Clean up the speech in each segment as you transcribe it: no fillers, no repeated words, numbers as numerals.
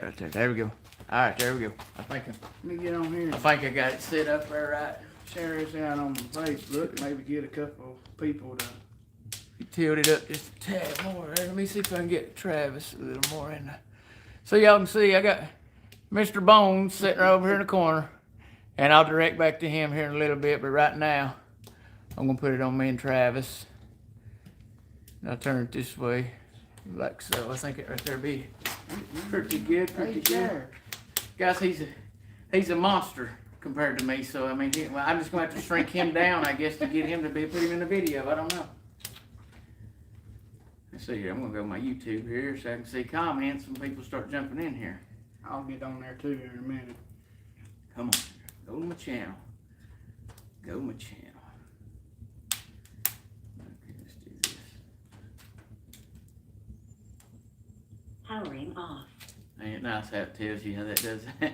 Right there. There we go. All right, there we go. Let me get on here. I think I got it set up there right. Share this out on Facebook. Maybe get a couple of people to. Tilt it up just a tad more. Let me see if I can get Travis a little more in there. So y'all can see I got Mr. Bones sitting right over here in the corner. And I'll direct back to him here in a little bit, but right now I'm gonna put it on me and Travis. And I'll turn it this way. Like so. I think it right there be pretty good, pretty good. Guys, he's a monster compared to me, so I mean I'm just gonna have to shrink him down, I guess, to get him to put him in the video. I don't know. Let's see here. I'm gonna go to my YouTube here so I can see comments when people start jumping in here. I'll get on there too in a minute. Come on. Go to my channel. Go to my channel. Okay, let's do this. Powering off. Ain't it nice how it tells you how that does that?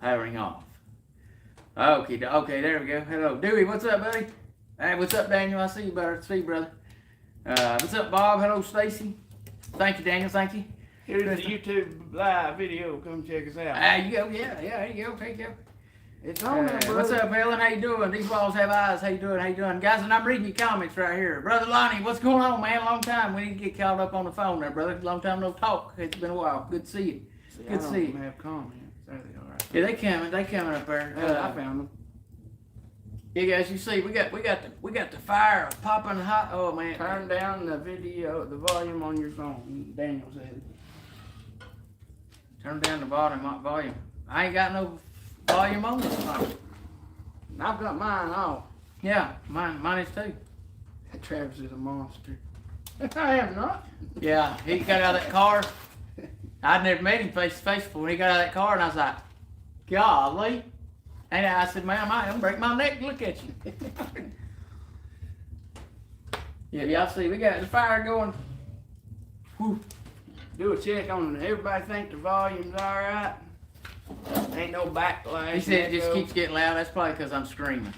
Powering off. Okay, there we go. Hello. Dewey, what's up, buddy? Hey, what's up, Daniel? I see you, brother. See you, brother. What's up, Bob? Hello, Stacy. Thank you, Daniel. Thank you. Here's the YouTube live video. Come check us out. There you go. Yeah, there you go. There you go. It's on there, brother. What's up, Helen? How you doing? These balls have eyes. How you doing? How you doing? Guys, and I'm reading your comments right here. Brother Lonnie, what's going on, man? Long time. We need to get caught up on the phone there, brother. Long time no talk. It's been a while. Good to see you. Good to see you. I don't have comments. There they are. Yeah, they coming up there. I found them. Yeah, guys, you see, we got the fire popping hot. Oh man. Turn down the video, the volume on your phone. Daniel said. Turn down the volume. I ain't got no volume on this phone. I've got mine off. Yeah, mine is too. Travis is a monster. I am not. Yeah, he got out of that car. I'd never met him face to face before. He got out of that car and I was like, golly. And I said, man, I'm gonna break my neck to look at you. Yeah, y'all see, we got the fire going. Whew. Do a check on it. Everybody think the volume's all right. Ain't no backlash. He said it just keeps getting loud. That's probably because I'm screaming.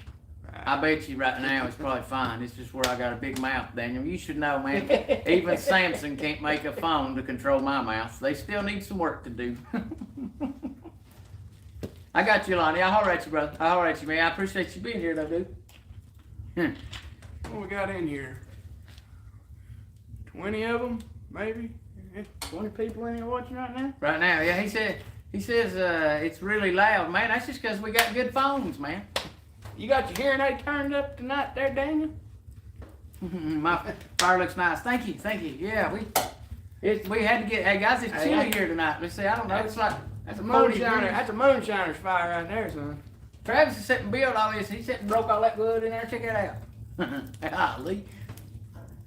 Right. I bet you right now it's probably fine. It's just where I got a big mouth, Daniel. You should know, man. Even Samson can't make a phone to control my mouth. They still need some work to do. I got you, Lonnie. I'll holler at you, brother. I'll holler at you, man. I appreciate you being here, though, dude. What we got in here? 20 of them, maybe? 20 people in here watching right now? Right now, yeah. He says it's really loud, man. That's just because we got good phones, man. You got your hearing aid turned up tonight there, Daniel? My fire looks nice. Thank you. Yeah, we had to get. Hey guys, it's chilly here tonight. Let's see. I don't know. It's like that's a moonshiner. That's a moonshiner's fire right there, son. Travis is sitting build all this. He sitting broke all that wood in there. Check it out. Golly.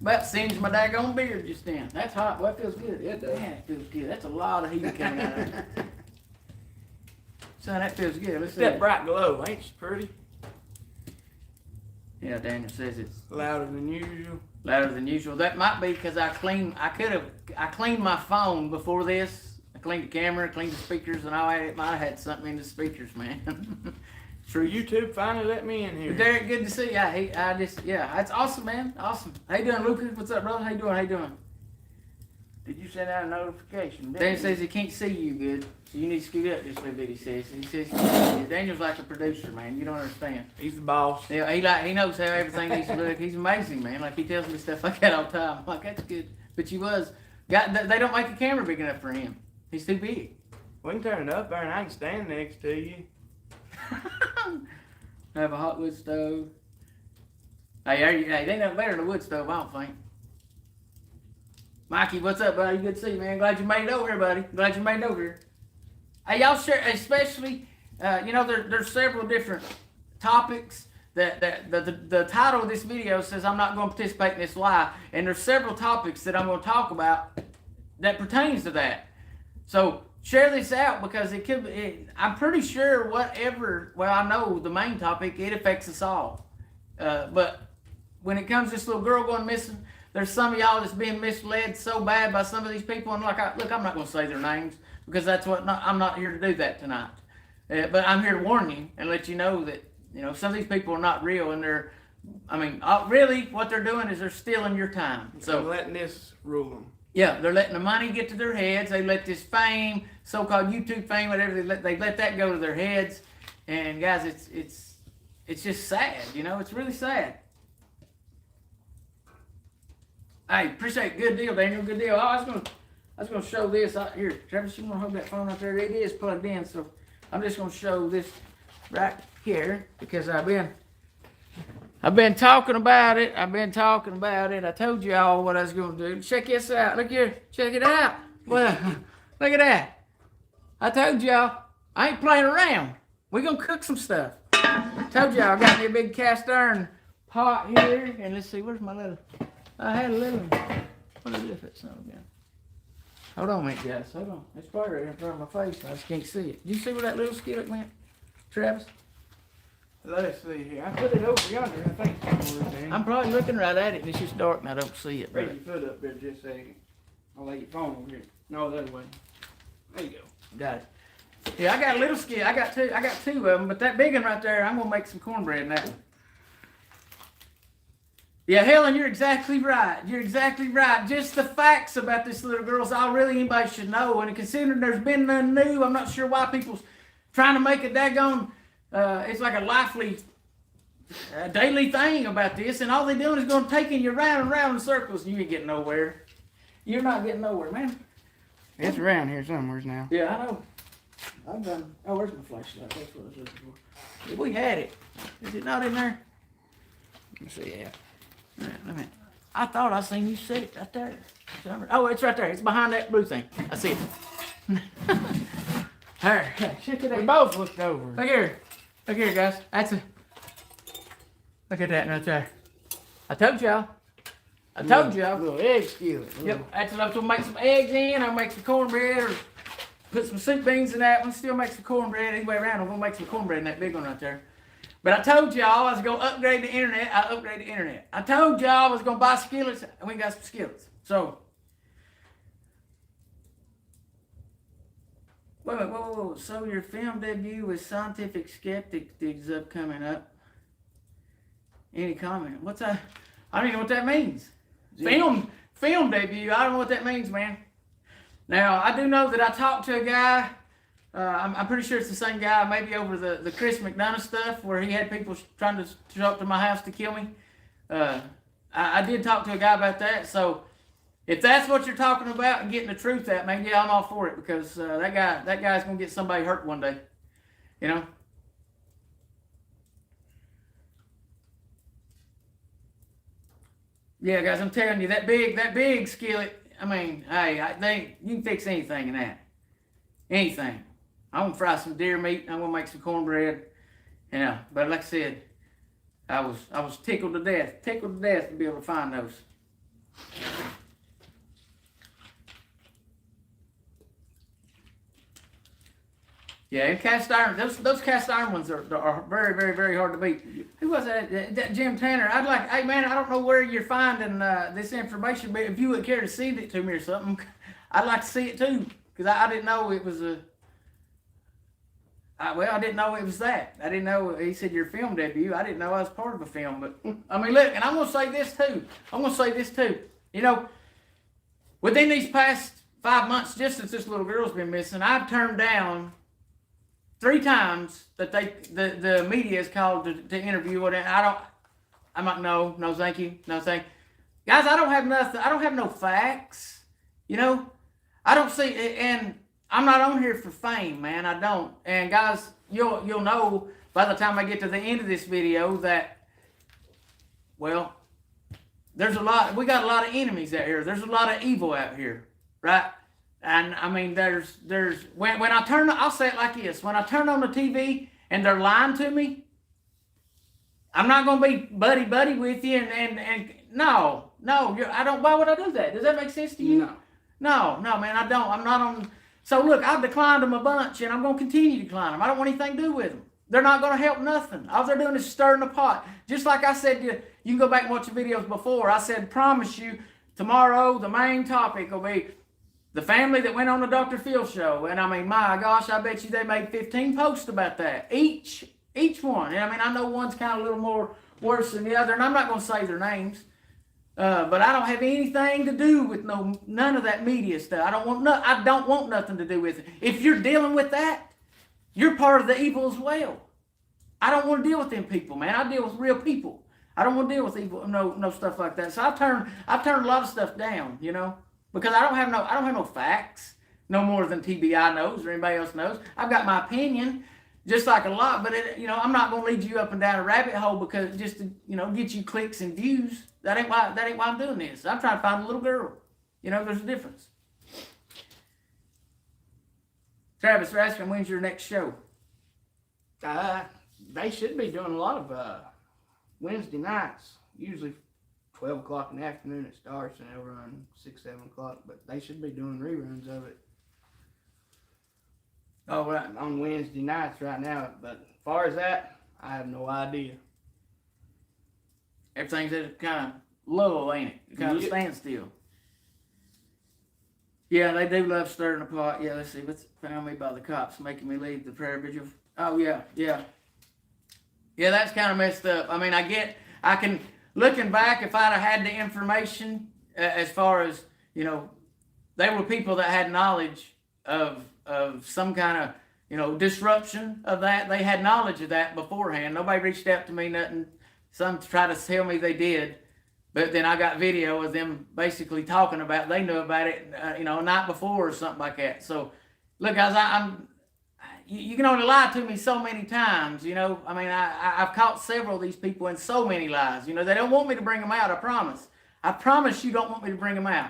About singed my daggone beard just then. That's hot. Well, that feels good. It does. Yeah, it feels good. That's a lot of heat coming out of there. Son, that feels good. Let's see. That bright glow, ain't she pretty? Yeah, Daniel says it's louder than usual. Louder than usual. That might be because I cleaned my phone before this. I cleaned the camera, cleaned the speakers, and all that. It might have had something in the speakers, man. True. YouTube finally let me in here. Derek, good to see you. That's awesome, man. Awesome. How you doing, Lucas? What's up, brother? How you doing? Did you send out a notification? Dan says he can't see you good, so you need to scoot up just a little bit. He says Daniel's like a producer, man. You don't understand. He's the boss. Yeah, he knows how everything needs to look. He's amazing, man. Like he tells me stuff like that all the time. I'm like, that's good. But they don't make a camera big enough for him. He's too big. We can turn it up there, and I can stand next to you. Have a hot wood stove. Hey, they know better than a wood stove, I don't think. Mikey, what's up, buddy? Good to see you, man. Glad you made it over here, buddy. Glad you made it over here. Hey, y'all share, especially, there's several different topics that the title of this video says I'm not going to participate in this live, and there's several topics that I'm going to talk about that pertains to that. So share this out because it could be, I'm pretty sure I know the main topic, it affects us all. But when it comes to this little girl going missing, there's some of y'all that's being misled so bad by some of these people. And look, I'm not going to say their names because I'm not here to do that tonight. But I'm here to warn you and let you know that, some of these people are not real and really what they're doing is they're stealing your time. So letting this rule them. Yeah, they're letting the money get to their heads. They let this fame, so-called YouTube fame, whatever, they let that go to their heads. And guys, it's just sad, you know. It's really sad. Hey, appreciate it. Good deal, Daniel. Good deal. Oh, I was gonna show this out here. Travis, you wanna hold that phone out there? It is plugged in, so I'm just gonna show this right here because I've been talking about it. I told you all what I was gonna do. Check this out. Look here. Check it out. Well, look at that. I told y'all I ain't playing around. We gonna cook some stuff. Told y'all I got me a big cast iron pot here, and let's see, where's my little? I had a little one. What is this? That's not again. Hold on a minute, guys. Hold on. It's probably right in front of my face. I just can't see it. Did you see where that little skillet went, Travis? Let's see here. I put it over yonder. I think it's over there. I'm probably looking right at it, and it's just dark, and I don't see it. Bring your foot up there just a second. I'll lay your phone over here. No, the other way. There you go. Got it. Yeah, I got a little skillet. I got two of them, but that big one right there, I'm gonna make some cornbread in that one. Yeah, Helen, you're exactly right. You're exactly right. Just the facts about this little girl is all really anybody should know. And considering there's been none new, I'm not sure why people's trying to make a daggone, it's like a lively, daily thing about this. And all they're doing is going to taking you round and round in circles. And you ain't getting nowhere. You're not getting nowhere, man. It's around here somewhere now. Yeah, I know. I've done. Oh, where's my flashlight? That's what I was looking for. We had it. Is it not in there? Let me see. Yeah. I thought I seen you set it right there. Oh, it's right there. It's behind that blue thing. I see it. Here, check it out. We both looked over. Look here. Look here, guys. Look at that right there. I told y'all. Little egg skillet. Yep. That's what I was gonna make some eggs in. I'll make some cornbread or put some soup beans in that one. Still make some cornbread. Anyway around, I'm gonna make some cornbread in that big one right there. But I told y'all I was going to upgrade the internet. I upgraded the internet. I told y'all I was going to buy skillets, and we got some skillets. So, whoa. So your film debut with Scientific Skeptic is up coming up. Any comment? What's that? I don't even know what that means. Yeah. Film debut. I don't know what that means, man. Now, I do know that I talked to a guy. I'm pretty sure it's the same guy, maybe over the Chris McDonough stuff, where he had people trying to show up to my house to kill me. I did talk to a guy about that, so if that's what you're talking about and getting the truth out, man, yeah, I'm all for it, because that guy's gonna get somebody hurt one day, you know. Yeah, guys, I'm telling you, that big skillet. I mean, hey, you can fix anything in that, anything. I'm gonna fry some deer meat. I'm gonna make some cornbread. Yeah, but like I said, I was tickled to death to be able to find those. Yeah, and cast iron. Those cast iron ones are very, very, very hard to beat. Who was that? Jim Tanner. Hey man, I don't know where you're finding this information, but if you would care to send it to me or something, I'd like to see it too, because I didn't know it was a. I didn't know it was that. I didn't know, he said your film debut. I didn't know I was part of a film. But, I mean, look, and I'm going to say this too. You know, within these past 5 months, just since this little girl's been missing, I've turned down 3 times that the media is called to interview it. And I'm like, no, thank you. No, thank you. Guys, I don't have nothing. I don't have no facts. You know, I don't see, and I'm not on here for fame, man. I don't. And guys, you'll know by the time I get to the end of this video that, well, we got a lot of enemies out here. There's a lot of evil out here, right? And I mean, when I'll say it like this: when I turn on the TV and they're lying to me, I'm not gonna be buddy with you. And no, I don't. Why would I do that? Does that make sense to you? No, man, I don't. I'm not on. So look, I've declined them a bunch, and I'm going to continue to decline them. I don't want anything to do with them. They're not going to help nothing. All they're doing is stirring the pot. Just like I said, you can go back and watch the videos before. I said, promise you, tomorrow the main topic will be the family that went on the Dr. Phil show. And I mean, my gosh, I bet you they made 15 posts about that. Each one. And I mean, I know one's kind of a little more worse than the other, and I'm not going to say their names. But I don't have anything to do with none of that media stuff. I don't want nothing to do with it. If you're dealing with that, you're part of the evil as well. I don't want to deal with them people, man. I deal with real people. I don't want to deal with evil, no stuff like that. So I've turned a lot of stuff down, because I don't have no facts, no more than TBI knows or anybody else knows. I've got my opinion, just like a lot, but I'm not going to lead you up and down a rabbit hole because just to get you clicks and views. That ain't why I'm doing this. I'm trying to find a little girl. There's a difference. Travis, they're asking when's your next show? They should be doing a lot of Wednesday nights. Usually 12 o'clock in the afternoon it starts and they'll run 6, 7 o'clock. But they should be doing reruns of it. Oh, right. On Wednesday nights right now. But as far as that, I have no idea. Everything's at a kind of lull, ain't it? Kind of standstill. Yeah, they do love stirring the pot. Yeah, let's see. What's found me by the cops making me leave the prayer vigil? Oh, yeah. Yeah, that's kind of messed up. I mean, looking back, if I'd have had the information as far as, they were people that had knowledge of some kind of, disruption of that. They had knowledge of that beforehand. Nobody reached out to me, nothing. Some tried to tell me they did. But then I got video of them basically talking about they knew about it, a night before or something like that. So, look, guys, you can only lie to me so many times, I mean, I've caught several of these people in so many lies. They don't want me to bring them out, I promise. I promise you don't want me to bring them out.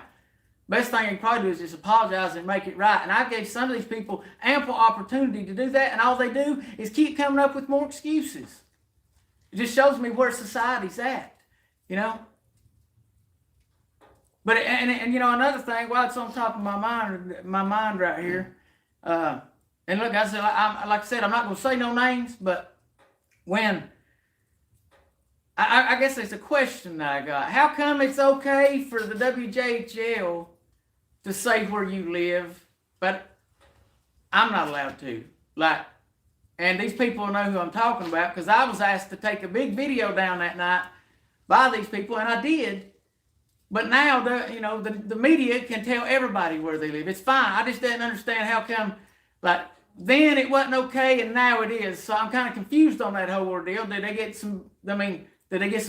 Best thing you can probably do is just apologize and make it right. And I gave some of these people ample opportunity to do that, and all they do is keep coming up with more excuses. It just shows me where society's at, But and another thing, while it's on top of my mind right here, and look, like I said, I'm not going to say no names, but when I guess it's a question that I got. How come it's okay for the WJHL to say where you live, but I'm not allowed to? And these people know who I'm talking about because I was asked to take a big video down that night by these people, and I did. But now the media can tell everybody where they live. It's fine. I just didn't understand how come then it wasn't okay and now it is. So I'm kind of confused on that whole ordeal. Did they get some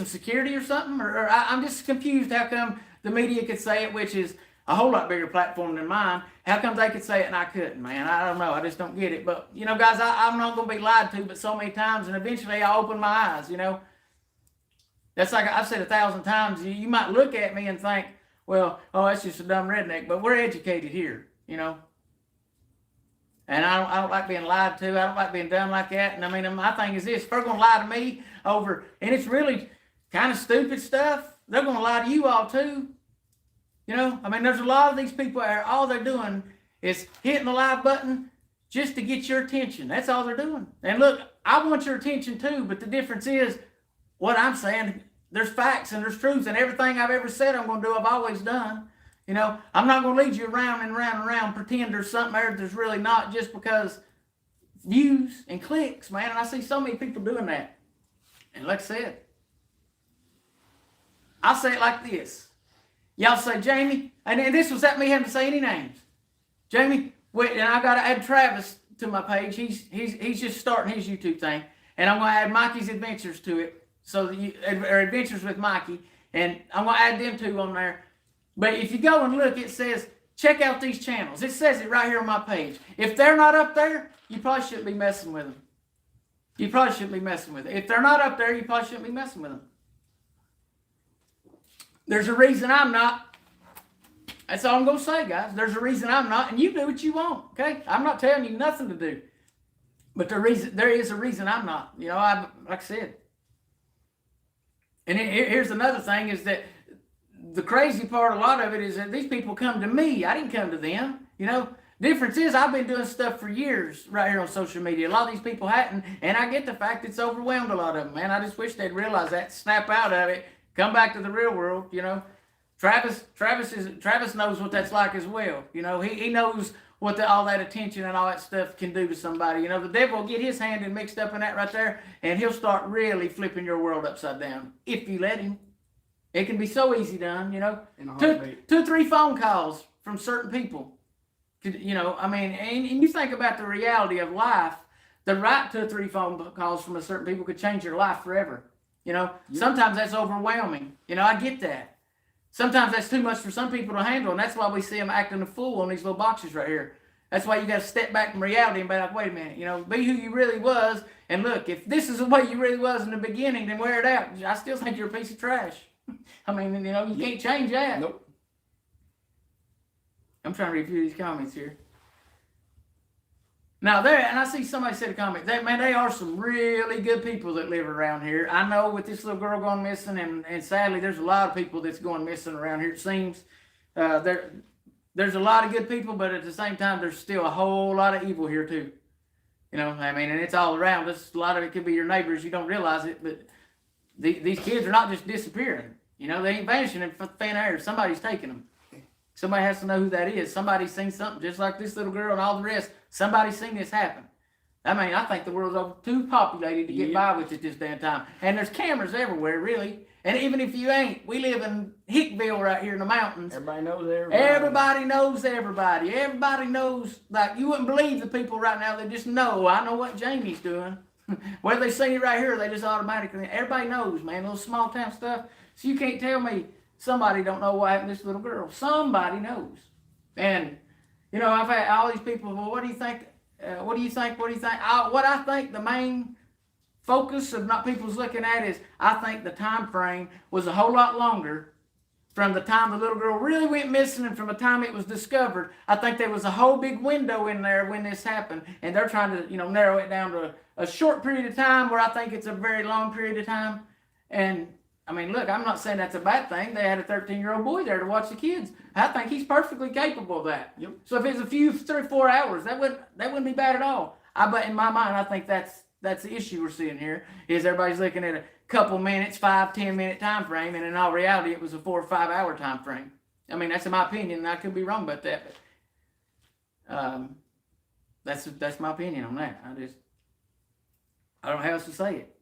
security or something? Or I'm just confused how come the media could say it, which is a whole lot bigger platform than mine. How come they could say it and I couldn't, man? I don't know. I just don't get it. But, guys, I'm not going to be lied to but so many times, and eventually I'll open my eyes, That's like I've said 1,000 times. You might look at me and think, well, that's just a dumb redneck, but we're educated here, And I don't like being lied to. I don't like being done like that. And I mean, my thing is this: if they're going to lie to me over, and it's really kind of stupid stuff, they're going to lie to you all too. I mean, there's a lot of these people out, all they're doing is hitting the live button just to get your attention. That's all they're doing. And look, I want your attention too, but the difference is what I'm saying. There's facts and there's truth, and everything I've ever said I'm going to do, I've always done. I'm not going to lead you around and around and around, pretend there's something there there's really not, just because views and clicks, man. And I see so many people doing that. And like I said, I'll say it like this. Y'all say, Jamie, and this was at me having to say any names. Jamie, wait, and I got to add Travis to my page. He's just starting his YouTube thing. And I'm going to add Mikey's Adventures to it. So or Adventures with Mikey. And I'm going to add them two on there. But if you go and look, it says, check out these channels. It says it right here on my page. If they're not up there, you probably shouldn't be messing with them. You probably shouldn't be messing with them. If they're not up there, you probably shouldn't be messing with them. There's a reason I'm not. That's all I'm going to say, guys. There's a reason I'm not, and you do what you want, okay? I'm not telling you nothing to do. But there is a reason I'm not. Like I said. And here's another thing is that the crazy part, a lot of it, is that these people come to me. I didn't come to them, Difference is I've been doing stuff for years right here on social media. A lot of these people hadn't, and I get the fact it's overwhelmed a lot of them, man. I just wish they'd realize that, snap out of it, come back to the real world, Travis knows what that's like as well. He knows what all that attention and all that stuff can do to somebody. The devil will get his hand in mixed up in that right there, and he'll start really flipping your world upside down if you let him. It can be so easy done, In a two, heartbeat. 2 or 3 phone calls from certain people. I mean, and you think about the reality of life, the right 2 or 3 phone calls from a certain people could change your life forever. Sometimes that's overwhelming. I get that. Sometimes that's too much for some people to handle, and that's why we see them acting a fool on these little boxes right here. That's why you got to step back from reality and be like, wait a minute, be who you really was. And look, if this is the way you really was in the beginning, then wear it out. I still think you're a piece of trash. I mean, you can't change that. Nope. I'm trying to review these comments here. Now and I see somebody said a comment. They are some really good people that live around here. I know with this little girl going missing, and sadly, there's a lot of people that's going missing around here. It seems there's a lot of good people, but at the same time, there's still a whole lot of evil here too. And it's all around us. A lot of it could be your neighbors. You don't realize it, but these kids are not just disappearing. They ain't vanishing in thin air. Somebody's taking them. Somebody has to know who that is. Somebody's seen something just like this little girl and all the rest. Somebody's seen this happen. I think the world's over too populated to get by with it this damn time. And there's cameras everywhere, really. And even if you ain't, we live in Hickville right here in the mountains. Everybody knows everybody. Everybody knows everybody. Everybody knows, like, you wouldn't believe the people right now that just know, I know what Jamie's doing. Whether they see it right here, they just automatically, everybody knows, man, those small town stuff. So you can't tell me somebody don't know what happened to this little girl. Somebody knows. And, I've had all these people, well, what do you think? What do you think? What I think the main focus of not people's looking at is, I think the time frame was a whole lot longer from the time the little girl really went missing and from the time it was discovered. I think there was a whole big window in there when this happened, and they're trying to, narrow it down to a short period of time where I think it's a very long period of time. And look, I'm not saying that's a bad thing. They had a 13-year-old boy there to watch the kids. I think he's perfectly capable of that. Yep. So if it's a few 3 or 4 hours, that wouldn't be bad at all. But in my mind, I think that's the issue we're seeing here, is everybody's looking at a couple minutes, 5-10 minute time frame, and in all reality, it was a 4 or 5 hour time frame. That's in my opinion, and I could be wrong about that, but that's my opinion on that. I don't know how else to say it.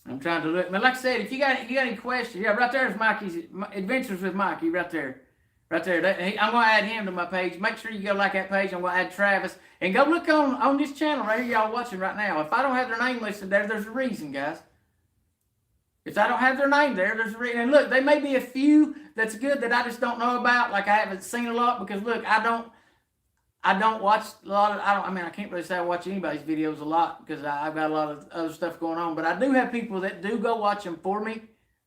I'm trying to look, but like I said, if you got any questions, right there's Mikey's Adventures with Mikey, right there. I'm going to add him to my page. Make sure you go like that page. I'm going to add Travis. And go look on this channel right here y'all watching right now. If I don't have their name listed there, there's a reason, guys. If I don't have their name there, there's a reason. And look, there may be a few that's good that I just don't know about. Like I haven't seen a lot because, look, I don't watch a lot of, I can't really say I watch anybody's videos a lot because I've got a lot of other stuff going on. But I do have people that do go watch them for me.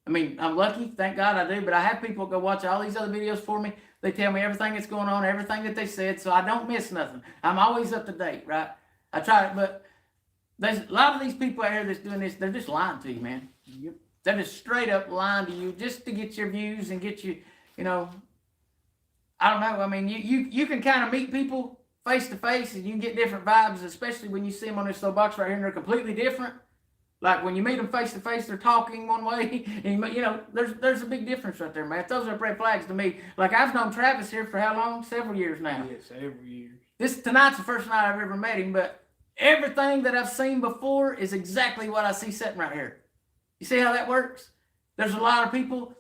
I'm lucky, thank God I do, but I have people go watch all these other videos for me. They tell me everything that's going on, everything that they said, so I don't miss nothing. I'm always up to date, right? I try it, but there's a lot of these people out here that's doing this, they're just lying to you, man. Yep. They're just straight up lying to you just to get your views and get you, I don't know. You can kind of meet people face to face and you can get different vibes, especially when you see them on this little box right here and they're completely different. Like when you meet them face to face, they're talking one way, and there's a big difference right there, man. Those are red flags to me. Like I've known Travis here for how long? Several years now. Yes, several years. Tonight's the first night I've ever met him, but everything that I've seen before is exactly what I see sitting right here. You see how that works? There's a lot of people.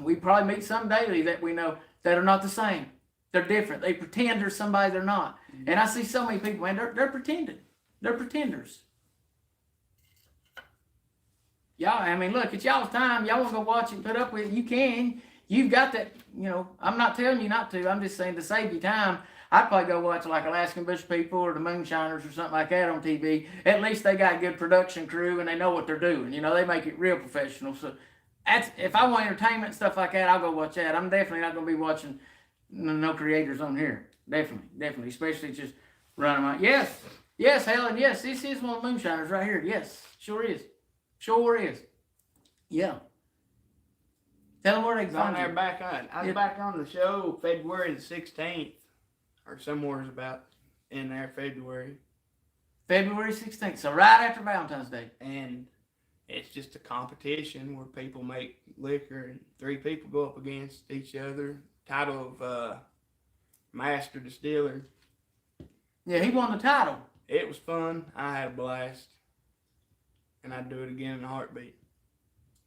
We probably meet some daily that we know that are not the same. They're different. They pretend they're somebody they're not. Mm-hmm. And I see so many people, man. They're pretending. They're pretenders. Y'all, look, it's y'all's time. Y'all want to go watch it, put up with it. You can. You've got that, I'm not telling you not to. I'm just saying to save you time, I'd probably go watch like Alaskan Bush People or the Moonshiners or something like that on TV. At least they got a good production crew and they know what they're doing. They make it real professional. So if I want entertainment and stuff like that, I'll go watch that. I'm definitely not going to be watching no creators on here. Definitely. Especially just running my, yes, Helen, yes, this is one of the Moonshiners right here. Yes, sure is. Sure is. Yeah. Tell them where they can find you. Back on. I was back on the show February the 16th, or somewhere's about in there, February. February 16th, so right after Valentine's Day. And it's just a competition where people make liquor and 3 people go up against each other. Title of Master Distiller. Yeah, he won the title. It was fun. I had a blast. and I'd do it again in a heartbeat.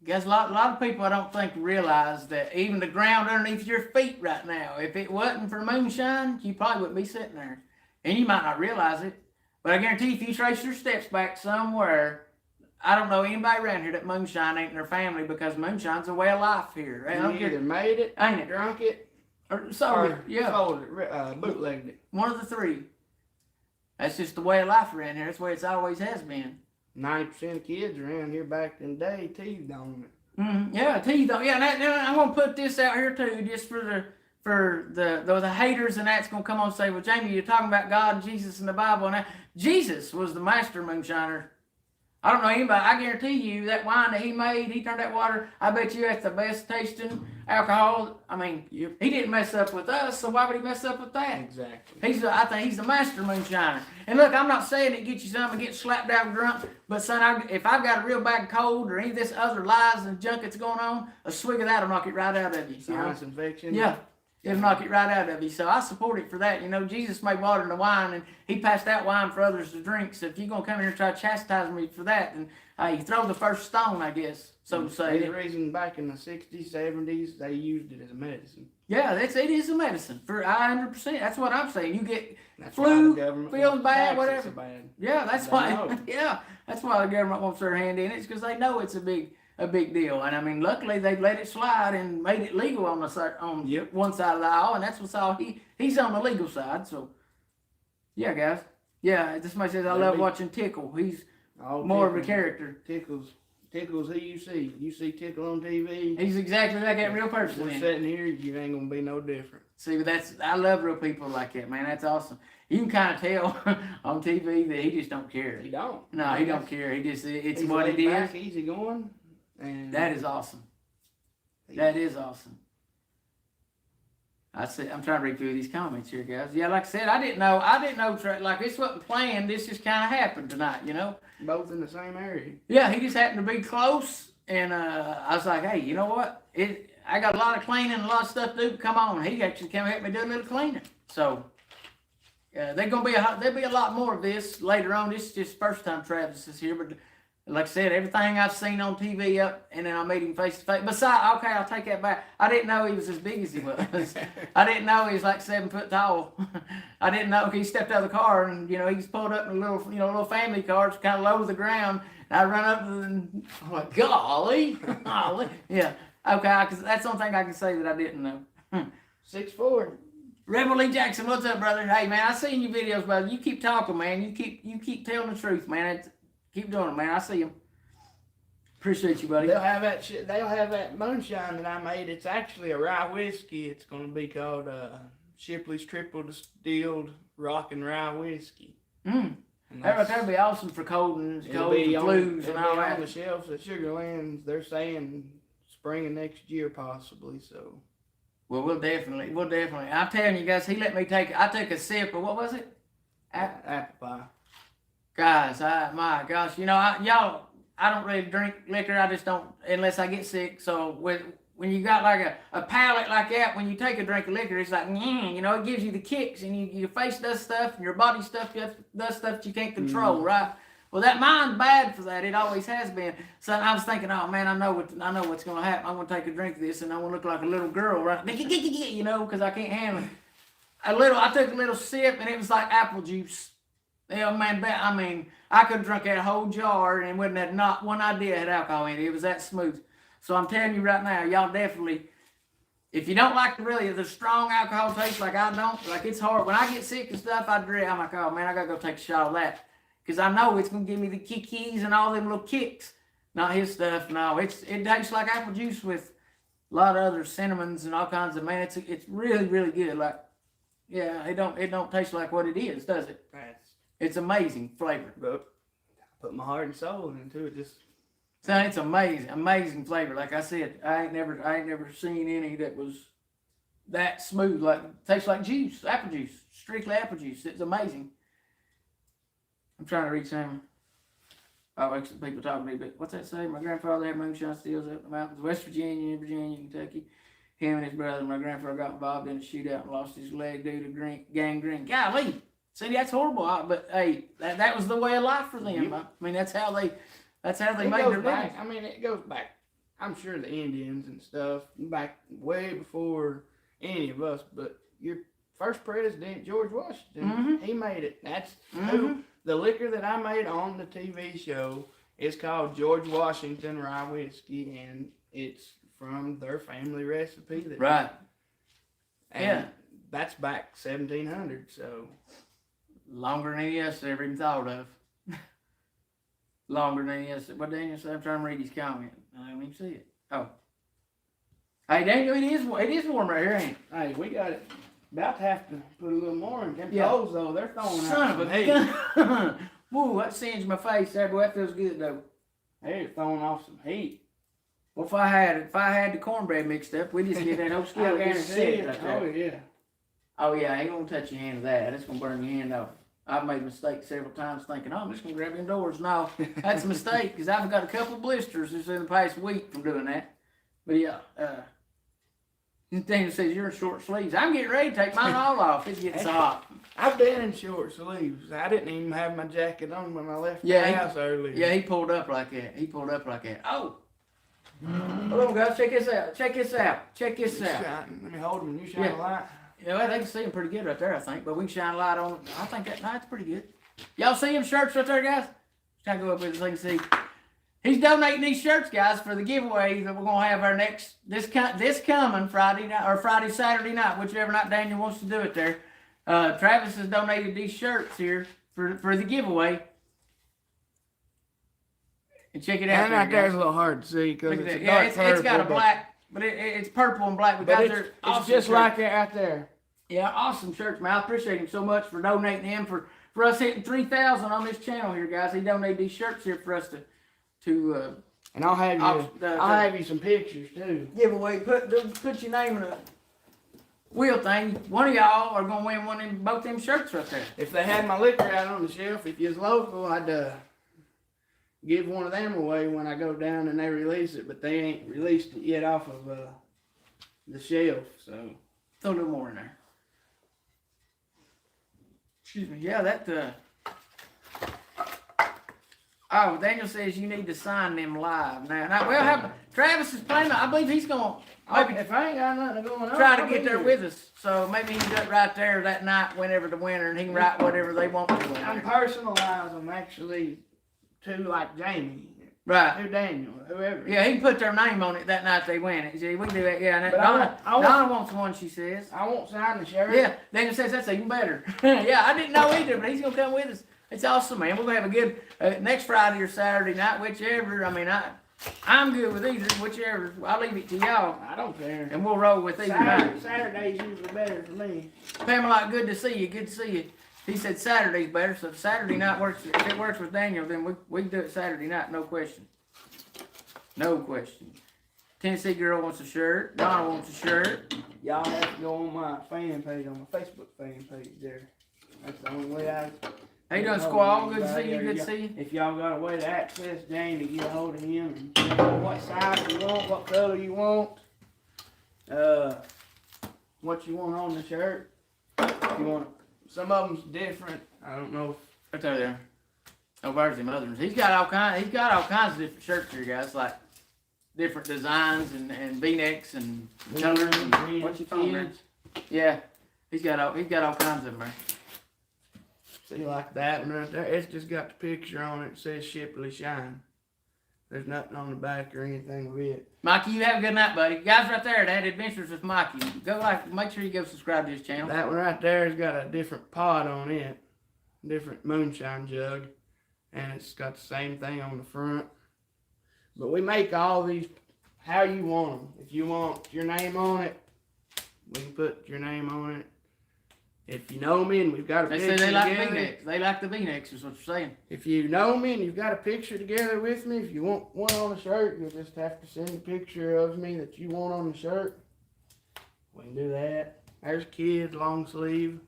Guess a lot of people I don't think realize that even the ground underneath your feet right now, if it wasn't for moonshine, you probably wouldn't be sitting there. And you might not realize it, but I guarantee you, if you trace your steps back somewhere, I don't know anybody around here that moonshine ain't in their family, because moonshine's a way of life here. You either made it, ain't it? drunk it, Or sold it, yeah. sold it, bootlegged it. One of the three. That's just the way of life around here. That's the way it's always has been. 90% of kids around here back in the day teethed on it. Mm-hmm. Yeah, teeth on. Yeah, and I'm gonna put this out here too, just for the haters, and that's gonna come on and say, well, Jamie, you're talking about God and Jesus and the Bible, and that. Jesus was the master moonshiner. I don't know anybody. I guarantee you that wine that he made, he turned that water. I bet you that's the best tasting alcohol. I mean, Yep. he didn't mess up with us, so why would he mess up with that? Exactly. I think he's the master moonshiner. And look, I'm not saying it gets you something, get slapped out drunk, but son, if I've got a real bad cold or any of this other lies and junk that's going on, a swig of that'll knock it right out of you. Sinus infection. Yeah. It'll knock it right out of you. So I support it for that. You know, Jesus made water into wine, and he passed out wine for others to drink. So if you're going to come here and try to chastise me for that, then you throw the first stone, I guess, so to say. There's a reason back in the 60s, 70s, they used it as a medicine. Yeah, it is a medicine. For 100%. That's what I'm saying. You get flu, feels bad, whatever. Bad. Yeah, that's why. Yeah, that's why the government wants their hand in it. It's because they know it's a big deal. And I mean, luckily they've let it slide and made it legal on one side of the aisle, and that's what's all he's on the legal side. So yeah, guys. Yeah, this somebody says I love watching Tickle. He's more of a character. Tickle's who you see. You see Tickle on TV. He's exactly like that real person. We're sitting here, you ain't gonna be no different. See, but I love real people like that, man. That's awesome. You can kind of tell on TV that he just don't care. He don't. No, he don't care. He just it's what it is. Easy going. And that is awesome. That is awesome. I'm trying to read through these comments here, guys. Yeah, like I said, I didn't know, like this wasn't planned. This just kind of happened tonight, you know. Both in the same area. Yeah, he just happened to be close, and I was like, hey, you know what? I got a lot of cleaning, a lot of stuff to do. Come on, he actually came and helped me do a little cleaning. So, there'll be a lot more of this later on. This is just first time Travis is here, but. Like I said, everything I've seen on TV and then I meet him face to face. Besides, okay, I'll take that back. I didn't know he was as big as he was. I didn't know he was like 7 foot tall. I didn't know he stepped out of the car and he was pulled up in a little family car, it's kind of low to the ground. And I run up and I'm like, golly, yeah, okay, because that's the only thing I can say that I didn't know. 6'4". Rebel Lee Jackson, what's up, brother? Hey, man, I seen your videos, brother. You keep talking, man. You keep telling the truth, man. Keep doing it, man. I see them. Appreciate you, buddy. They'll have that shit. They'll have that moonshine that I made. It's actually a rye whiskey. It's going to be called Shipley's Triple Distilled Rockin' Rye Whiskey. That'd be awesome for colds and flus and all that. On the shelves at Sugarlands. They're saying spring of next year possibly. So. Well, we'll definitely. I'm telling you guys, he let me I took a sip of what was it? Apple pie. Guys, my gosh, I don't really drink liquor. I just don't, unless I get sick. So when you got like a palate like that, when you take a drink of liquor, it's like, it gives you the kicks, and your face does stuff, and your body does stuff that you can't control, right? Well, that mind's bad for that. It always has been. So I was thinking, oh man, I know what's going to happen. I'm going to take a drink of this, and I'm going to look like a little girl, right? Because I can't handle it. I took a little sip, and it was like apple juice. Yeah, man, I could have drunk that whole jar and wouldn't have not one idea had alcohol in it. It was that smooth. So I'm telling you right now, y'all definitely, if you don't like the strong alcohol taste like I don't, like it's hard. When I get sick and stuff, I'm like, oh man, I gotta go take a shot of that. Because I know it's gonna give me the kickies and all them little kicks. Not his stuff, no. It tastes like apple juice with a lot of other cinnamons and all kinds of, man, it's really, really good. Like, yeah, it don't taste like what it is, does it? It's amazing flavor. But I put my heart and soul into it. So it's amazing flavor. Like I said, I ain't never seen any that was that smooth. Like tastes like juice, apple juice, strictly apple juice. It's amazing. I'm trying to read some. Oh, actually, people talking to me, but what's that say? My grandfather had moonshine stills up in the mountains, West Virginia, Kentucky. Him and his brother, my grandfather, got involved in a shootout and lost his leg due to gangrene. Golly. See, that's horrible, but hey, that was the way of life for them. I mean, that's how That's how they It made goes their back. living. I mean, it goes back. I'm sure the Indians and stuff back way before any of us. But your first president, George Washington, he made it. That's who the liquor that I made on the TV show is called George Washington Rye Whiskey, and it's from their family recipe. That Right. and that's back 1700. So longer than any of us ever even thought of. Longer than any of us. What Daniel said? I'm trying to read his comment. I don't even see it. Oh. Hey, Daniel, it is warm right here, ain't it? hey, we got it. About to have to put a little more in them clothes though. They're throwing Son out of some heat. a gun. Woo, that singed my face there, boy. That feels good though. They're throwing off some heat. Well, if I had the cornbread mixed up, we just get that whole I skillet guarantee just sit it. right there. Oh yeah. Oh yeah, I ain't gonna touch your hand to that. That's gonna burn your hand off. I've made mistakes several times thinking, oh, I'm just gonna grab indoors. No, that's a mistake because I've got a couple of blisters just in the past week from doing that. But yeah, Daniel says you're in short sleeves. I'm getting ready to take mine all off. It gets hot. I've been in short sleeves. I didn't even have my jacket on when I left Yeah, the house earlier. Yeah, he pulled up like that. Oh. Hold on, guys. Check this out. Check this out. Let me hold them and you shine a light. Yeah, well, they can see him pretty good right there, I think. But we can shine a light on it. I think that's pretty good. Y'all see him shirts right there, guys? Try to go up with it so you can see. He's donating these shirts, guys, for the giveaway that we're gonna have our next this coming Friday night or Saturday night, whichever night Daniel wants to do it there. Travis has donated these shirts here for the giveaway. And check it out. And right there's a little hard to see because it's a dark purple. It's got a black, but it's purple and black. But it's awesome just shirts. like that right there. Yeah, awesome shirts, man. I appreciate him so much for donating them for us hitting 3,000 on this channel here, guys. He donated these shirts here for us to and I'll have you some pictures too. Giveaway. Put your name in a wheel thing. One of y'all are gonna win one of both them shirts right there. If they had my liquor out on the shelf, if you was local, I'd give one of them away when I go down and they release it. But they ain't released it yet off of the shelf. So throw a little more in there. Excuse me. Yeah, that. Oh, Daniel says you need to sign them live now. Well, Travis is planning. I believe he's going to maybe if I ain't got nothing going on, try to get there with us. So maybe he can do it right there that night whenever the winner, and he can write whatever they want to. I'm personalize them actually to like Jamie, right? To Daniel, whoever. Yeah, he can put their name on it that night they win it. See, we can do that. Yeah, and But Donna wants one. She says. I won't sign the shirt. Yeah, Daniel says that's even better. Yeah, I didn't know either, but he's gonna come with us. It's awesome, man. We're gonna have a good next Friday or Saturday night, whichever. I mean, I'm good with either, whichever. I'll leave it to y'all. I don't care. And we'll roll with either night. Saturday's usually better for me. Pamela, good to see you. Good to see you. He said Saturday's better, so if Saturday night works. If it works with Daniel, then we can do it Saturday night, no question. No question. Tennessee girl wants a shirt. Donna wants a shirt. Y'all have to go on my fan page, on my Facebook fan page there. That's the only way I. How you doing, Squall? Good to see you. Good to see you. If y'all got a way to access Jamie to get a hold of him and tell him what size you want, what color you want, what you want on the shirt. If you want some of them's different. I don't know. Right there. Oh, there's him others. He's got all kinds of different shirts here, guys. Like different designs and V-necks and colors and what you call them? Yeah, he's got all kinds of them. Right? See, like that one right there, it's just got the picture on it. It says Shipley Shine. There's nothing on the back or anything of it. Mikey, you have a good night, buddy. Guys, right there, that Adventures with Mikey. Make sure you go subscribe to his channel. That one right there has got a different pot on it, different moonshine jug, and it's got the same thing on the front. But we make all these how you want them. If you want your name on it, we can put your name on it. If you know me and we've got a picture together. They like V-necks. They like the V-necks is what you're saying. If you know me and you've got a picture together with me, if you want one on the shirt, you'll just have to send a picture of me that you want on the shirt. We can do that. There's kids, long sleeve,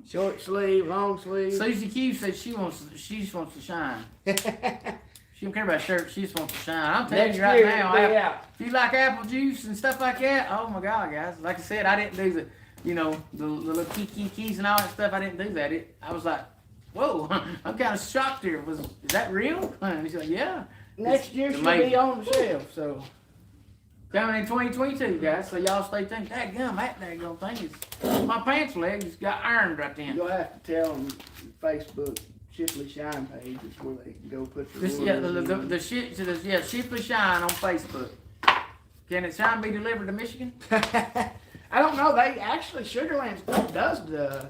short sleeve, long sleeve. Susie Q said she just wants to shine. She don't care about shirts, she just wants to shine. I'm telling you right now, if you like apple juice and stuff like that, oh my God, guys. Like I said, I didn't do the little keys and all that stuff. I didn't do that. I was like, whoa, I'm kind of shocked here. Is that real? And he's like, yeah. Next year she'll amazing. be on the shelf, so. Coming in 2022, guys, so y'all stay tuned. That gum, that daggone thing is, my pants legs got ironed right then. You'll have to tell them Facebook Shipley Shine page is where they can go put their This, yeah, Shipley Shine on Facebook. Can it shine be delivered to Michigan? I don't know. They actually, Sugarland stuff does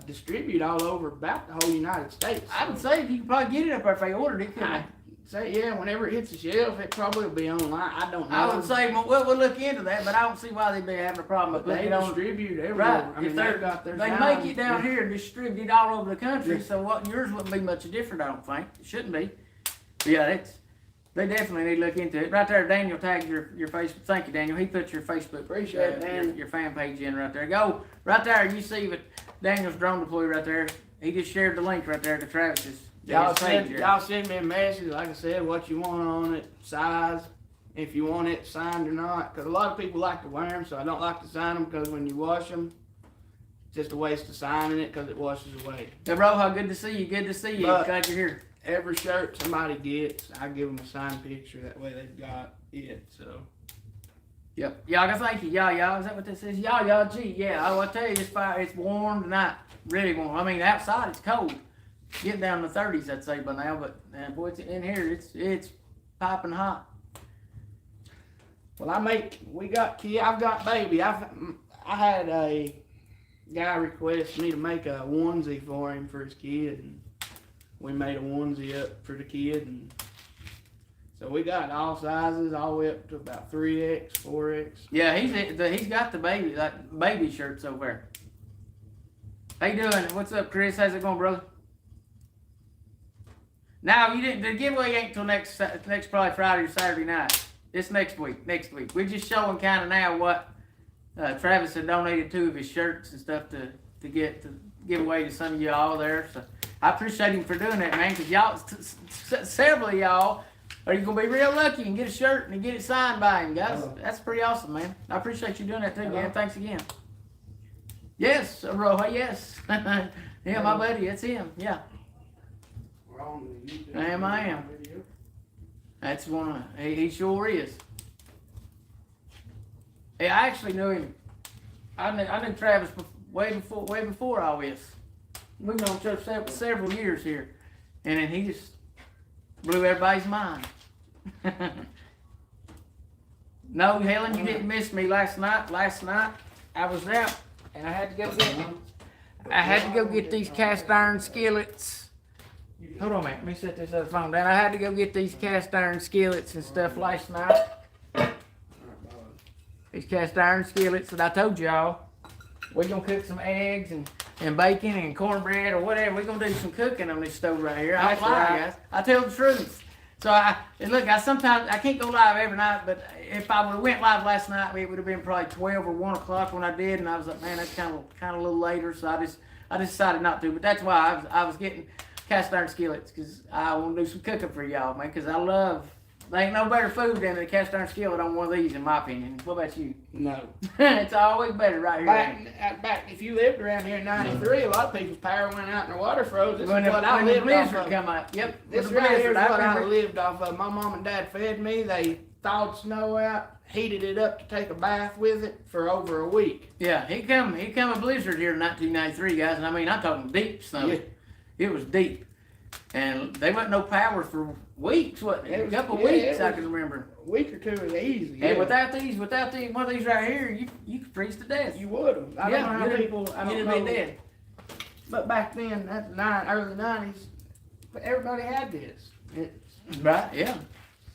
distribute all over about the whole United States. I would say you could probably get it up there if they ordered it, couldn't I say, yeah, whenever it hits the shelf, it probably will be online. I don't know. I would say, well, we'll look into that, but I don't see why they'd be having a problem with But they putting it on. distribute everywhere. Right. I mean, If they've got their they make it down here and distribute it all over the country, Yeah. so what yours wouldn't be much different, I don't think. It shouldn't be. But yeah, they definitely need to look into it. Right there, Daniel tagged your Facebook. Thank you, Daniel. He put your Facebook, Appreciate it, man. your fan page in right there. Go right there. You see that Daniel's drone deploy right there. He just shared the link right there to Travis's. Y'all his page there. y'all send me a message, like I said, what you want on it, size, if you want it signed or not. Because a lot of people like to wear them, so I don't like to sign them because when you wash them, it's just a waste of signing it because it washes away. Hey, Roha, good to see you. Good to see you. But- Glad you're here. Every shirt somebody gets, I give them a signed picture. That way they've got it. So Yep. Yaga, thank you. Y'all. Is that what this is? Y'all. Gee, yeah. I will tell you, it's warm tonight. Really warm. I mean, outside it's cold. Getting down to the 30s, I'd say by now. But boy, it's in here. It's piping hot. well, I've got baby. I had a guy request me to make a onesie for him for his kid, and we made a onesie up for the kid, and so we got all sizes, all the way up to about 3X, 4X. Yeah, he's got the baby shirts over there. How you doing? What's up, Chris? How's it going, brother? Now you didn't. The giveaway ain't till next probably Friday or Saturday night. This next week. We're just showing kind of now what Travis had donated 2 of his shirts and stuff to give away to some of y'all there. So I appreciate him for doing that, man. Cause y'all, several of y'all, are you gonna be real lucky and get a shirt and get it signed by him, guys. Hello. That's pretty awesome, man. I appreciate you doing that too, Hello. man. Thanks again. Yes, Roha. Yes. Yeah, my buddy. That's him. Yeah. We're on the YouTube I am. video. That's one of he sure is. Hey, I actually knew him. I knew Travis way before all this. We've known each other several years here, and then he just blew everybody's mind. No, Helen, you didn't miss me last night. Last night I was out, and I had to go get these cast iron skillets. Hold on a minute, let me set this other phone down. I had to go get these cast iron skillets and stuff last night. These cast iron skillets that I told y'all. We're gonna cook some eggs and bacon and cornbread or whatever. We're gonna do some cooking on this stove right here. I don't lie, guys. I tell the truth. So sometimes I can't go live every night, but if I would have went live last night, it would have been probably 12 or 1 o'clock when I did, and I was like, man, that's kind of a little later. So I just decided not to. But that's why I was getting cast iron skillets, because I want to do some cooking for y'all, man. Because there ain't no better food than a cast iron skillet on one of these, in my opinion. What about you? No. It's always better right here. Back, if you lived around here in '93, a lot of people's power went out and their water froze. This When is what I lived the off blizzard of. come out. Yep. This when the right here is blizzard, what I remember- lived off of. My mom and dad fed me. They thawed snow out, heated it up to take a bath with it for over a week. Yeah, he come a blizzard here in 1993, guys, and I mean, I'm talking deep snow. Yeah. It was deep. And they wasn't no power for weeks, what? It A was- couple yeah, weeks, it I was- can remember. A week or two is easy. And yeah. without one of these right here, you could freeze to death. You would have. I don't know how people. I you'd don't have been know. dead. But back then, that's early '90s. But everybody had this. Right? Yeah.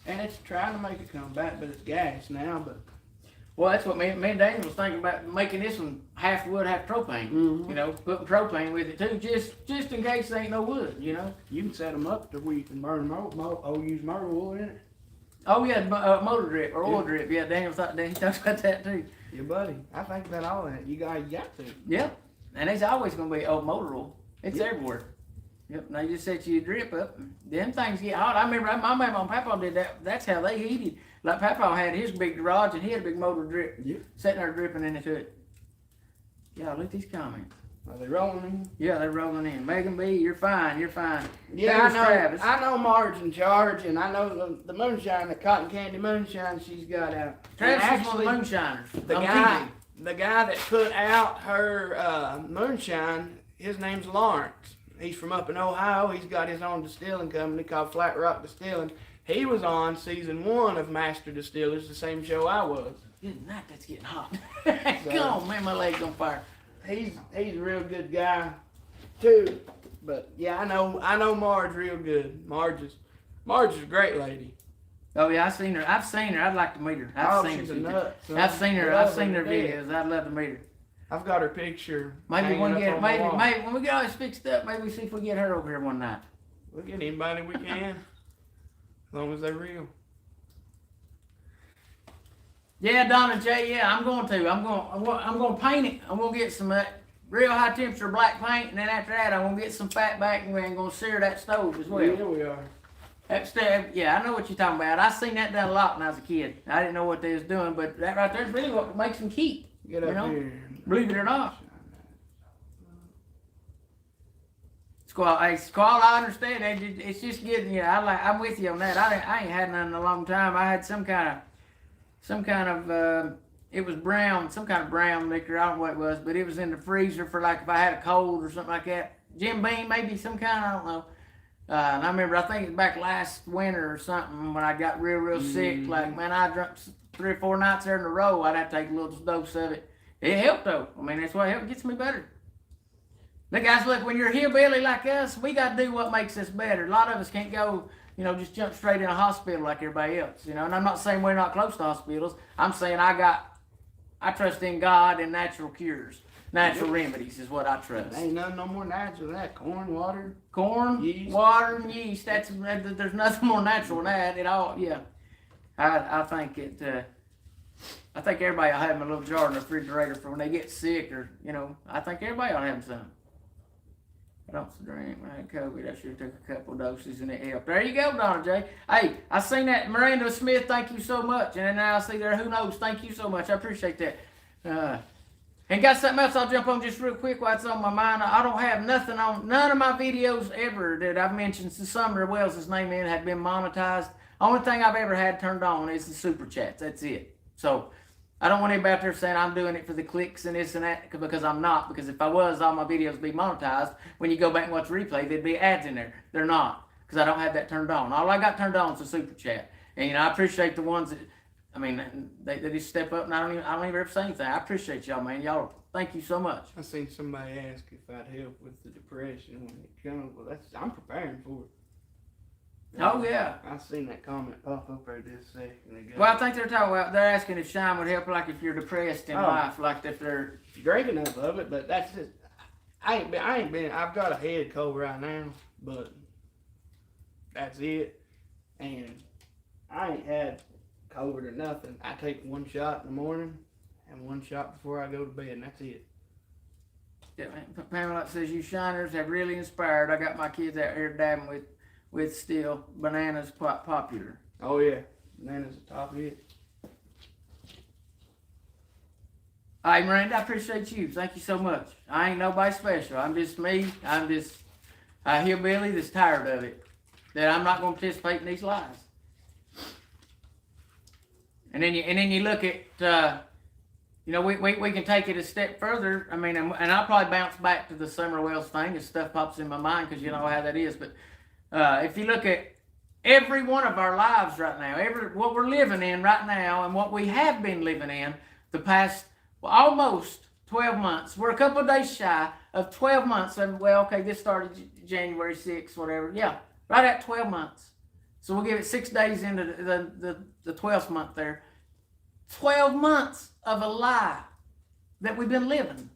And it's trying to make a comeback, but it's gas now. But Well, that's what me and Daniel was thinking about, making this one half wood, half propane. Mhm. You know, putting propane with it too, just in case there ain't no wood. You know. you can set them up to where you can burn use motor wood in it. Oh yeah, motor drip or oil drip. Yeah, Daniel he talks about that too. Yeah, buddy. I think about all that. You got to. Yep. And there's always gonna be motor oil. It's everywhere. Yep. And they just set you a drip up. And them things get hot. I remember my mama and Papa did that. That's how they heated. Like Papa had his big garage and he had a big motor drip Yep. sitting there dripping into it. Yeah, look at these comments. Are they rolling in? Yeah, they're rolling in. Megan B, you're fine. You're fine. Yeah, There's Travis. I know Marge in charge, and I know the Moonshine, the Cotton Candy Moonshine she's got out. Travis is one of the moonshiners. The guy that put out her Moonshine, his name's Lawrence. He's from up in Ohio. He's got his own distilling company called Flat Rock Distilling. He was on season 1 of Master Distillers, the same show I was. Good night, that's getting hot. Come on, man, my leg's on fire. He's a real good guy too. But yeah, I know Marge real good. Marge is a great lady. Oh yeah, I've seen her. I'd like to meet her. She's a nut. I've seen her videos. I'd love to meet her. I've got her picture. Maybe when we get all this fixed up, maybe we see if we get her over here one night. We'll get anybody we can. As long as they're real. Yeah, Donna J. Yeah, I'm going to paint it. I'm going to get some real high temperature black paint, and then after that, I'm going to get some fat back, and we're going to sear that stove as well. Yeah, we are. Yeah, I know what you're talking about. I seen that done a lot when I was a kid. I didn't know what they was doing, but that right there is really what makes them keep. Get up here. Believe it or not. Squall, I understand. It's just getting, yeah. I'm with you on that. I ain't had none in a long time. I had some kind of it was brown, some kind of brown liquor. I don't know what it was, but it was in the freezer for like if I had a cold or something like that. Jim Beam, maybe some kind. I don't know. And I remember, I think it was back last winter or something when I got real sick. Like, man, I drank 3 or 4 nights there in a row. I'd have to take a little dose of it. It helped though. I mean, that's what helped. It gets me better. Look, guys, look, when you're a hillbilly like us, we got to do what makes us better. A lot of us can't go, just jump straight in a hospital like everybody else, And I'm not saying we're not close to hospitals. I'm saying I trust in God and natural cures. Natural remedies is what I trust. Ain't no more natural than that. Corn, water, yeast. Water, and yeast. There's nothing more natural than that. It all, yeah. I think it. I think everybody will have them a little jar in the refrigerator for when they get sick, or I think everybody ought to have some. I don't drink. When I had COVID, I should have took a couple doses and it helped. There you go, Donna J. Hey, I seen that. Miranda Smith, thank you so much. And then now I see there, who knows, thank you so much. I appreciate that. And got something else I'll jump on just real quick while it's on my mind. I don't have nothing on, none of my videos ever that I've mentioned since Summer Wells' name in had been monetized. Only thing I've ever had turned on is the super chats. That's it. So I don't want anybody out there saying I'm doing it for the clicks and this and that, because I'm not. Because if I was, all my videos would be monetized. When you go back and watch the replay, there'd be ads in there. They're not, because I don't have that turned on. All I got turned on is the super chat. And I appreciate the ones that, they just step up, and I don't even ever say anything. I appreciate y'all, man. Y'all, thank you so much. I seen somebody ask if I'd help with the depression when it comes. Well, I'm preparing for it. Oh yeah. I seen that comment pop up right this second. Well, I think they're asking if Shine would help, like if you're depressed in life, like if they're drink enough of it. But that's just, I ain't been. I've got a head cold right now, but that's it. And I ain't had COVID or nothing. I take 1 shot in the morning and 1 shot before I go to bed, and that's it. Yeah, man. Pamela says you Shiners have really inspired. I got my kids out here dabbing with still. Bananas quite popular. Oh yeah, bananas the top of it. All right, Miranda, I appreciate you. Thank you so much. I ain't nobody special. I'm just me. I'm just a hillbilly that's tired of it. That I'm not going to participate in these lies. And then you look at, we can take it a step further. I mean, and I'll probably bounce back to the Summer Wells thing as stuff pops in my mind, because you know how that is. But if you look at every one of our lives right now, what we're living in right now, and what we have been living in the past almost 12 months. We're a couple of days shy of 12 months. And this started January 6th, whatever. Yeah, right at 12 months. So we'll give it 6 days into the 12th month there. 12 months of a lie that we've been living.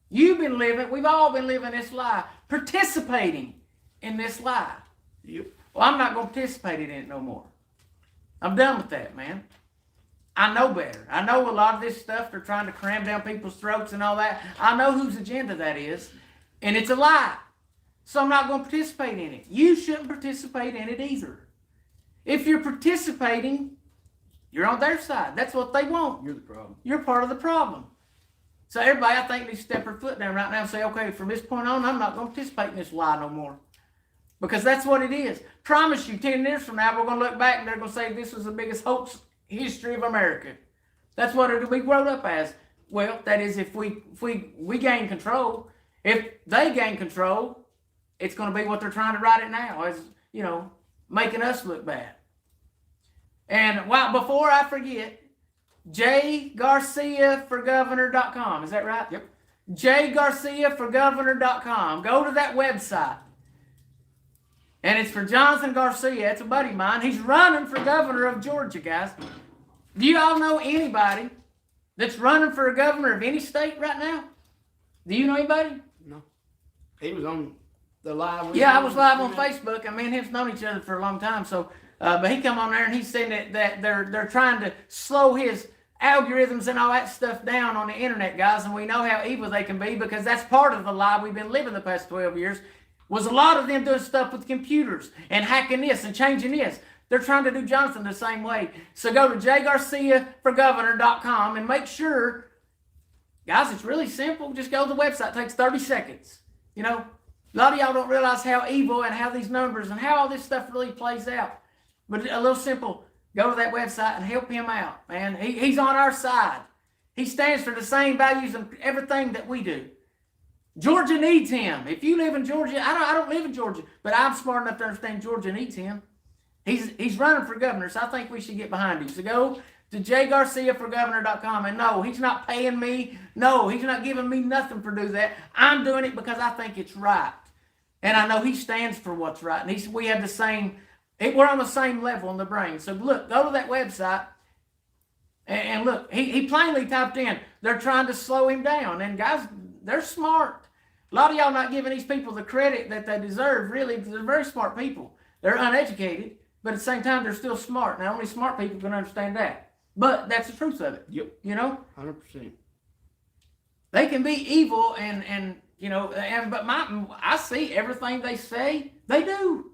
You've been living, we've all been living this lie, participating in this lie. Yep. Well, I'm not going to participate in it no more. I'm done with that, man. I know better. I know a lot of this stuff, they're trying to cram down people's throats and all that. I know whose agenda that is, and it's a lie. So I'm not going to participate in it. You shouldn't participate in it either. If you're participating, you're on their side. That's what they want. You're the problem. You're part of the problem. So everybody, I think, needs to step their foot down right now and say, okay, from this point on, I'm not going to participate in this lie no more. Because that's what it is. Promise you, 10 years from now, we're going to look back and they're going to say this was the biggest hoax history of America. That's what it'll be grown up as. Well, that is if we gain control. If they gain control, it's going to be what they're trying to write it now, as, you know, making us look bad. And before I forget, jgarciaforgovernor.com. Is that right? Yep. jgarciaforgovernor.com. Go to that website. And it's for Jonathan Garcia. It's a buddy of mine. He's running for governor of Georgia, guys. Do you all know anybody that's running for a governor of any state right now? Do you know anybody? No. He was on the live. Yeah, I was live on Facebook. Me and him's known each other for a long time. So, but he come on there and he said that they're trying to slow his algorithms and all that stuff down on the internet, guys. And we know how evil they can be because that's part of the lie we've been living the past 12 years. Was a lot of them doing stuff with computers and hacking this and changing this. They're trying to do Jonathan the same way. So go to jgarciaforgovernor.com and make sure, guys, it's really simple. Just go to the website. It takes 30 seconds. You know, a lot of y'all don't realize how evil and how these numbers and how all this stuff really plays out. But a little simple, go to that website and help him out, man. He's on our side. He stands for the same values and everything that we do. Georgia needs him. If you live in Georgia, I don't live in Georgia, but I'm smart enough to understand Georgia needs him. He's running for governor, so I think we should get behind him. So go to jgarciaforgovernor.com, and no, he's not paying me. No, he's not giving me nothing for do that. I'm doing it because I think it's right, and I know he stands for what's right. And we have the same. We're on the same level in the brain. So look, go to that website, and look. He plainly typed in, they're trying to slow him down, and guys, they're smart. A lot of y'all not giving these people the credit that they deserve. Really, they're very smart people. They're uneducated. But at the same time, they're still smart. Now, only smart people can understand that. But that's the truth of it. Yep. You know? 100%. They can be evil and you know, but I see everything they say, they do.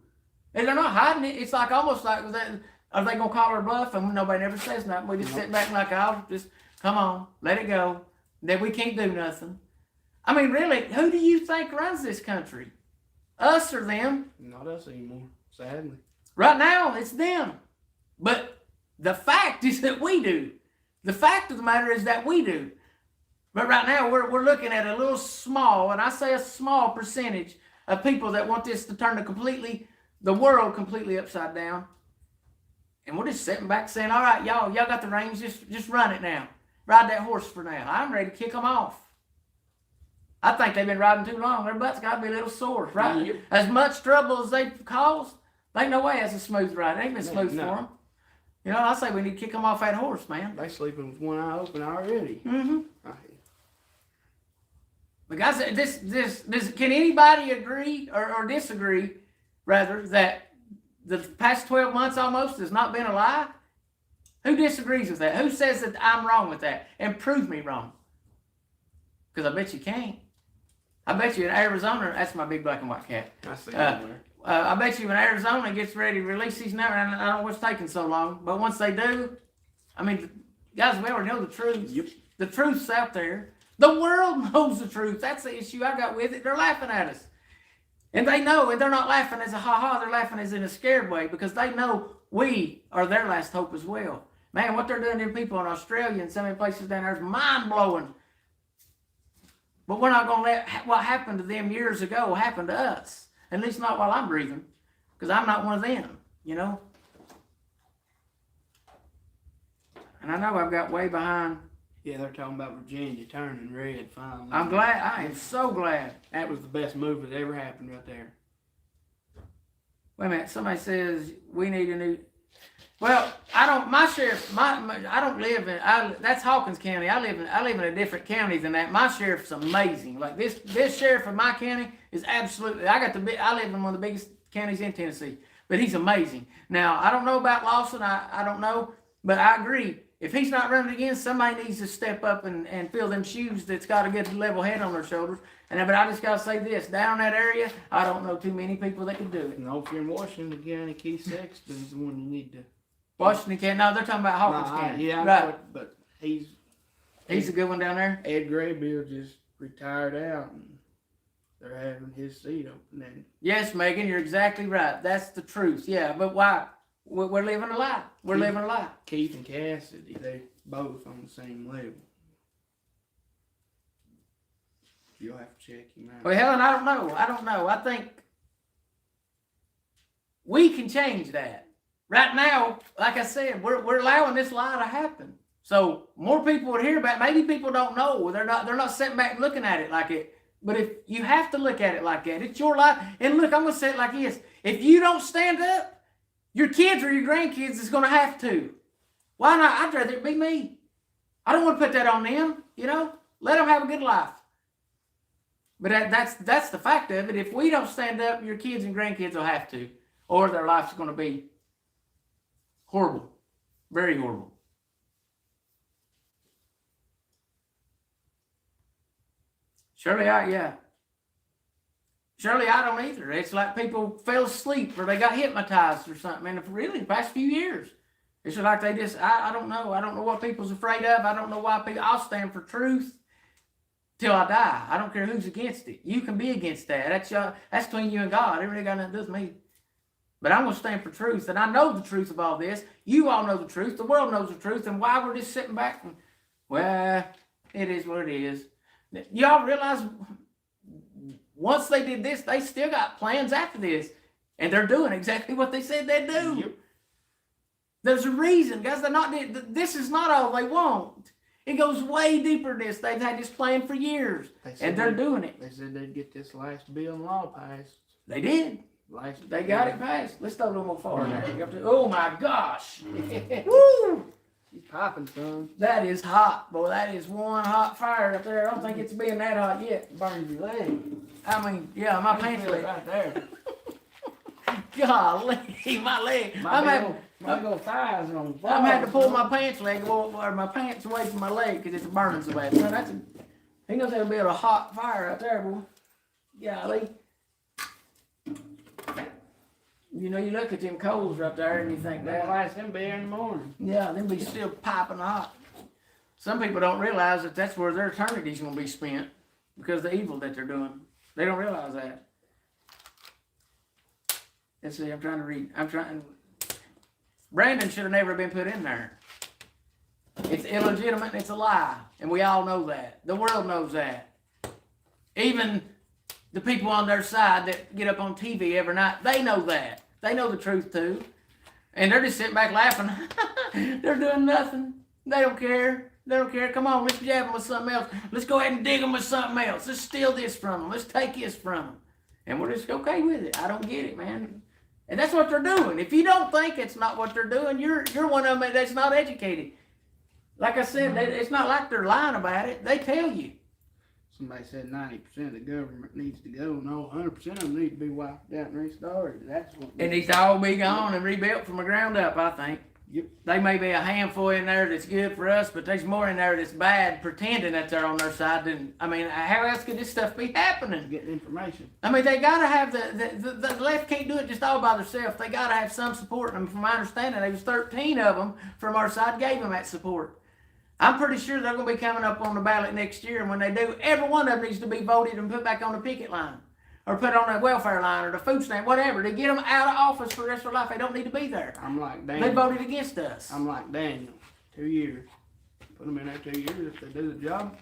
And they're not hiding it. It's like almost like, are they going to call her bluff? And nobody never says nothing. We just sit back and like, oh, just come on, let it go. Then we can't do nothing. I mean, really, who do you think runs this country? Us or them? Not us anymore, sadly. Right now, it's them. But the fact is that we do. The fact of the matter is that we do. But right now, we're looking at a little small, and I say a small percentage of people that want this to turn the world completely upside down. And we're just sitting back saying, all right, y'all got the reins, just run it now. Ride that horse for now. I'm ready to kick them off. I think they've been riding too long. Their butt's got to be a little sore, right? Yep. As much trouble as they've caused, ain't no way that's a smooth ride. It ain't been smooth for them. You know, I say we need to kick them off that horse, man. They sleeping with one eye open already. Mm-hmm. Right. But guys, this can anybody agree or disagree, rather, that the past 12 months almost has not been a lie? Who disagrees with that? Who says that I'm wrong with that? And prove me wrong. Because I bet you can't. I bet you in Arizona, that's my big black and white cat. I see that there. I bet you when Arizona gets ready to release these numbers, I don't know what's taking so long, but once they do, I mean, guys, we already know the truth. Yep. The truth's out there. The world knows the truth. That's the issue I got with it. They're laughing at us. And they know, and they're not laughing as a ha-ha, they're laughing as in a scared way because they know we are their last hope as well. Man, what they're doing to people in Australia and so many places down there is mind-blowing. But we're not going to let what happened to them years ago happen to us. At least not while I'm breathing. Because I'm not one of them, you know. And I know I've got way behind. Yeah, they're talking about Virginia turning red finally. I'm glad. I am so glad. That was the best move that ever happened right there. Wait a minute. Somebody says we need a new... Well, I don't. My sheriff. I don't live in. That's Hawkins County. I live in a different county than that. My sheriff's amazing. Like this sheriff in my county is absolutely. I live in one of the biggest counties in Tennessee, but he's amazing. Now I don't know about Lawson. I don't know, but I agree. If he's not running again, somebody needs to step up and fill them shoes. That's got a good level head on their shoulders. But I just gotta say this: down in that area, I don't know too many people that can do it. And if you're in Washington, County, Keith Sexton's the one you need to. Washington County. No, they're talking about Hawkins County. Yeah, right. But he's He's a good one down there. Ed Graybill just retired out, and they're having his seat open. And Yes, Megan, you're exactly right. That's the truth. Yeah, but why? We're living a lie. We're living a lie. Keith and Cassidy, they both on the same level. You'll have to check him out. Well, Helen, I don't know. I think we can change that. Right now, like I said, we're allowing this lie to happen. So more people would hear about it. Maybe people don't know. They're not sitting back looking at it like it. But if you have to look at it like that, it's your life. And look, I'm gonna say it like this. If you don't stand up, your kids or your grandkids is gonna have to. Why not? I'd rather it be me. I don't want to put that on them, Let them have a good life. But that's the fact of it. If we don't stand up, your kids and grandkids will have to. Or their life's gonna be horrible. Very horrible. Surely I don't either. It's like people fell asleep or they got hypnotized or something. And really, the past few years, it's like they just, I don't know. I don't know what people's afraid of. I don't know why people, I'll stand for truth till I die. I don't care who's against it. You can be against that. That's between you and God. It really got nothing to do with me. But I'm going to stand for truth. And I know the truth of all this. You all know the truth. The world knows the truth. And why we're just sitting back and, well, it is what it is. Y'all realize once they did this, they still got plans after this. And they're doing exactly what they said they'd do. Yep. There's a reason, guys. This is not all they want. It goes way deeper than this. They've had this plan for years. And they're doing it. They said they'd get this last bill and law passed. They did. They got it passed. Let's throw it a little far now. Oh my gosh. Woo! She's popping, son. That is hot, boy. That is one hot fire up there. I don't think it's being that hot yet. Burns your leg. I mean, yeah, my pants leg. Right there. Golly, my leg. My little thighs on fire. I'm had to pull my pants leg or my pants away from my leg because it's burning so bad. Man, he knows that'll be a hot fire out there, boy. Golly. You look at them coals right there and you think, that'll last them beer in the morning. Yeah, them be still piping hot. Some people don't realize that that's where their eternity's going to be spent because of the evil that they're doing. They don't realize that. Let's see, I'm trying to read. Brandon should have never been put in there. It's illegitimate and it's a lie. And we all know that. The world knows that. Even the people on their side that get up on TV every night, they know that. They know the truth too. And they're just sitting back laughing. They're doing nothing. They don't care. They don't care. Come on, let's jab them with something else. Let's go ahead and dig them with something else. Let's steal this from them. Let's take this from them. And we're just okay with it. I don't get it, man. And that's what they're doing. If you don't think it's not what they're doing, you're one of them that's not educated. Like I said, it's not like they're lying about it. They tell you. Somebody said 90% of the government needs to go. No, 100% of them need to be wiped out and restarted. That's what. It needs to all be gone and rebuilt from the ground up, I think. Yep. They may be a handful in there that's good for us, but there's more in there that's bad, pretending that they're on their side. How else could this stuff be happening? Getting information. They got to have the left can't do it just all by themselves. They got to have some support. And from my understanding, there was 13 of them from our side gave them that support. I'm pretty sure they're going to be coming up on the ballot next year, and when they do, every one of them needs to be voted and put back on the picket line, or put on the welfare line, or the food stamp, whatever, to get them out of office for the rest of their life. They don't need to be there. I'm like Daniel. They voted against us. I'm like Daniel. 2 years. Put them in there 2 years. If they do the job,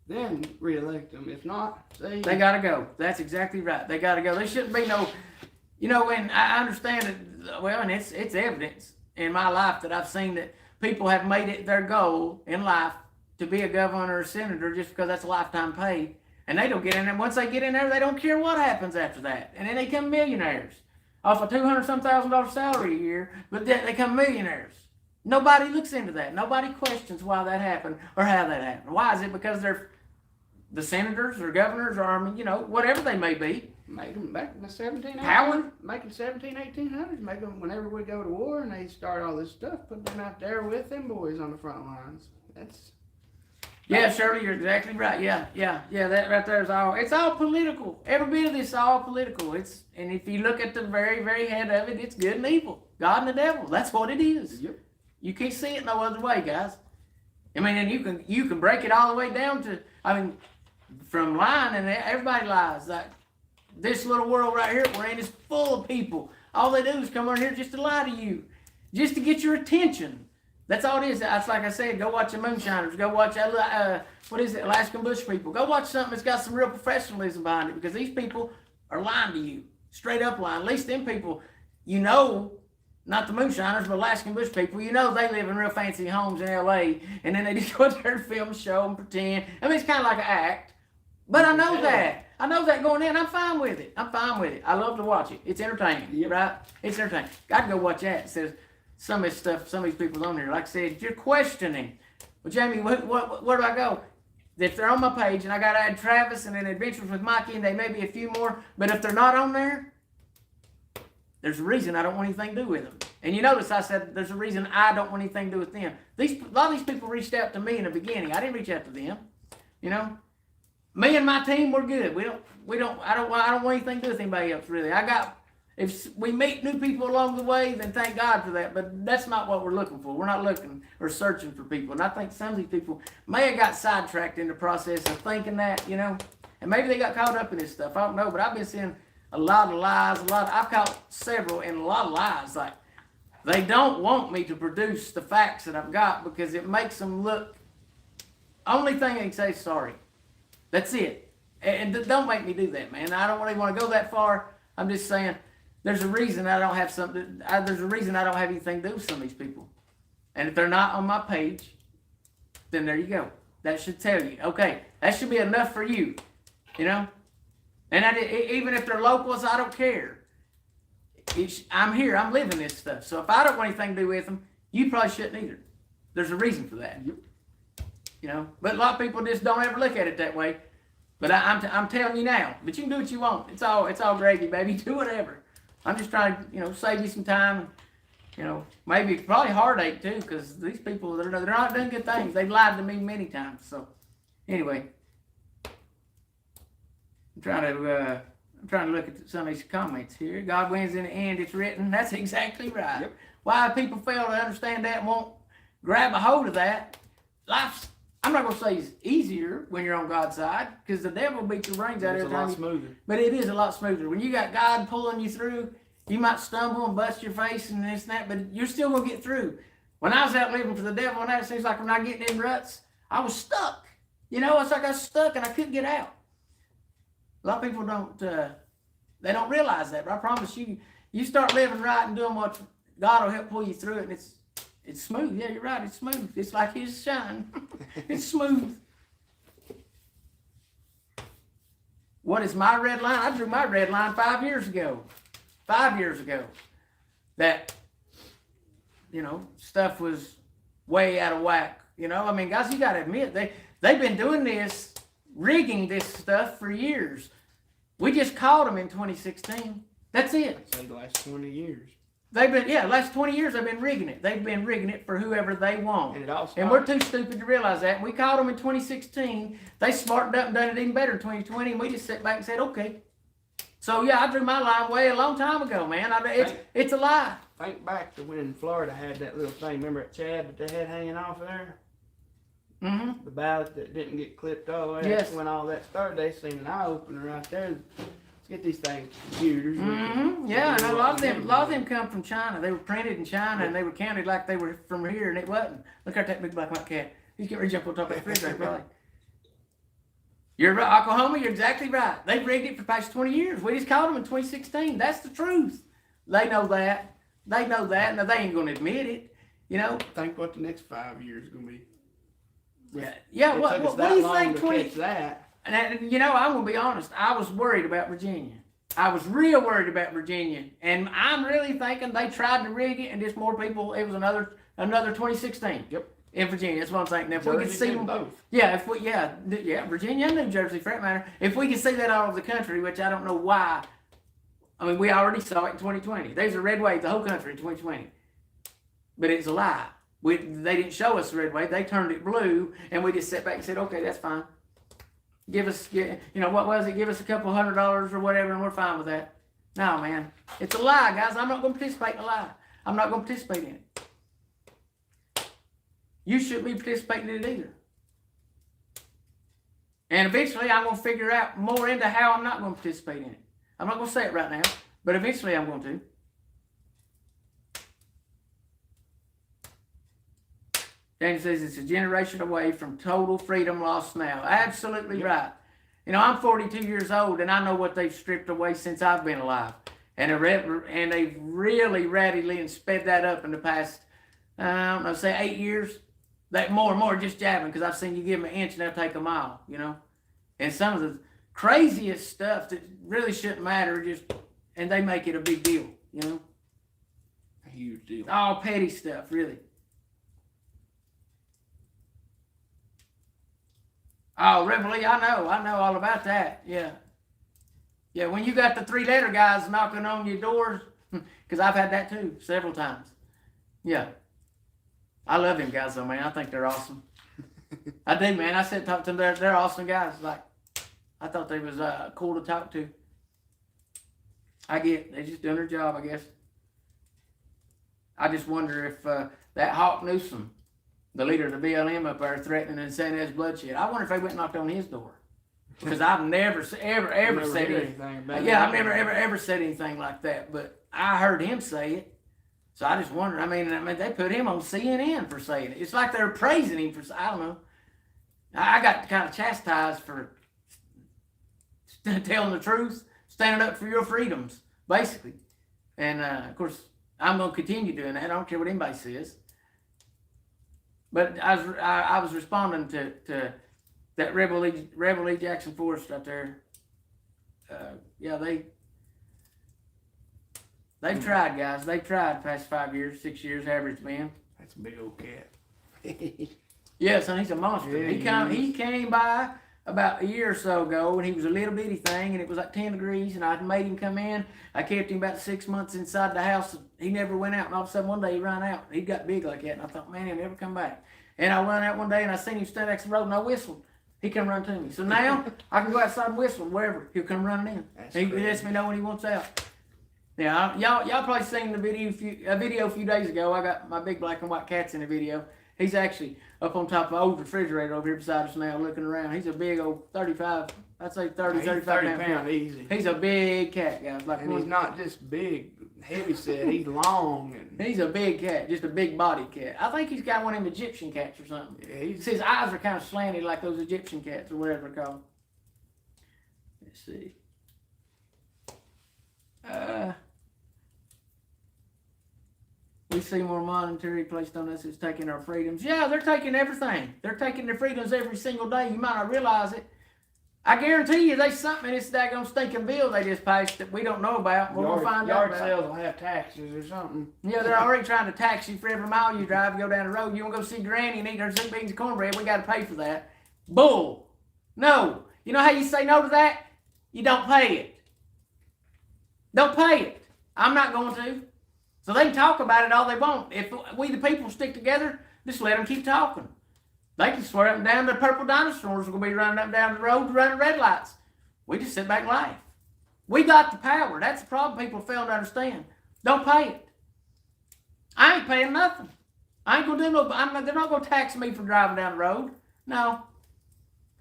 then re-elect them. If not, see. They got to go. That's exactly right. They got to go. There shouldn't be no, and I understand it, well, and it's evidence in my life that I've seen that people have made it their goal in life to be a governor or a senator just because that's a lifetime pay. And they don't get in there. Once they get in there, they don't care what happens after that. And then they become millionaires off a $200,000 salary a year, but then they become millionaires. Nobody looks into that. Nobody questions why that happened or how that happened. Why is it? Because they're the senators or governors or whatever they may be. Make them back in the 1700s. Howard? Making 1800s. Make them whenever we go to war and they start all this stuff, put them out there with them boys on the front lines. Yeah, Shirley, you're exactly right. Yeah. That right there is it's all political. Every bit of this is all political. And if you look at the very, very head of it, it's good and evil. God and the devil. That's what it is. Yep. You can't see it no other way, guys. I mean, and you can break it all the way down to, I mean, from lying, and everybody lies. Like this little world right here we're in is full of people. All they do is come on here just to lie to you, just to get your attention. That's all it is. That's like I said. Go watch the Moonshiners. Go watch what is it, Alaskan Bush people. Go watch something that's got some real professionalism behind it, because these people are lying to you, straight up lying. At least them people, you know. Not the Moonshiners, but Alaskan Bush people. You know they live in real fancy homes in L.A. And then they just go there to film a show and pretend. I mean, it's kind of like an act. But I know that. I know that going in. I'm fine with it. I'm fine with it. I love to watch it. It's entertaining, right? It's entertaining. I'd go watch that. It says some of this stuff, some of these people on here. Like I said, you're questioning. Well, Jamie, where do I go? If they're on my page, and I got to add Travis and then Adventures with Mikey, and they may be a few more. But if they're not on there, there's a reason I don't want anything to do with them. And you notice I said there's a reason I don't want anything to do with them. A lot of these people reached out to me in the beginning. I didn't reach out to them. You know, me and my team, we're good. I don't want anything to do with anybody else really. If we meet new people along the way, then thank God for that. But that's not what we're looking for. We're not looking or searching for people. And I think some of these people may have got sidetracked in the process of thinking that, you know, and maybe they got caught up in this stuff. I don't know, but I've been seeing a lot of lies, I've caught several and a lot of lies. Like, they don't want me to produce the facts that I've got because it makes them look, only thing they can say is sorry. That's it. And don't make me do that, man. I don't really want to go that far. I'm just saying, there's a reason I don't have there's a reason I don't have anything to do with some of these people. And if they're not on my page, then there you go. That should tell you, okay, that should be enough for you, you know? And even if they're locals, I don't care. I'm here. I'm living this stuff. So if I don't want anything to do with them, you probably shouldn't either. There's a reason for that. You know. But a lot of people just don't ever look at it that way. But I'm telling you now. But you can do what you want. It's all gravy, baby. Do whatever. I'm just trying to save you some time. And, maybe probably heartache too, because these people they're not doing good things. They've lied to me many times. So anyway. I'm trying to look at some of these comments here. God wins in the end, it's written. That's exactly right. Yep. Why people fail to understand that and won't grab a hold of that, life's, I'm not going to say it's easier when you're on God's side, because the devil beats your brains out every time. It's a lot smoother. But it is a lot smoother. When you got God pulling you through, you might stumble and bust your face and this and that, but you're still going to get through. When I was out living for the devil, and it seems like I'm not getting in ruts, I was stuck. It's like I was stuck and I couldn't get out. A lot of people they don't realize that, but I promise you, you start living right and doing what God will help pull you through it, and it's smooth. Yeah, you're right, it's smooth. It's like His shine. It's smooth. What is my red line? I drew my red line 5 years ago. 5 years ago. That, stuff was way out of whack. I mean, guys, you got to admit, they've been doing this, rigging this stuff for years. We just caught them in 2016. That's it. I'd say the last 20 years. Last 20 years they've been rigging it. They've been rigging it for whoever they want. And we're too stupid to realize that. We caught them in 2016. They smartened up and done it even better in 2020, and we just sat back and said, okay. So yeah, I drew my line way a long time ago, man. It's a lie. Think back to when Florida had that little thing. Remember that Chad with the head hanging off of there? Mm-hmm. The ballot that didn't get clipped all the way. Yes. When all that started, they seen an eye opener right there. Let's get these things computers. Mm-hmm. Yeah, and a lot of them come from China. They were printed in China, and they were counted like they were from here, and it wasn't. Look at that big black and white cat. He's getting ready to jump on top of that refrigerator, probably. You're right, Oklahoma. You're exactly right. They've rigged it for the past 20 years. We just caught them in 2016. That's the truth. They know that. They know that. Now they ain't going to admit it. Think what the next 5 years is going to be. Yeah. What do you think? 20. That. And I'm gonna be honest. I was worried about Virginia. I was real worried about Virginia, and I'm really thinking they tried to rig it, and just more people. It was another 2016. Yep. In Virginia, that's what I'm thinking. If Jersey, we could see them both. Yeah. Virginia and New Jersey, for that matter. If we could see that all over the country, which I don't know why. I mean, we already saw it in 2020. There's a red wave the whole country in 2020, but it's a lie. They didn't show us the red wave. They turned it blue, and we just sat back and said, okay, that's fine. Give us, what was it? Give us a couple $100 or whatever, and we're fine with that. No, man. It's a lie, guys. I'm not going to participate in a lie. I'm not going to participate in it. you shouldn't be participating in it either. And eventually I'm going to figure out more into how I'm not going to participate in it. I'm not going to say it right now, but eventually I'm going to. James says it's a generation away from total freedom lost now. Absolutely right. You know, I'm 42 years old, and I know what they've stripped away since I've been alive. And they've really radically and sped that up in the past, I don't know, say 8 years. That more and more just jabbing, because I've seen you give them an inch and they'll take a mile, you know. And some of the craziest stuff that really shouldn't matter, and they make it a big deal, you know. A huge deal. All petty stuff, really. Oh, Reveille, I know all about that. Yeah. Yeah, when you got the 3-letter guys knocking on your doors, because I've had that too, several times. Yeah. I love them guys though, man. I think they're awesome. I do, man. I said talk to them. They're awesome guys. Like, I thought they was cool to talk to. I get they're just doing their job, I guess. I just wonder if that Hawk Newsom, the leader of the BLM up there, threatening and saying there's bloodshed. I wonder if they went and knocked on his door. Because I've never said anything about it. Yeah, I've never ever said anything like that. But I heard him say it. So I just wonder, I mean, they put him on CNN for saying it. It's like they're praising him for, I don't know. I got kind of chastised for telling the truth, standing up for your freedoms, basically. And, of course, I'm going to continue doing that. I don't care what anybody says. But I was responding to that Rebel Lee Jackson Forrest out there. Yeah, They've tried, guys. They've tried past 5 years, 6 years, average man. That's a big old cat. Yes, and he's a monster. Yeah, he came by about a year or so ago, and he was a little bitty thing, and it was like 10 degrees, and I made him come in. I kept him about 6 months inside the house. He never went out, and all of a sudden one day he ran out. He got big like that, and I thought, man, he'll never come back. And I went out one day, and I seen him stand next to the road, and I whistled. He come run to me. So now I can go outside and whistle wherever. He'll come running in. He lets me know when he wants out. Yeah, y'all probably seen the video a few days ago. I got my big black and white cats in the video. He's actually up on top of an old refrigerator over here beside us now, looking around. He's a big old 35, I'd say 35 pound easy. He's a big cat, guys. Like, and he's not just big, heavy set. He's long. And he's a big cat, just a big body cat. I think he's got one of them Egyptian cats or something. Yeah, his eyes are kind of slanted like those Egyptian cats or whatever they're called. Let's see. We see more monetary placed on us as taking our freedoms. Yeah, they're taking everything. They're taking their freedoms every single day. You might not realize it. I guarantee you there's something in this daggone stinking bill they just passed that we don't know about. We're going to find out about. Yard sales will have taxes or something. Yeah, they're already trying to tax you for every mile you drive, go down the road. You want to go see Granny and eat her soup, beans, and cornbread, we got to pay for that. Bull. No. You know how you say no to that? You don't pay it. Don't pay it. I'm not going to. So they can talk about it all they want. If we the people stick together, just let them keep talking. They can swear up and down the purple dinosaurs are going to be running up and down the road running red lights. We just sit back and laugh. We got the power. That's the problem people fail to understand. Don't pay it. I ain't paying nothing. I ain't going to do no, they're not going to tax me for driving down the road. No.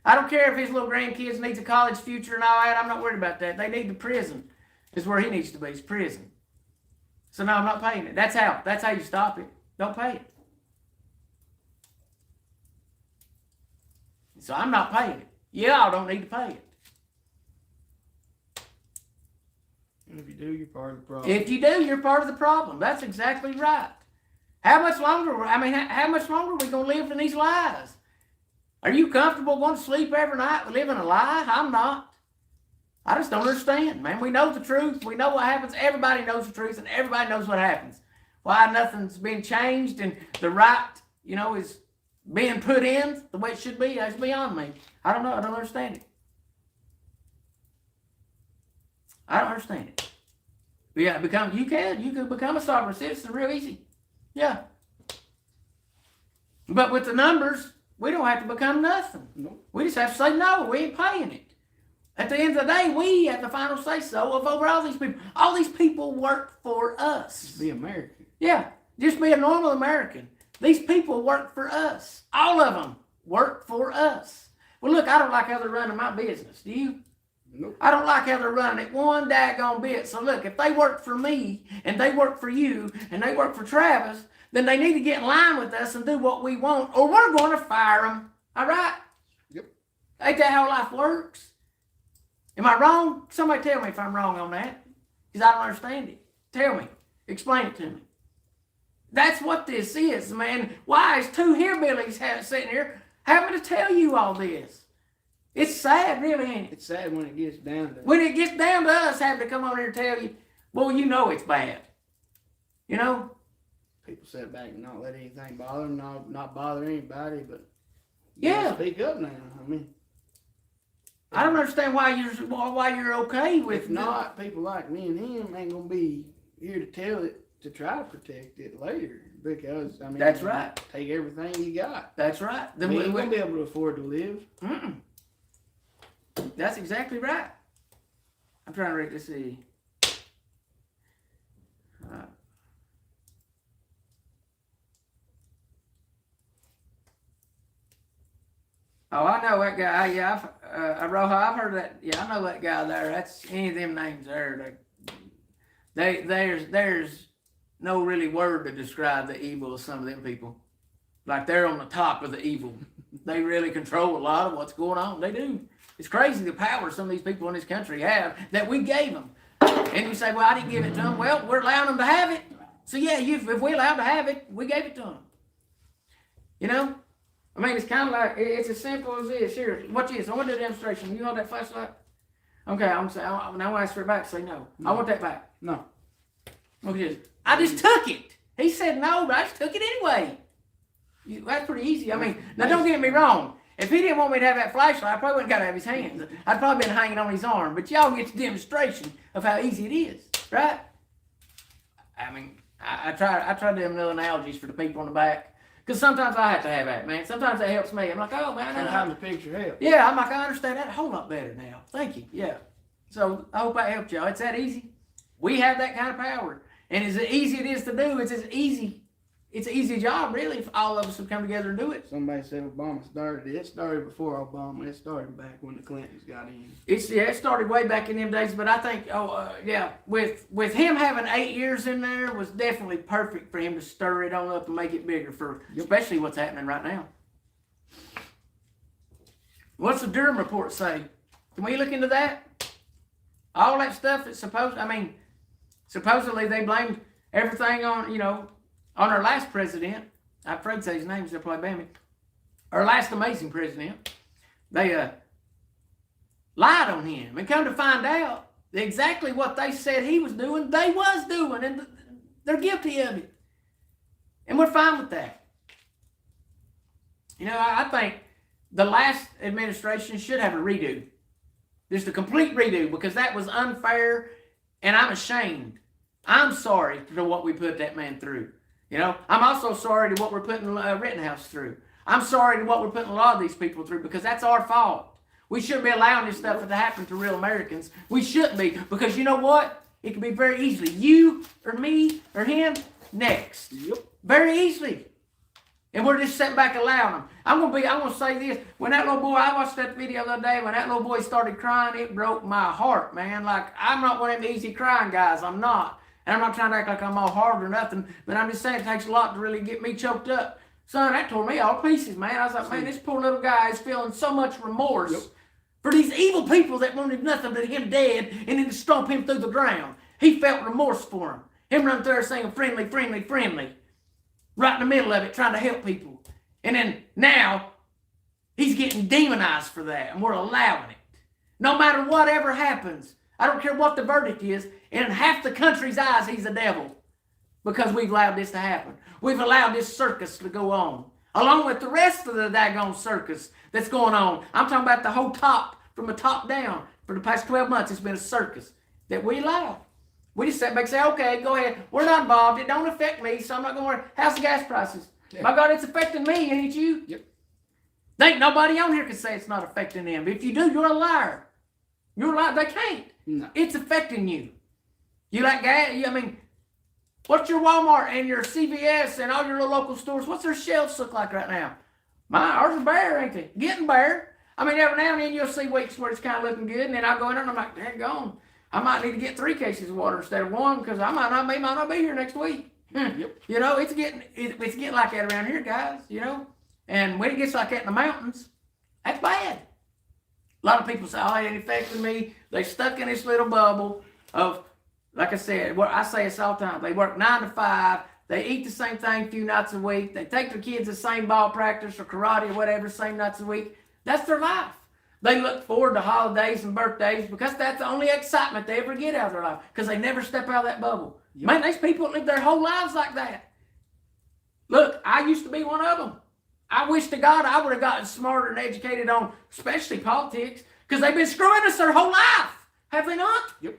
I don't care if his little grandkids needs a college future and all that. I'm not worried about that. They need the prison is where he needs to be. It's prison. So no, I'm not paying it. That's how you stop it. Don't pay it. So I'm not paying it. Y'all don't need to pay it. And if you do, you're part of the problem. If you do, you're part of the problem. That's exactly right. How much longer are we going to live in these lies? Are you comfortable going to sleep every night living a lie? I'm not. I just don't understand, man. We know the truth. We know what happens. Everybody knows the truth, and everybody knows what happens. Why nothing's been changed and the right, is being put in the way it should be, that's beyond me. I don't know. I don't understand it. I don't understand it. Yeah, you can become a sovereign citizen real easy. Yeah. But with the numbers, we don't have to become nothing. Nope. We just have to say no. We ain't paying it. At the end of the day, we have the final say-so of over all these people. All these people work for us. Just be American. Yeah, just be a normal American. These people work for us. All of them work for us. Well, look, I don't like how they're running my business. Do you? Nope. I don't like how they're running it one daggone bit. So look, if they work for me and they work for you and they work for Travis, then they need to get in line with us and do what we want, or we're going to fire them. All right? Yep. Ain't that how life works? Am I wrong? Somebody tell me if I'm wrong on that, because I don't understand it. Tell me. Explain it to me. That's what this is, man. Why is two hillbillies sitting here having to tell you all this? It's sad, really, ain't it? It's sad when it gets down to When it gets down to us having to come on here and tell you, well, you know it's bad. You know? People sit back and not let anything bother them, not bother anybody, but yeah, speak up now. I mean, I don't understand why you're okay with if not, people like me and him ain't gonna be here to tell it to try to protect it later, because I mean that's right. Take everything you got. That's right. Then we ain't gonna be able to afford to live. Mm-mm. That's exactly right. I'm trying to read this. See. Oh, I know that guy. Yeah, I've heard that. Yeah, I know that guy there. That's any of them names there. There's no really word to describe the evil of some of them people. Like they're on the top of the evil. They really control a lot of what's going on. They do. It's crazy the power some of these people in this country have that we gave them. And you say, well, I didn't give it to them. Well, we're allowing them to have it. So yeah, if we allowed to have it, we gave it to them. You know? I mean, it's kind of like, it's as simple as this. Here, watch this. I want to do a demonstration. You hold that flashlight? Okay, I'm saying, now I ask for it back. Say no. I want that back. No. Look at this. I just took it. He said no, but I just took it anyway. That's pretty easy. I mean, now don't get me wrong. If he didn't want me to have that flashlight, I probably wouldn't got to have his hands. I'd probably been hanging on his arm. But y'all get the demonstration of how easy it is, right? I mean, I try to do little analogies for the people on the back. Because sometimes I have to have that, man. Sometimes that helps me. I'm like, oh, man. Sometimes the picture helps. Yeah, I'm like, I understand that a whole lot better now. Thank you. Yeah. So I hope I helped y'all. It's that easy. We have that kind of power. And as easy it is to do, it's an easy job, really, if all of us would come together and do it. Somebody said Obama started it. It started before Obama. It started back when the Clintons got in. It started way back in them days, but I think, with him having 8 years in there was definitely perfect for him to stir it on up and make it bigger for especially what's happening right now. What's the Durham report say? Can we look into that? All that stuff that's supposedly they blamed everything on our last president. I'm afraid to say his name, so they'll probably ban me. Our last amazing president. They lied on him. And come to find out that exactly what they said he was doing, they was doing. And they're guilty of it. And we're fine with that. I think the last administration should have a redo. Just a complete redo, because that was unfair, and I'm ashamed. I'm sorry for what we put that man through. I'm also sorry to what we're putting Rittenhouse through. I'm sorry to what we're putting a lot of these people through, because that's our fault. We shouldn't be allowing this stuff to happen to real Americans. We shouldn't be, because you know what? It can be very easily you or me or him next. Yep. Very easily. And we're just sitting back allowing them. I'm gonna say this. When that little boy, I watched that video the other day, when that little boy started crying, it broke my heart, man. Like, I'm not one of them easy crying guys. I'm not. And I'm not trying to act like I'm all hard or nothing, but I'm just saying it takes a lot to really get me choked up. Son, that tore me all to pieces, man. I was like, man, this poor little guy is feeling so much remorse for these evil people that wanted nothing but him dead and then to stomp him through the ground. He felt remorse for him. Him running through there saying friendly, friendly, friendly. Right in the middle of it, trying to help people. And then now, he's getting demonized for that, and we're allowing it. No matter whatever happens, I don't care what the verdict is, in half the country's eyes, he's the devil. Because we've allowed this to happen. We've allowed this circus to go on. Along with the rest of the daggone circus that's going on. I'm talking about the whole top, from the top down. For the past 12 months, it's been a circus that we allow. We just sit back and say, okay, go ahead. We're not involved. It don't affect me, so I'm not going to worry. How's the gas prices? Yeah. My God, it's affecting me, ain't you? Yep. There ain't nobody on here can say it's not affecting them. If you do, you're a liar. You're a liar. They can't. No. It's affecting you. You like gas? What's your Walmart and your CVS and all your little local stores? What's their shelves look like right now? Ours are bare, ain't they? Getting bare. I mean, every now and then you'll see weeks where it's kind of looking good, and then I'll go in there and I'm like, dang gone. I might need to get 3 cases of water instead of 1 because I might not be here next week. Yep. You know, it's getting like that around here, guys. You know, and when it gets like that in the mountains, that's bad. A lot of people say, "Oh, it ain't affecting me." They stuck in this little bubble of, like I said, I say this all the time. They work 9 to 5. They eat the same thing a few nights a week. They take their kids to the same ball practice or karate or whatever, same nights a week. That's their life. They look forward to holidays and birthdays because that's the only excitement they ever get out of their life because they never step out of that bubble. Yep. Man, these people live their whole lives like that. Look, I used to be one of them. I wish to God I would have gotten smarter and educated on especially politics because they've been screwing us their whole life. Have they not? Yep.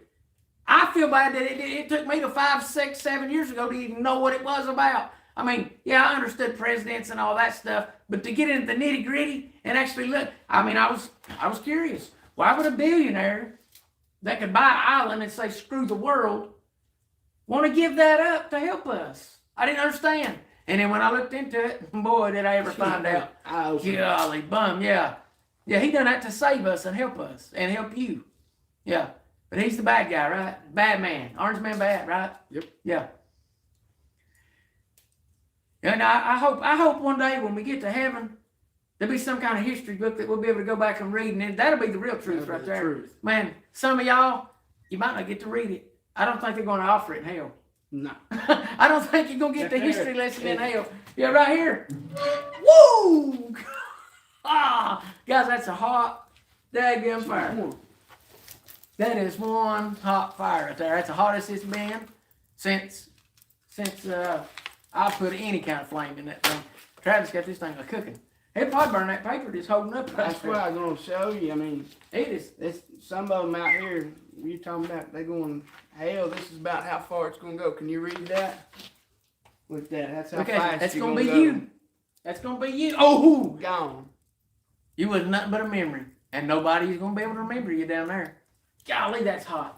I feel bad that it took me to 5, 6, 7 years ago to even know what it was about. I mean, yeah, I understood presidents and all that stuff, but to get into the nitty gritty and actually look, I mean, I was curious. Why would a billionaire that could buy an island and say screw the world want to give that up to help us? I didn't understand. And then when I looked into it, boy, did I ever find out. Golly bum, yeah. Yeah, he done that to save us and help you. Yeah. But he's the bad guy, right? Bad man. Orange man bad, right? Yep. Yeah. And I hope one day when we get to heaven, there'll be some kind of history book that we'll be able to go back and read, and then that'll be the real truth right there. Truth. Man, some of y'all, you might not get to read it. I don't think they're going to offer it in hell. No. I don't think you're going to get the history lesson in hell. Yeah, right here. Woo! Guys, that's a hot daggum fire. That is one hot fire right there. That's the hottest it's been since I put any kind of flame in that thing. Travis got this thing cooking. He'd probably burn that paper just holding up. That's what I was going to show you. I mean, it is. Some of them out here, you're talking about, they're going, hell, this is about how far it's going to go. Can you read that? With that, that's how fast that's you're going to be go. you. That's going to be you. Oh! Gone. You was nothing but a memory. And nobody's going to be able to remember you down there. Golly, that's hot.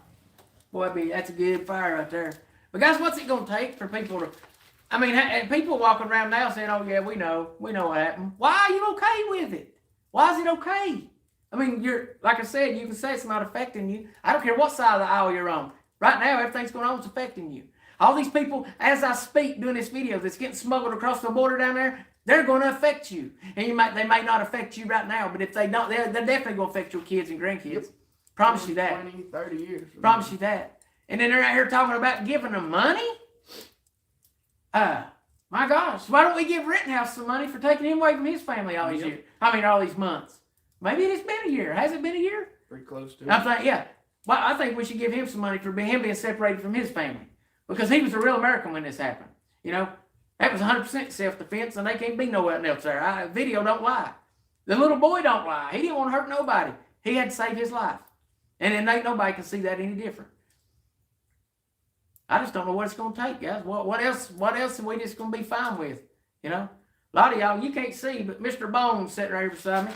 Boy, that's a good fire right there. But guys, what's it going to take for people to... I mean, people walking around now saying, oh, yeah, we know what happened. Why are you okay with it? Why is it okay? I mean, like I said, you can say it's not affecting you. I don't care what side of the aisle you're on. Right now, everything's going on, it's affecting you. All these people, as I speak, doing this video, that's getting smuggled across the border down there, they're going to affect you. And they may not affect you right now, but if they don't, they're definitely going to affect your kids and grandkids. Yep. Promise you that. 20, 30 years. Promise you that. And then they're out here talking about giving them money? My gosh, why don't we give Rittenhouse some money for taking him away from his family all these years? I mean, all these months. Maybe it's been a year. Has it been a year? Pretty close to it. I'm saying, yeah. Well, I think we should give him some money for him being separated from his family. Because he was a real American when this happened. You know, that was 100% self-defense, and they can't be nowhere else there. Video don't lie. The little boy don't lie. He didn't want to hurt nobody. He had to save his life. And then ain't nobody can see that any different. I just don't know what it's going to take, guys. What else are we just going to be fine with? You know? A lot of y'all, you can't see, but Mr. Bones sitting right here beside me.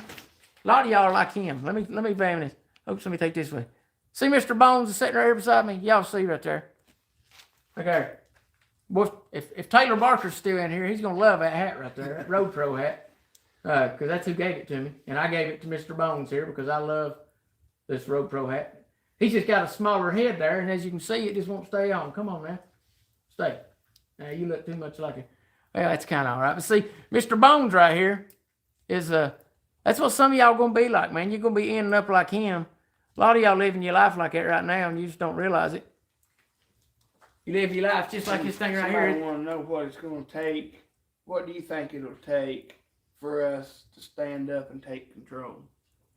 A lot of y'all are like him. Let me bang this. Oops, let me take this way. See Mr. Bones is sitting right here beside me? Y'all see right there. Okay. Boy, if Taylor Barker's still in here, he's going to love that hat right there, that Road Pro hat. Because that's who gave it to me. And I gave it to Mr. Bones here because I love this Road Pro hat. He's just got a smaller head there, and as you can see, it just won't stay on. Come on, man. Stay. Now, you look too much like it. Well, that's kind of all right. But see, Mr. Bones right here is, that's what some of y'all going to be like, man. You're going to be ending up like him. A lot of y'all living your life like that right now, and you just don't realize it. You live your life just like this thing right here. I want to know what it's going to take. What do you think it'll take for us to stand up and take control?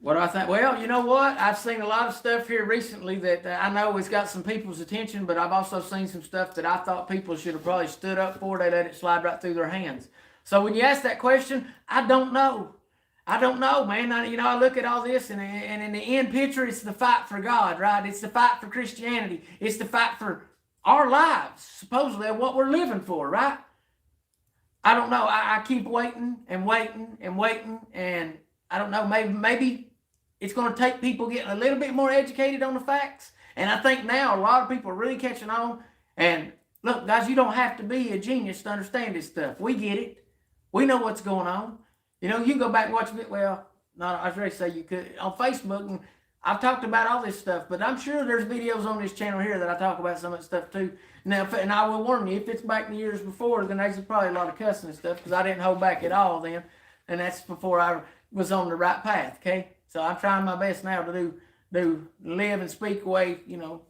What do I think? Well, you know what? I've seen a lot of stuff here recently that I know has got some people's attention, but I've also seen some stuff that I thought people should have probably stood up for. They let it slide right through their hands. So when you ask that question, I don't know. I don't know, man. I look at all this, and in the end picture, it's the fight for God, right? It's the fight for Christianity. It's the fight for our lives, supposedly, what we're living for, right? I don't know. I keep waiting and waiting and waiting, and I don't know. Maybe it's going to take people getting a little bit more educated on the facts. And I think now a lot of people are really catching on. And Look, guys, you don't have to be a genius to understand this stuff. We get it. We know what's going on. You know, you can go back and watch it. Well, no, I was ready to say you could on Facebook, and I've talked about all this stuff, but I'm sure there's videos on this channel here that I talk about some of that stuff too. Now, and I will warn you, if it's back in the years before, then there's probably a lot of cussing and stuff because I didn't hold back at all then, and that's before I was on the right path. Okay, so I'm trying my best now to live and speak away, you know,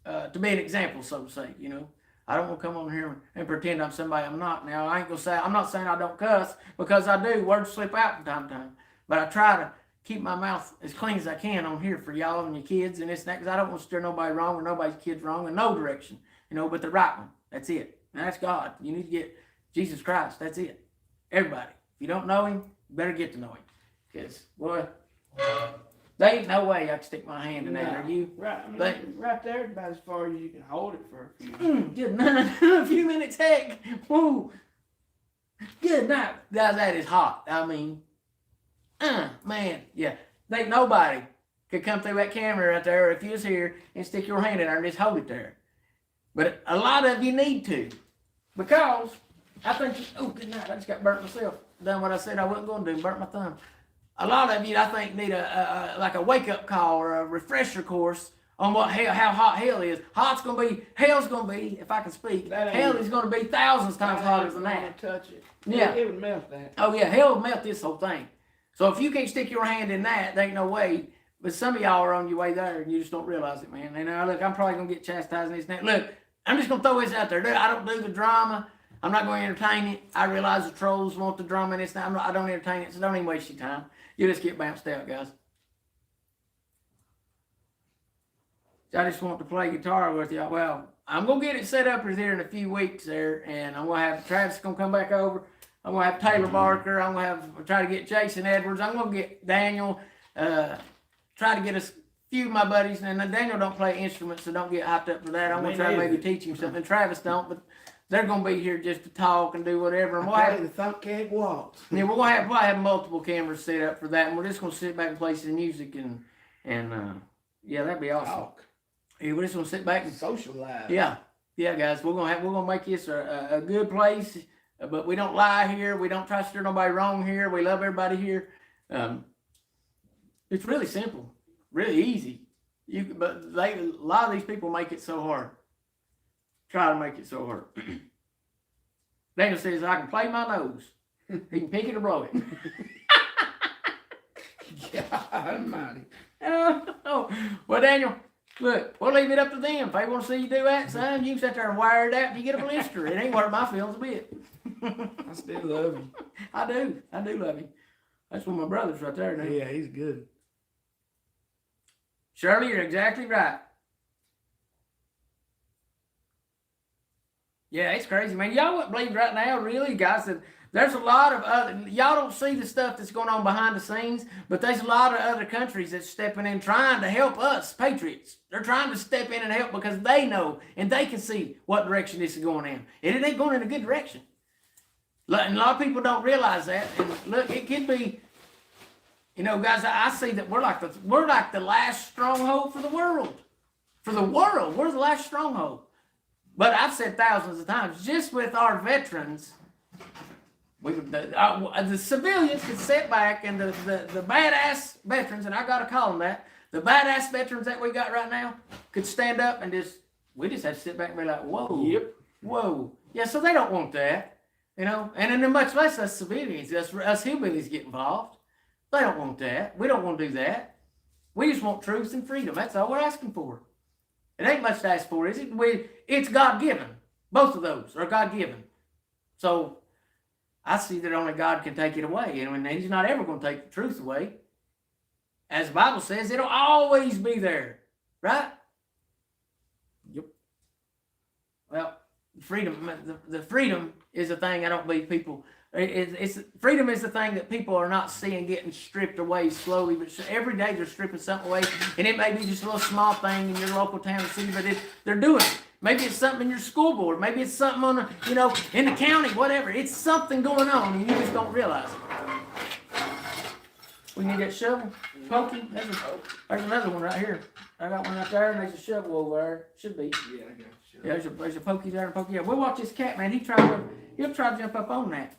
to be an example, so to say, you know. I don't want to come on here and pretend I'm somebody I'm not. Now, I'm not saying I don't cuss, because I do. Words slip out from time to time. But I try to keep my mouth as clean as I can on here for y'all and your kids and this and that, because I don't want to steer nobody wrong or nobody's kids wrong in no direction, you know, but the right one. That's it. And that's God. You need to get Jesus Christ. That's it. Everybody. If you don't know him, you better get to know him. Because, boy, there ain't no way I can stick my hand in that. Are you? Right. I mean, right there, about as far as you can hold it for a few. Good night. A few minutes, heck. Woo. Good night. Guys, that is hot. I mean, man, yeah. Think nobody could come through that camera right there if you was here and stick your hand in there and just hold it there. But a lot of you need to, because I think, oh, good night. I just got burnt myself. Done what I said I wasn't going to do, burnt my thumb. A lot of you, I think, need like a wake-up call or a refresher course on what how hot hell is. Hell's going to be, if I can speak, hell is going to be thousands times hotter than that. Touch it. Yeah. It would melt that. Oh, yeah, hell will melt this whole thing. So if you can't stick your hand in that, there ain't no way. But some of y'all are on your way there, and you just don't realize it, man. And look, I'm probably going to get chastised and this and that. Look, I'm just going to throw this out there. I don't do the drama. I'm not going to entertain it. I realize the trolls want the drama and this and that. I don't entertain it, so don't even waste your time. You just get bounced out, guys. I just want to play guitar with y'all. Well, I'm going to get it set up here in a few weeks there, and I'm going to have Travis going to come back over. I'm going to have Taylor Barker. I'm going to try to get Jason Edwards. I'm going to get Daniel. Try to get a few of my buddies. And Daniel don't play instruments, so don't get hyped up for that. I'm going to try to maybe teach him something. Travis don't, but they're going to be here just to talk and do whatever. And we'll have the thump keg waltz. Yeah, we're going to probably have multiple cameras set up for that, and we're just going to sit back and play some music and yeah, that'd be awesome. Talk. Yeah, we're just going to sit back and Socialize. Yeah, guys, we're going to make this a good place, but we don't lie here. We don't try to steer nobody wrong here. We love everybody here. It's really simple, really easy. But a lot of these people make it so hard. Try to make it so hard. Daniel says, I can play my nose. He can pick it or blow it. God almighty. Oh. Well, Daniel, look, we'll leave it up to them. If they want to see you do that, son, you can sit there and wire it out and you get a blister. It ain't hurt my feelings a bit. I still love him. I do love him. That's one of my brothers right there now. Yeah, he's good. Shirley, you're exactly right. Yeah, it's crazy, man. Y'all wouldn't believe right now, really, guys, that there's a lot of other, y'all don't see the stuff that's going on behind the scenes, but there's a lot of other countries that's stepping in trying to help us, patriots. They're trying to step in and help because they know and they can see what direction this is going in. And it ain't going in a good direction. And a lot of people don't realize that. And look, it could be, you know, guys, I see that we're like the last stronghold for the world. For the world, we're the last stronghold. But I've said thousands of times, just with our veterans, the civilians could sit back and the badass veterans, and I got to call them that, the badass veterans that we got right now could stand up and we just have to sit back and be like, whoa. Yep. Whoa. Yeah, so they don't want that, you know, and then much less us civilians, us hillbillies get involved. They don't want that. We don't want to do that. We just want truth and freedom. That's all we're asking for. It ain't much to ask for, is it? It's God-given. Both of those are God-given. So I see that only God can take it away. And he's not ever going to take the truth away. As the Bible says, it'll always be there. Right? Yep. Well, freedom, the freedom is a thing I don't believe people... freedom is the thing that people are not seeing getting stripped away slowly, but every day they're stripping something away, and it may be just a little small thing in your local town or city, but they're doing it. Maybe it's something in your school board, maybe it's something on in the county, whatever. It's something going on, and you just don't realize it. We need that shovel. Pokey. There's another one right here. I got one right there, and there's a shovel over there. Should be. Yeah, I got you. Yeah, there's a pokey there and a pokey there. We'll watch this cat, man. He'll try to jump up on that.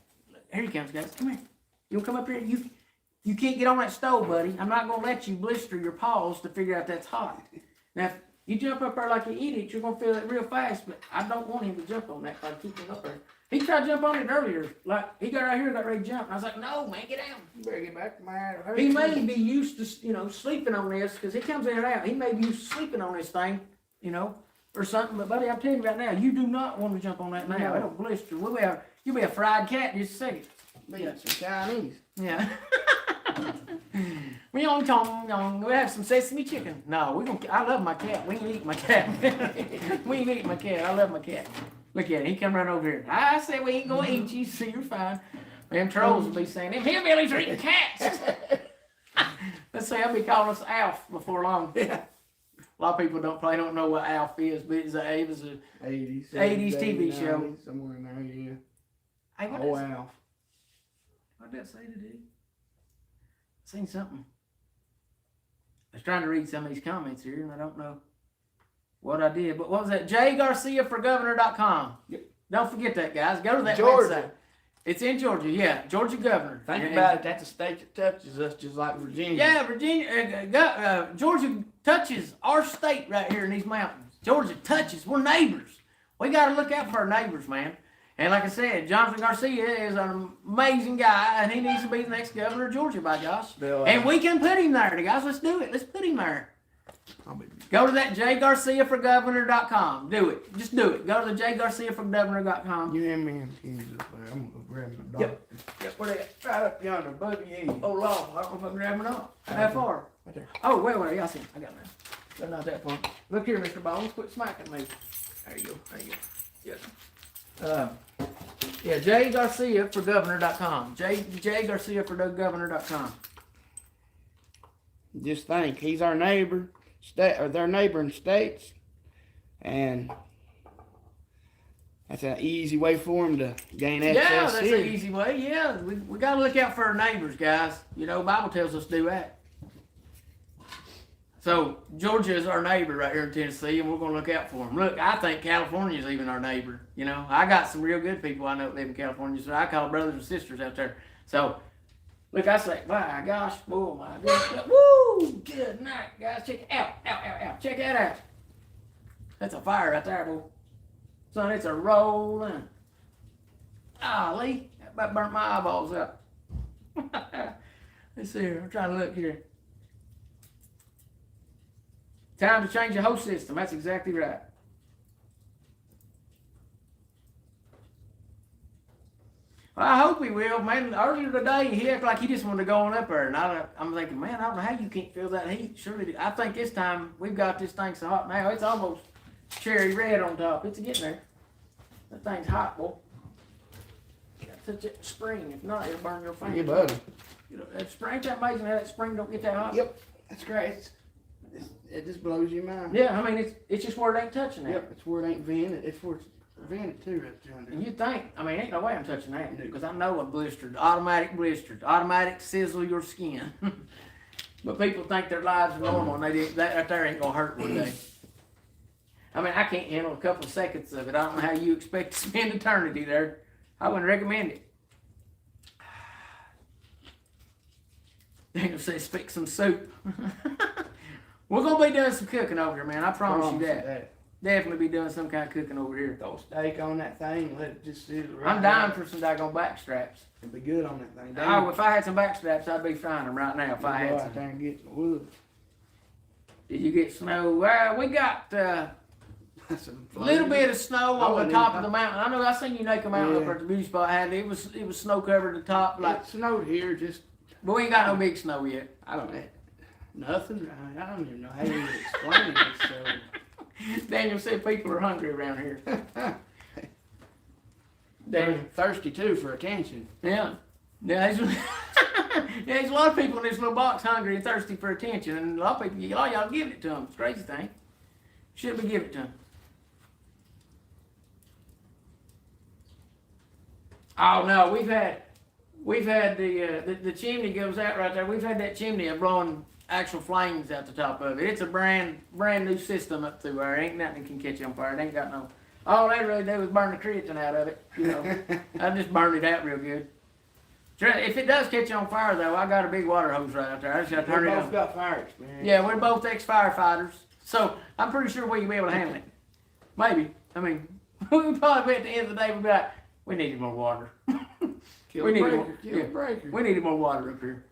Here he comes, guys. Come here. You come up here. You can't get on that stove, buddy. I'm not gonna let you blister your paws to figure out that's hot. Now, if you jump up there like an idiot, you're gonna feel it real fast. But I don't want him to jump on that. If I keep him up there. He tried to jump on it earlier. Like he got right here and got ready to jump. And I was like, no, man, get down. You better get back to my house. He may be used to, sleeping on this because he comes in and out. He may be used to sleeping on this thing, or something. But buddy, I'm telling you right now, you do not want to jump on that now. No. It'll blister. You'll be a fried cat in just a second. Be some Chinese. Yeah. We have some sesame chicken. No, I love my cat. We ain't eat my cat. We ain't eat my cat. I love my cat. Look at it. He come right over here. I said we ain't gonna eat you, so you're fine. Them trolls will be saying, them hillbillies are eating cats. Let's say I'll be calling us Alf before long. Yeah. A lot of people don't know what Alf is, but it was a 80s TV show. 90s, somewhere in there, yeah. Hey, Alf. What did that say to do? Seen something. I was trying to read some of these comments here, and I don't know what I did. But what was that? jgarciaforgovernor.com. Yep. Don't forget that, guys. Go to that Georgia. website. It's in Georgia, yeah. Georgia governor. Think about it. That's a state that touches us just like Virginia. Yeah, Virginia. Georgia touches our state right here in these mountains. Georgia touches. We're neighbors. We got to look out for our neighbors, man. And like I said, Jonathan Garcia is an amazing guy, and he needs to be the next governor of Georgia, by gosh. And we can put him there, guys. Let's do it. Let's put him there. Go to that jgarciaforgovernor.com. Do it. Just do it. Go to the jgarciaforgovernor.com. You and me and Keys up there. I'm going to grab my dog. Yep. Where they at? Right up yonder, Bubby. Oh, Lord. I don't know if I can grab him or not. How far? Right there. Oh, wait. Y'all see him. I got him. But not that far. Look here, Mr. Bones. Quit smacking me. There you go. Yes. Yeah, jgarciaforgovernor.com. jgarciaforgovernor.com. Just think, he's our neighbor, or their neighboring states, and that's an easy way for them to gain access. Yeah, that's here. an easy way. Yeah, we got to look out for our neighbors, guys. Bible tells us to do that. So Georgia is our neighbor right here in Tennessee, and we're going to look out for them. Look, I think California is even our neighbor. I got some real good people I know that live in California, so I call brothers and sisters out there. So, look, I say, my gosh, oh my goodness, woo, good night, guys. Check it out, check that out. That's a fire right there, boy. Son, it's a rolling. Lee, that about burnt my eyeballs out. Let's see here, I'm trying to look here. Time to change the whole system. That's exactly right. Well, I hope he will, man. Earlier today, he acted like he just wanted to go on up there, and I'm thinking, man, I don't know how you can't feel that heat. Surely, I think this time we've got this thing so hot now. It's almost cherry red on top. It's getting there. That thing's hot, boy. Got to touch that spring. If not, it'll burn your finger. Yeah, buddy. That spring, ain't that amazing how that spring don't get that hot? Yep, that's great. It just blows your mind. Yeah, I mean, it's just where it ain't touching that. Yep, it's where it ain't vented. It's where it's vented too, right there. And you think, ain't no way I'm touching that, because I know I'm blistered, automatic sizzle your skin. But people think their lives are normal, and that right there ain't gonna hurt one day. I can't handle a couple of seconds of it. I don't know how you expect to spend eternity there. I wouldn't recommend it. Daniel says, "Fix some soup." We're gonna be doing some cooking over here, man. I promise you that. Definitely be doing some kind of cooking over here. Throw a steak on that thing, let it just sit right. I'm dying for some daggone back straps. It'd be good on that thing. Oh, if I had some back straps, I'd be frying them right now. If I had go some. out there and get some wood. Did you get snow? We got a little bit of snow on the top of the mountain. I know I seen you naked a mountain up at the beauty spot. It was snow covered at the top. It snowed here, but we ain't got no big snow yet. I don't know. Nothing. I don't even know how you explain it. So. Daniel said people are hungry around here. They're thirsty too for attention. Yeah. There's a lot of people in this little box hungry and thirsty for attention, and a lot of y'all giving it to them. It's a crazy thing. Should be giving it to them. Oh no, we've had the chimney goes out right there. We've had that chimney blowing actual flames out the top of it. It's a brand new system up through there. Ain't nothing can catch on fire. It ain't got no. All they really do is burn the creatine out of it. You know, I just burned it out real good. If it does catch on fire though, I got a big water hose right out there. I just got to turn it on. We both got fire experience. Yeah, we're both ex-firefighters, so I'm pretty sure we can be able to handle it. Maybe. I mean, we probably at the end of the day we'll be like, we needed more water. Kill a breaker. We needed more water up here.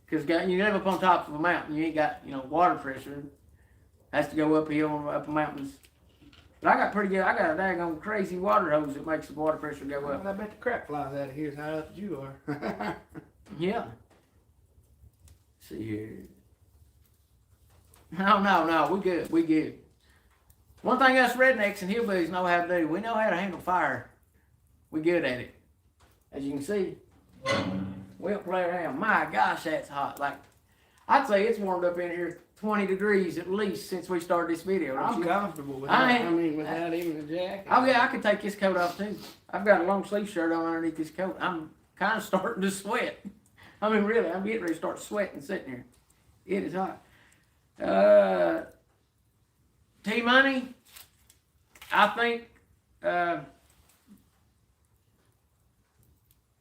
Because you live up on top of a mountain, you ain't got, water pressure. Has to go uphill up mountains. But I got pretty good, I got a daggone crazy water hose that makes the water pressure go up. Well, I bet the crap flies out of here as high up as you are. Yeah. See here. No, we good. One thing us rednecks and hillbillies know how to do, we know how to handle fire. We good at it. As you can see, we don't play around. My gosh, that's hot. Like, I'd say it's warmed up in here 20 degrees at least since we started this video. I'm comfortable with that. Without even a jacket. Oh yeah, I could take this coat off too. I've got a long sleeve shirt on underneath this coat. I'm kind of starting to sweat. I mean, really, I'm getting ready to start sweating sitting here. It is hot. T-Money, I think,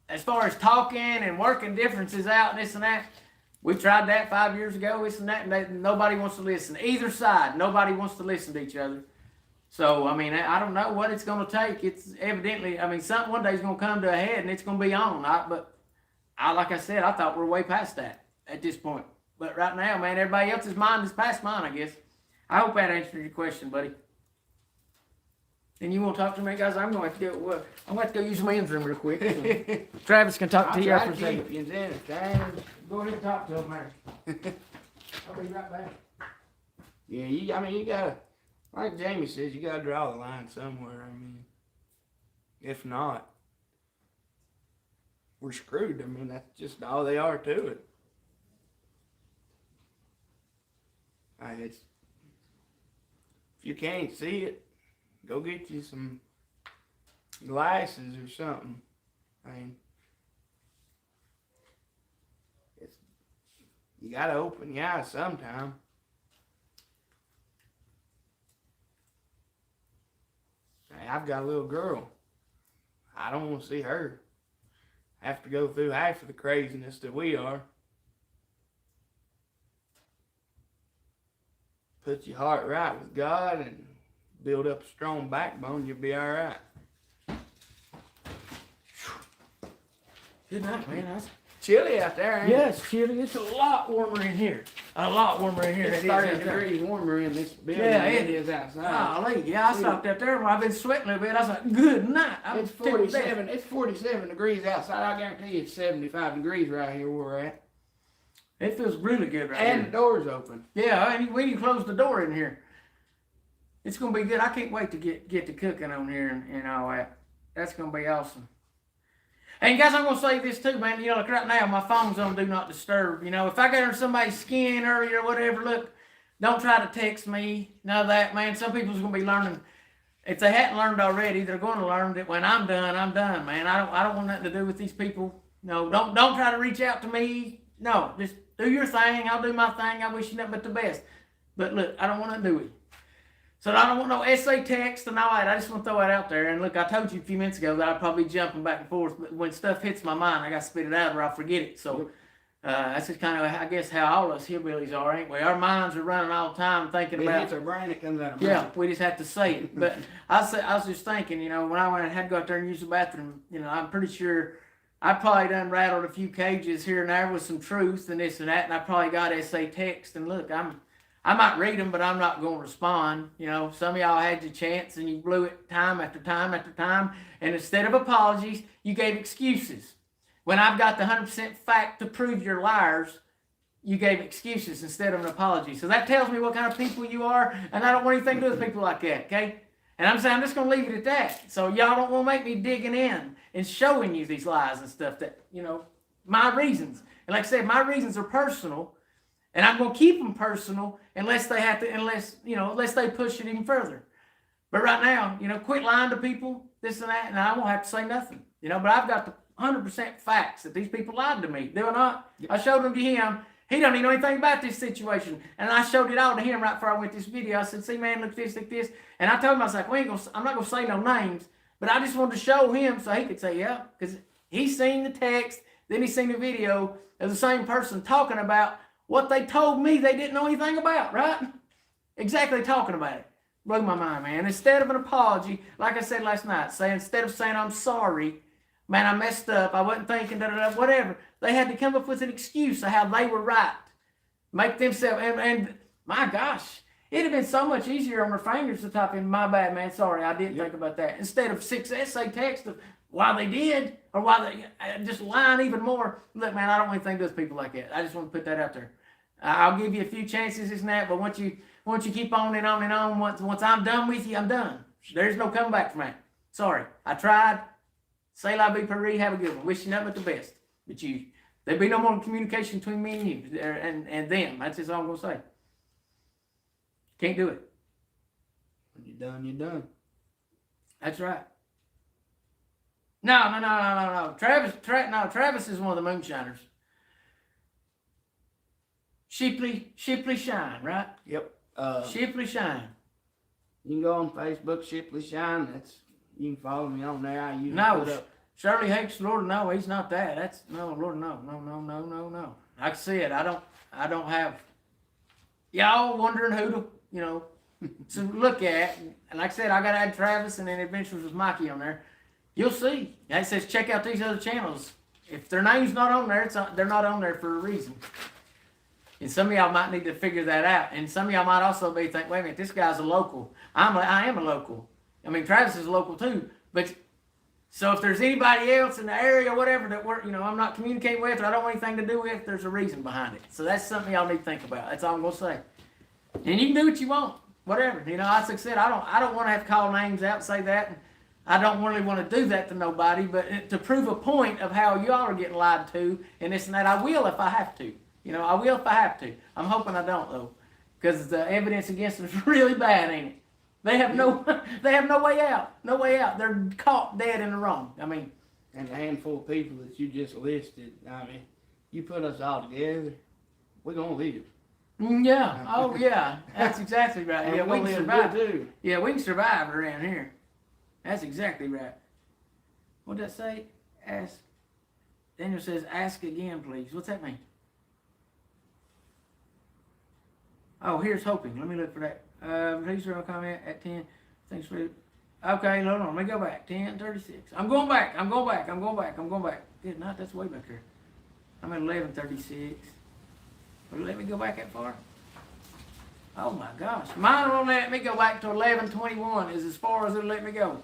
as far as talking and working differences out and this and that, we tried that 5 years ago, this and that, and nobody wants to listen. Either side, nobody wants to listen to each other. So, I mean, I don't know what it's going to take. It's evidently, something one day is going to come to a head and it's going to be on. Like I said, I thought we're way past that at this point. But right now, man, everybody else's mind is past mine, I guess. I hope that answered your question, buddy. And you want to talk to me, guys? I'm going to have to go use the men's room real quick. Travis can talk to you for a second. Go ahead and talk to him, man. I'll be right back. Yeah, you gotta, like Jamie says, you gotta draw the line somewhere. If not, we're screwed. That's just all they are to it. If you can't see it, go get you some glasses or something. You gotta open your eyes sometime. I've got a little girl. I don't want to see her have to go through half of the craziness that we are. Put your heart right with God and build up a strong backbone, you'll be all right. Good night, man. That's chilly out there, ain't it? Yes, chilly. It's a lot warmer in here. It's 30 degrees warmer in this building than it is outside. Yeah, I stopped out there when I've been sweating a little bit. I was like, good night. It's 47. It's 47 degrees outside. I guarantee you it's 75 degrees right here where we're at. It feels really good right here. And the door's open. Yeah, and when you close the door in here, it's going to be good. I can't wait to get to cooking on here and all that. That's going to be awesome. And guys, I'm going to say this too, man. Like right now, my phone's on Do Not Disturb. If I got under somebody's skin earlier or whatever, look, don't try to text me. None of that, man. Some people's going to be learning. If they hadn't learned already, they're going to learn that when I'm done, man. I don't want nothing to do with these people. No, don't try to reach out to me. No, just do your thing. I'll do my thing. I wish you nothing but the best. But look, I don't want to do it. So I don't want no essay text and all that. I just want to throw it out there. And look, I told you a few minutes ago that I'd probably be jumping back and forth. But when stuff hits my mind, I got to spit it out or I'll forget it. So that's just kind of, I guess, how all us hillbillies are, ain't we? Our minds are running all the time thinking about. It hits our brain, it comes out of Yeah, we just have to say it. But I was just thinking, when I had to go out there and use the bathroom, I'm pretty sure I probably done rattled a few cages here and there with some truth and this and that. And I probably got essay text. And look, I might read them, but I'm not going to respond. Some of y'all had your chance and you blew it time after time after time. And instead of apologies, you gave excuses. When I've got the 100% fact to prove you're liars, you gave excuses instead of an apology. So that tells me what kind of people you are, and I don't want anything to do with people like that, okay? And I'm saying I'm just going to leave it at that. So y'all don't want to make me digging in and showing you these lies and stuff that, my reasons. And like I said, my reasons are personal. And I'm going to keep them personal unless they push it even further. But right now, quit lying to people, this and that, and I won't have to say nothing. But I've got the 100% facts that these people lied to me. Do I not? I showed them to him. He don't even know anything about this situation. And I showed it all to him right before I went this video. I said, see, man, look this, look this. And I told him, I was like, I'm not going to say no names, but I just wanted to show him so he could say, yeah, because he seen the text, then he seen the video of the same person talking about what they told me they didn't know anything about, right? Exactly talking about it. Blew my mind, man. Instead of an apology, like I said last night, instead of saying I'm sorry, man, I messed up, I wasn't thinking, whatever. They had to come up with an excuse of how they were right. Make themselves, and my gosh, it'd have been so much easier on their fingers to type in, my bad, man, sorry, I didn't think about that. Instead of 6 essay text of why they did, or why they, just lying even more. Look, man, I don't want anything to do with people like that. I just want to put that out there. I'll give you a few chances, this and that, but once you keep on and on and on, once I'm done with you, I'm done. There's no coming back from that. Sorry, I tried. Say la vie Paris, have a good one. Wish you nothing but the best. But there'll be no more communication between me and you and them. That's just all I'm going to say. Can't do it. When you're done, you're done. That's right. No. Travis is one of the moonshiners. Shipley Shine, right? Yep. Shipley Shine. You can go on Facebook, Shipley Shine. You can follow me on there. I usually put up. Shirley Hakes, Lord, no, he's not that. That's no, Lord, no. Like I said, I don't have y'all wondering who to, to look at. And like I said, I got to add Travis and then Adventures with Mikey on there. You'll see. It says check out these other channels. If their name's not on there, they're not on there for a reason. And some of y'all might need to figure that out. And some of y'all might also be thinking, wait a minute, this guy's a local. I am a local. I mean, Travis is a local too. But so if there's anybody else in the area or whatever that I'm not communicating with or I don't want anything to do with, there's a reason behind it. So that's something y'all need to think about. That's all I'm gonna say. And you can do what you want, whatever. Like I said, I don't want to have to call names out and say that. And I don't really want to do that to nobody. But to prove a point of how y'all are getting lied to and this and that, I will if I have to. I will if I have to. I'm hoping I don't though, because the evidence against them is really bad, ain't it? They have no way out. No way out. They're caught dead in the wrong. I mean, and a handful of people that you just listed. I mean, you put us all together, we're gonna live. Yeah. Oh yeah. That's exactly right. And yeah, we can survive too. Yeah, we can survive around here. That's exactly right. What'd that say? Ask. Daniel says, "Ask again, please." What's that mean? Oh, here's hoping. Let me look for that. Please throw a comment at 10. Thanks for it. Okay, hold on. Let me go back. 10:36. I'm going back. Good night. That's way back there. I'm at 11:36. Will it let me go back that far? Oh my gosh. Mine won't let me go back to 11:21 is as far as it'll let me go.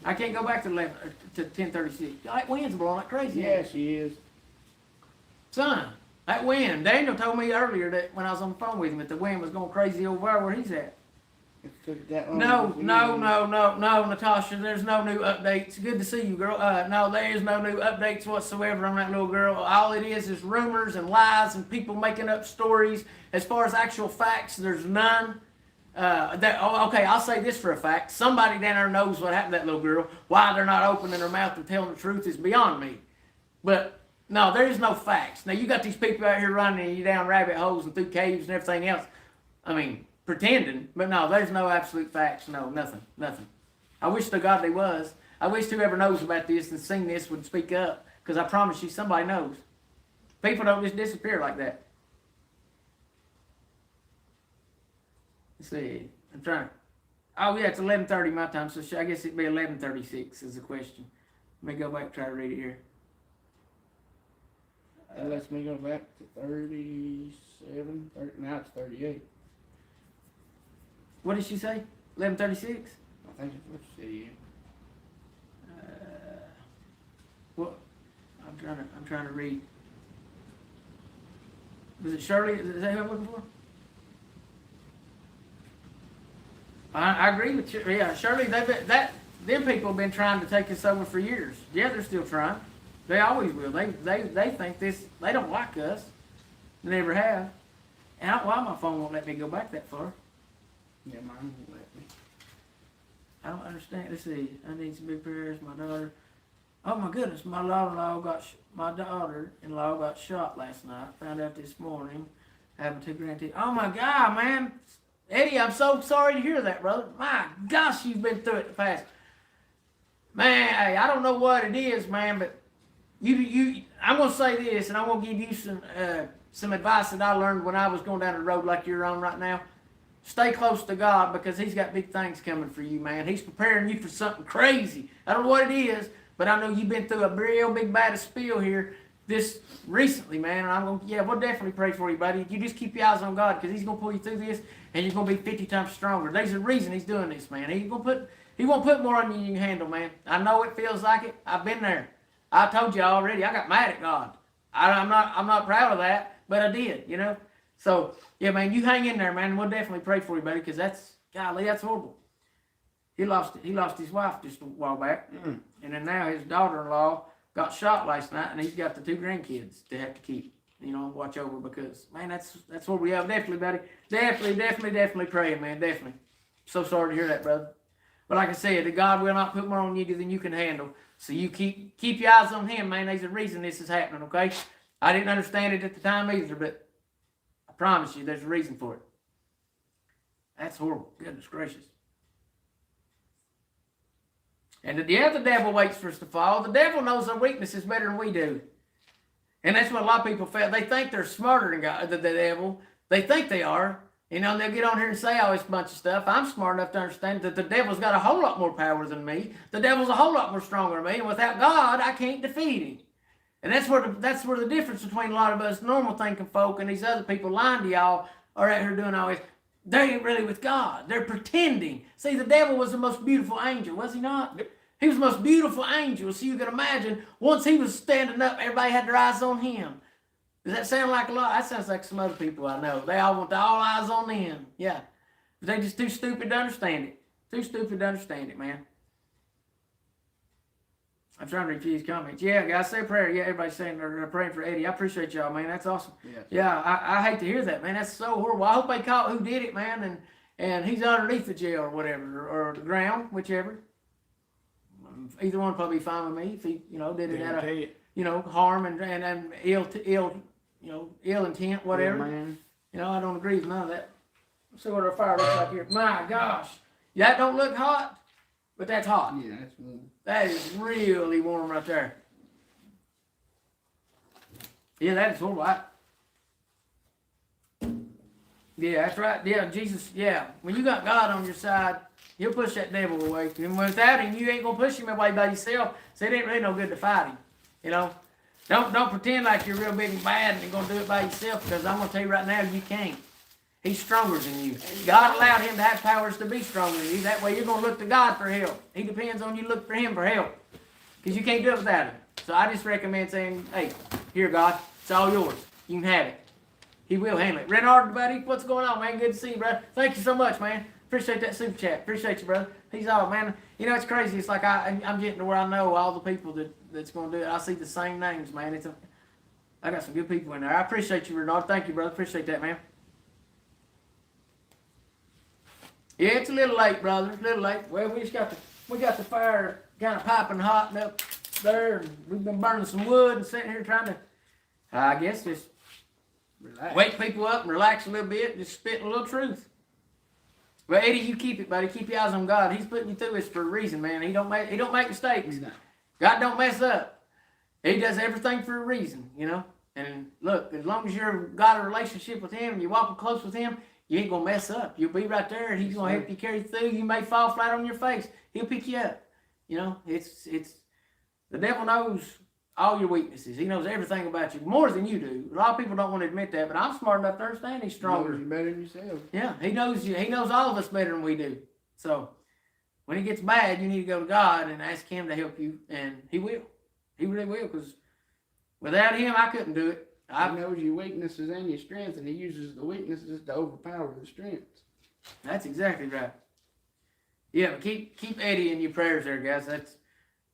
I can't go back to 10:36. That wind's blowing like crazy. Yeah, she is. Son, that wind. Daniel told me earlier that when I was on the phone with him that the wind was going crazy over there where he's at. It took that long. No, Natasha. There's no new updates. Good to see you, girl. No, there is no new updates whatsoever on that little girl. All it is rumors and lies and people making up stories. As far as actual facts, there's none. Okay, I'll say this for a fact. Somebody down there knows what happened to that little girl. Why they're not opening their mouth and telling the truth is beyond me. But no, there is no facts. Now, you got these people out here running you down rabbit holes and through caves and everything else. I mean, pretending. But no, there's no absolute facts. No, nothing. I wish to God there was. I wish whoever knows about this and seen this would speak up. Because I promise you, somebody knows. People don't just disappear like that. Let's see. I'm trying to... Oh, yeah, it's 11:30 my time, so I guess it'd be 11:36 is the question. Let me go back and try to read it here. That lets me go back to 37, now it's 38. What did she say? 11:36? I think that's what she said. What? I'm trying to read. Was it Shirley? Is that who I'm looking for? I agree with you. Yeah, Shirley. Them people have been trying to take us over for years. Yeah, they're still trying. They always will. They think this. They don't like us. They never have. And why my phone won't let me go back that far? Yeah, mine won't let me. I don't understand. Let's see. I need some big prayers. My daughter Oh my goodness, my daughter-in-law got shot last night. Found out this morning, having 2 grandkids. Oh my God, man, Eddie, I'm so sorry to hear that, brother. My gosh, you've been through it the past. Man, hey, I don't know what it is, man, but I'm gonna say this, and I'm gonna give you some advice that I learned when I was going down the road like you're on right now. Stay close to God because He's got big things coming for you, man. He's preparing you for something crazy. I don't know what it is, but I know you've been through a real big bad spill here this recently, man. And we'll definitely pray for you, buddy. You just keep your eyes on God because He's gonna pull you through this, and you're gonna be 50 times stronger. There's a reason He's doing this, man. He won't put more on you than you can handle, man. I know it feels like it. I've been there. I told you already. I got mad at God. I'm not proud of that, but I did, you know. So yeah, man, you hang in there, man. We'll definitely pray for you, buddy, because that's horrible. He lost his wife just a while back, and then now his daughter-in-law got shot last night, and he's got the 2 grandkids to have to keep, you know, watch over because man, that's what we have. Definitely, buddy. Definitely praying, man. Definitely. So sorry to hear that, brother. But like I said, that God will not put more on you than you can handle. So you keep your eyes on Him, man. There's a reason this is happening, okay? I didn't understand it at the time either, but I promise you there's a reason for it. That's horrible. Goodness gracious. And the devil waits for us to fall. The devil knows our weaknesses better than we do. And that's what a lot of people feel. They think they're smarter than God, the devil. They think they are. You know, they'll get on here and say all this bunch of stuff. I'm smart enough to understand that the devil's got a whole lot more power than me. The devil's a whole lot more stronger than me. And without God, I can't defeat him. And that's where the difference between a lot of us normal thinking folk and these other people lying to y'all are out here doing all this. They ain't really with God. They're pretending. See, the devil was the most beautiful angel, was he not? Yep. He was the most beautiful angel. So you can imagine, once he was standing up, everybody had their eyes on him. Does that sound like a lot? That sounds like some other people I know. They all want all eyes on them. Yeah. But they just too stupid to understand it. Too stupid to understand it, man. I'm trying to read these comments. Yeah, guys, say a prayer. Yeah, everybody's saying they're praying for Eddie. I appreciate y'all, man. That's awesome. Yeah, I hate to hear that, man. That's so horrible. I hope they caught who did it, man, and he's underneath the jail or whatever, or the ground, whichever. Either one would probably be fine with me if he, did it out of, harm and ill intent, whatever. Yeah, man. I don't agree with none of that. Let's see what our fire looks like here. My gosh. That don't look hot, but that's hot. Yeah, that's warm. That is really warm right there. Yeah, that is horrible. Yeah, that's right. Yeah, Jesus, yeah. When you got God on your side, He'll push that devil away. And without Him, you ain't going to push him away by yourself. So it ain't really no good to fight him. Don't pretend like you're real big and bad and you're going to do it by yourself, because I'm going to tell you right now, you can't. He's stronger than you. God allowed Him to have powers to be stronger than you. That way you're going to look to God for help. He depends on you to look for Him for help, because you can't do it without Him. So I just recommend saying, hey, here, God, it's all yours. You can have it. He will handle it. Renard, buddy, what's going on, man? Good to see you, brother. Thank you so much, man. Appreciate that super chat. Appreciate you, brother. He's all, man. It's crazy. It's like I'm getting to where I know all the people that's going to do it. I see the same names, man. I got some good people in there. I appreciate you, Renard. Thank you, brother. Appreciate that, man. Yeah, it's a little late, brother. It's a little late. Well, we got the fire kind of piping hot and up there, and we've been burning some wood and sitting here trying to, I guess, just relax. Wake people up and relax a little bit, just spitting a little truth. Well, Eddie, you keep it, buddy. Keep your eyes on God. He's putting you through this for a reason, man. He don't make mistakes. No. God don't mess up. He does everything for a reason, And look, as long as you've got a relationship with Him and you're walking close with Him, you ain't gonna mess up. You'll be right there. He's gonna help you carry through. You may fall flat on your face. He'll pick you up. It's the devil knows all your weaknesses. He knows everything about you, more than you do. A lot of people don't want to admit that, but I'm smart enough to understand He's stronger. He knows you better than yourself. Yeah, He knows you. He knows all of us better than we do. So when it gets bad, you need to go to God and ask Him to help you, and He will. He really will, because without Him, I couldn't do it. He knows your weaknesses and your strengths, and He uses the weaknesses to overpower the strengths. That's exactly right. Yeah, but keep Eddie in your prayers there, guys.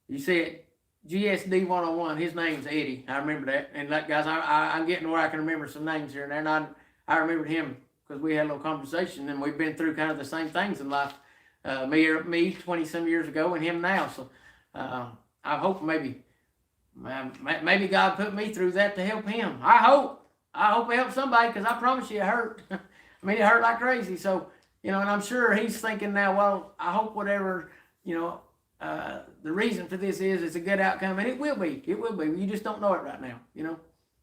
You see it. GSD 101, his name's Eddie. I remember that. And guys, I'm getting to where I can remember some names here and there. And I remembered him because we had a little conversation, and we've been through kind of the same things in life. Me 20 some years ago, and him now. So I hope maybe God put me through that to help him. I hope it helps somebody, because I promise you it hurt. I mean, it hurt like crazy. So, and I'm sure he's thinking now, well, I hope whatever, the reason for this is, it's a good outcome, and it will be. It will be. You just don't know it right now,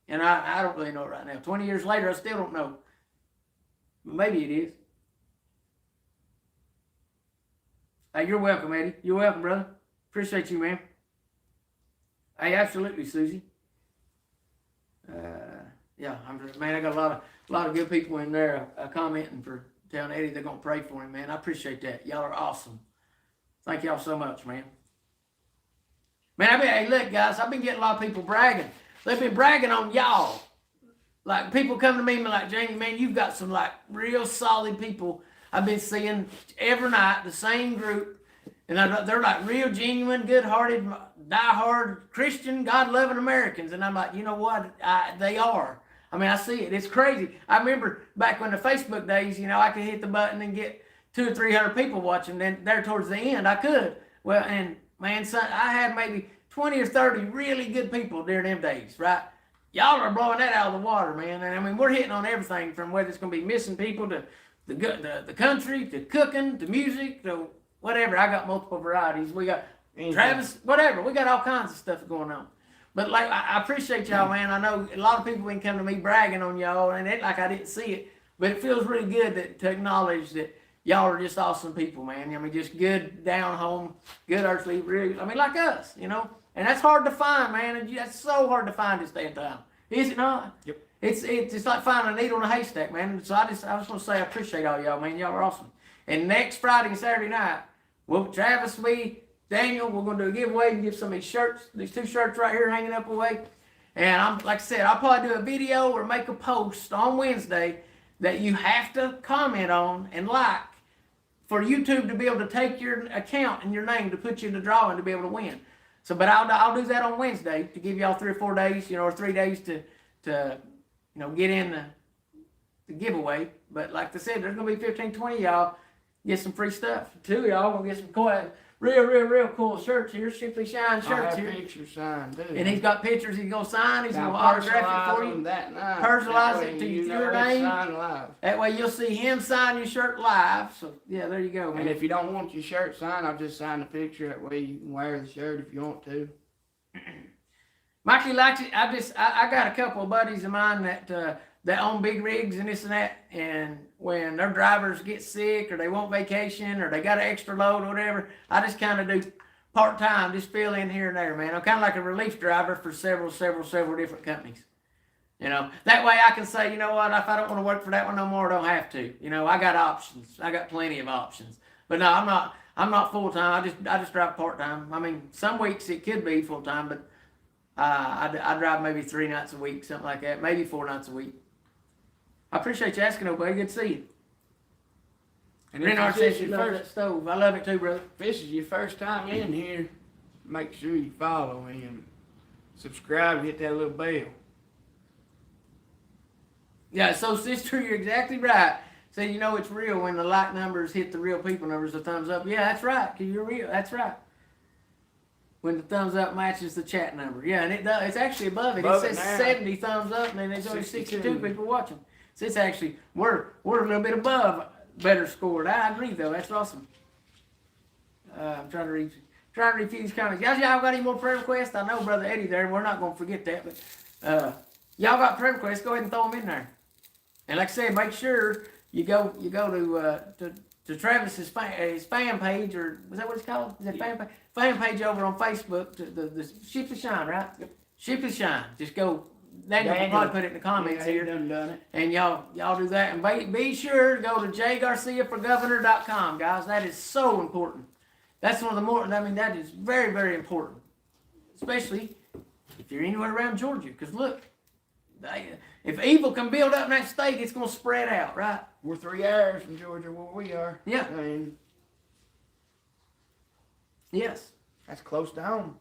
And I don't really know it right now. 20 years later, I still don't know. But maybe it is. Hey, you're welcome, Eddie. You're welcome, brother. Appreciate you, man. Hey, absolutely, Susie. Yeah, man, I got a lot of good people in there commenting for telling Eddie they're gonna pray for him, man. I appreciate that. Y'all are awesome. Thank y'all so much, man. Man, hey, look, guys, I've been getting a lot of people bragging. They've been bragging on y'all. Like, people come to me and be like, Jamie, man, you've got some like real solid people I've been seeing every night, the same group, and they're like real genuine, good-hearted, die-hard Christian, God-loving Americans. And I'm like, you know what? They are. I mean, I see it. It's crazy. I remember back when the Facebook days, I could hit the button and get 200 or 300 people watching. Then there towards the end, I could. Well, and man, son, I had maybe 20 or 30 really good people during them days, right? Y'all are blowing that out of the water, man. And I mean, we're hitting on everything from whether it's going to be missing people to the country, to cooking, to music, to whatever. I got multiple varieties. We got Travis, whatever. We got all kinds of stuff going on. But like, I appreciate y'all, man. I know a lot of people can come to me bragging on y'all, and it like I didn't see it. But it feels really good to acknowledge that y'all are just awesome people, man. I mean, just good down home, good earthly, really. I mean, like us, And that's hard to find, man. And that's so hard to find this day and time. Is it not? Yep. It's like finding a needle in a haystack, man. So I just want to say I appreciate all y'all, man. Y'all are awesome. And next Friday and Saturday night, Travis, me, Daniel, we're going to do a giveaway and give some of these shirts, these 2 shirts right here hanging up away. And like I said, I'll probably do a video or make a post on Wednesday that you have to comment on and like for YouTube to be able to take your account and your name to put you in the drawing to be able to win. So, but I'll do that on Wednesday to give y'all 3 or 4 days, or 3 days to get in the giveaway. But like I said, there's going to be 15, 20 y'all get some free stuff. 2 of y'all going to get some real cool shirts here. Shipley Shine shirts here. Pictures signed, too. And he's got pictures he's going to sign. He's going to autograph it for you. Personalize it to your name. That way you'll see him sign your shirt live. So, yeah, there you go, man. And if you don't want your shirt signed, I'll just sign the picture. That way you can wear the shirt if you want to. Mikey likes it. I got a couple of buddies of mine that own big rigs and this and that, and when their drivers get sick or they want vacation or they got an extra load or whatever, I just kind of do part-time, just fill in here and there, man. I'm kind of like a relief driver for several different companies. That way I can say, you know what, if I don't want to work for that one no more, I don't have to. I got options. I got plenty of options. But no, I'm not full-time. I just drive part-time. I mean, some weeks it could be full-time, but I drive maybe 3 nights a week, something like that, maybe 4 nights a week. I appreciate you asking, buddy. Good to see you. And Renard says you love that stove. I love it too, brother. If this is your first time in here, make sure you follow him. Subscribe, hit that little bell. Yeah, so sister, you're exactly right. So it's real when the like numbers hit the real people numbers, the thumbs up. Yeah, that's right, because you're real. That's right. When the thumbs up matches the chat number. Yeah, and it does. It's actually above it. It says 70 thumbs up, and then there's only 62 people watching. So it's actually, we're a little bit above better scored. I agree, though. That's awesome. I'm trying to read a few of these comments. Y'all got any more prayer requests? I know Brother Eddie there. We're not going to forget that. But y'all got prayer requests, go ahead and throw them in there. And like I said, make sure you go to Travis's fan page, or is that what it's called? Is that fan page? Fan page over on Facebook, the Shipley Shine, right? Yep. Shipley Shine. Just go. Daniel will probably put it in the comments here. Done it. And y'all do that. And be sure to go to jgarciaforgovernor.com, guys. That is so important. That's one of the more, that is very, very important. Especially if you're anywhere around Georgia. Because look, if evil can build up in that state, it's going to spread out, right? We're 3 hours from Georgia where we are. Yeah. Yes. That's close to home.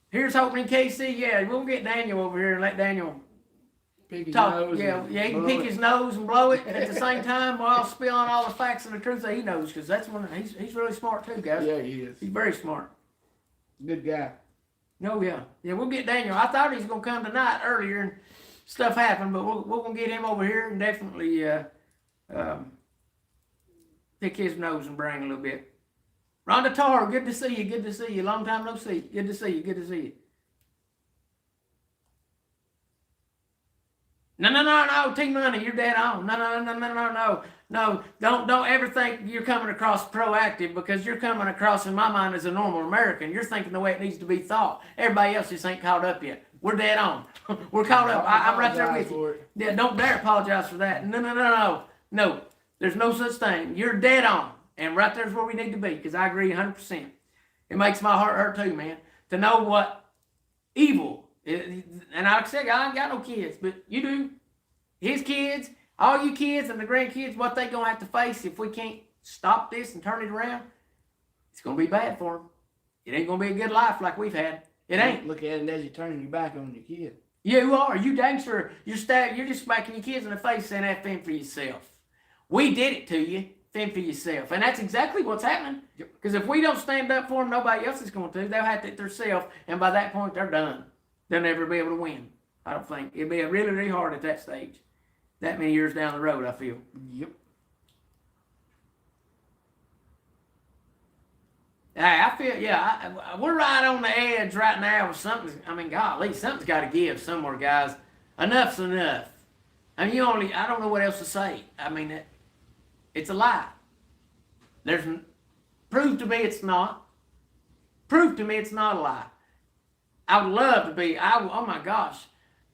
Here's hoping in KC. Yeah, we'll get Daniel over here and let Daniel pick his talk. Nose. Yeah, he can pick his nose and blow it at the same time while spilling all the facts and the truth that he knows. Because that's one. He's really smart too, guys. Yeah, he is. He's very smart. Good guy. Oh yeah, yeah. We'll get Daniel. I thought he was gonna come tonight earlier, and stuff happened, but we're gonna get him over here and definitely um, pick his nose and brain a little bit. Rhonda Tar, good to see you. Good to see you. Long time no see. Good to see you. Good to see you. No, T Money, you're dead on. No. Don't ever think you're coming across proactive, because you're coming across, in my mind, as a normal American. You're thinking the way it needs to be thought. Everybody else just ain't caught up yet. We're dead on. We're caught up. I'm right there with you. Yeah, don't dare apologize for that. No. There's no such thing. You're dead on. And right there's where we need to be, because I agree 100%. It makes my heart hurt too, man, to know what evil is. And like I said, I ain't got no kids, but you do. His kids, all you kids and the grandkids, what they gonna have to face if we can't stop this and turn it around, it's gonna be bad for them. It ain't gonna be a good life like we've had. It ain't. Look at it as you're turning your back on your kid. You are. You dang sure. You're just smacking your kids in the face saying that, fend for yourself. We did it to you. Fend for yourself. And that's exactly what's happening. Because if we don't stand up for them, nobody else is going to. They'll have to do it themselves. And by that point, they're done. They'll never be able to win, I don't think. It'll be really, really hard at that stage. That many years down the road, I feel. Yep. I feel, we're right on the edge right now with something. I mean, golly, something's got to give somewhere, guys. Enough's enough. I mean, I don't know what else to say. I mean, it's a lie. Prove to me it's not. Prove to me it's not a lie. I would love to be, oh my gosh.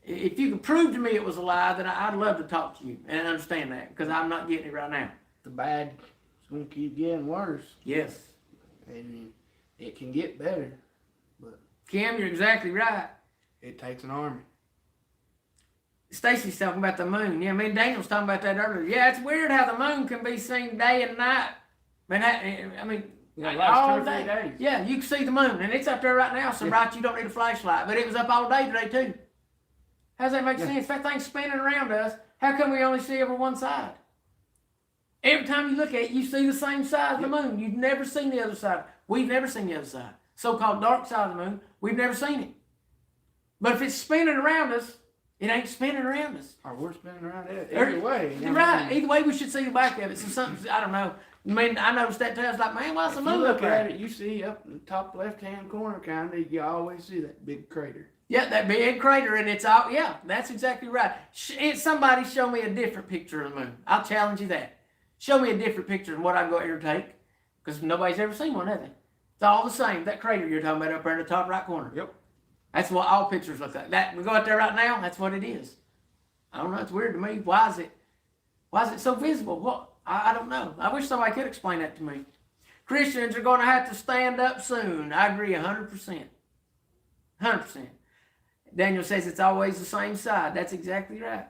If you could prove to me it was a lie, then I'd love to talk to you and understand that, because I'm not getting it right now. The bad is going to keep getting worse. Yes. And it can get better. But Kim, you're exactly right. It takes an army. Stacy's talking about the moon. Yeah, me and Daniel was talking about that earlier. Yeah, it's weird how the moon can be seen day and night. I mean, all day. Days. Yeah, you can see the moon, and it's up there right now. So right, you don't need a flashlight. But it was up all day today too. How does that make sense? If that thing's spinning around us, how come we only see over one side? Every time you look at it, you see the same side of the moon. You've never seen the other side. We've never seen the other side. So-called dark side of the moon, we've never seen it. But if it's spinning around us, it ain't spinning around us. Or we're spinning around it. Either way. You're right. Either way, we should see the back of it. So something, I don't know. I mean, I noticed that too. I was like, man, why's the moon look up there? at it, you see up in the top left-hand corner, kind of, you always see that big crater. Yeah, that big crater, and it's all, yeah, that's exactly right. Somebody show me a different picture of the moon. I'll challenge you that. Show me a different picture than what I can go here and take, because nobody's ever seen one, have they? It's all the same. That crater you're talking about up there in the top right corner. Yep. That's what all pictures look like. That we go out there right now, that's what it is. I don't know, it's weird to me. Why is it so visible? What? I don't know. I wish somebody could explain that to me. Christians are going to have to stand up soon. I agree 100%. 100%. Daniel says it's always the same side. That's exactly right.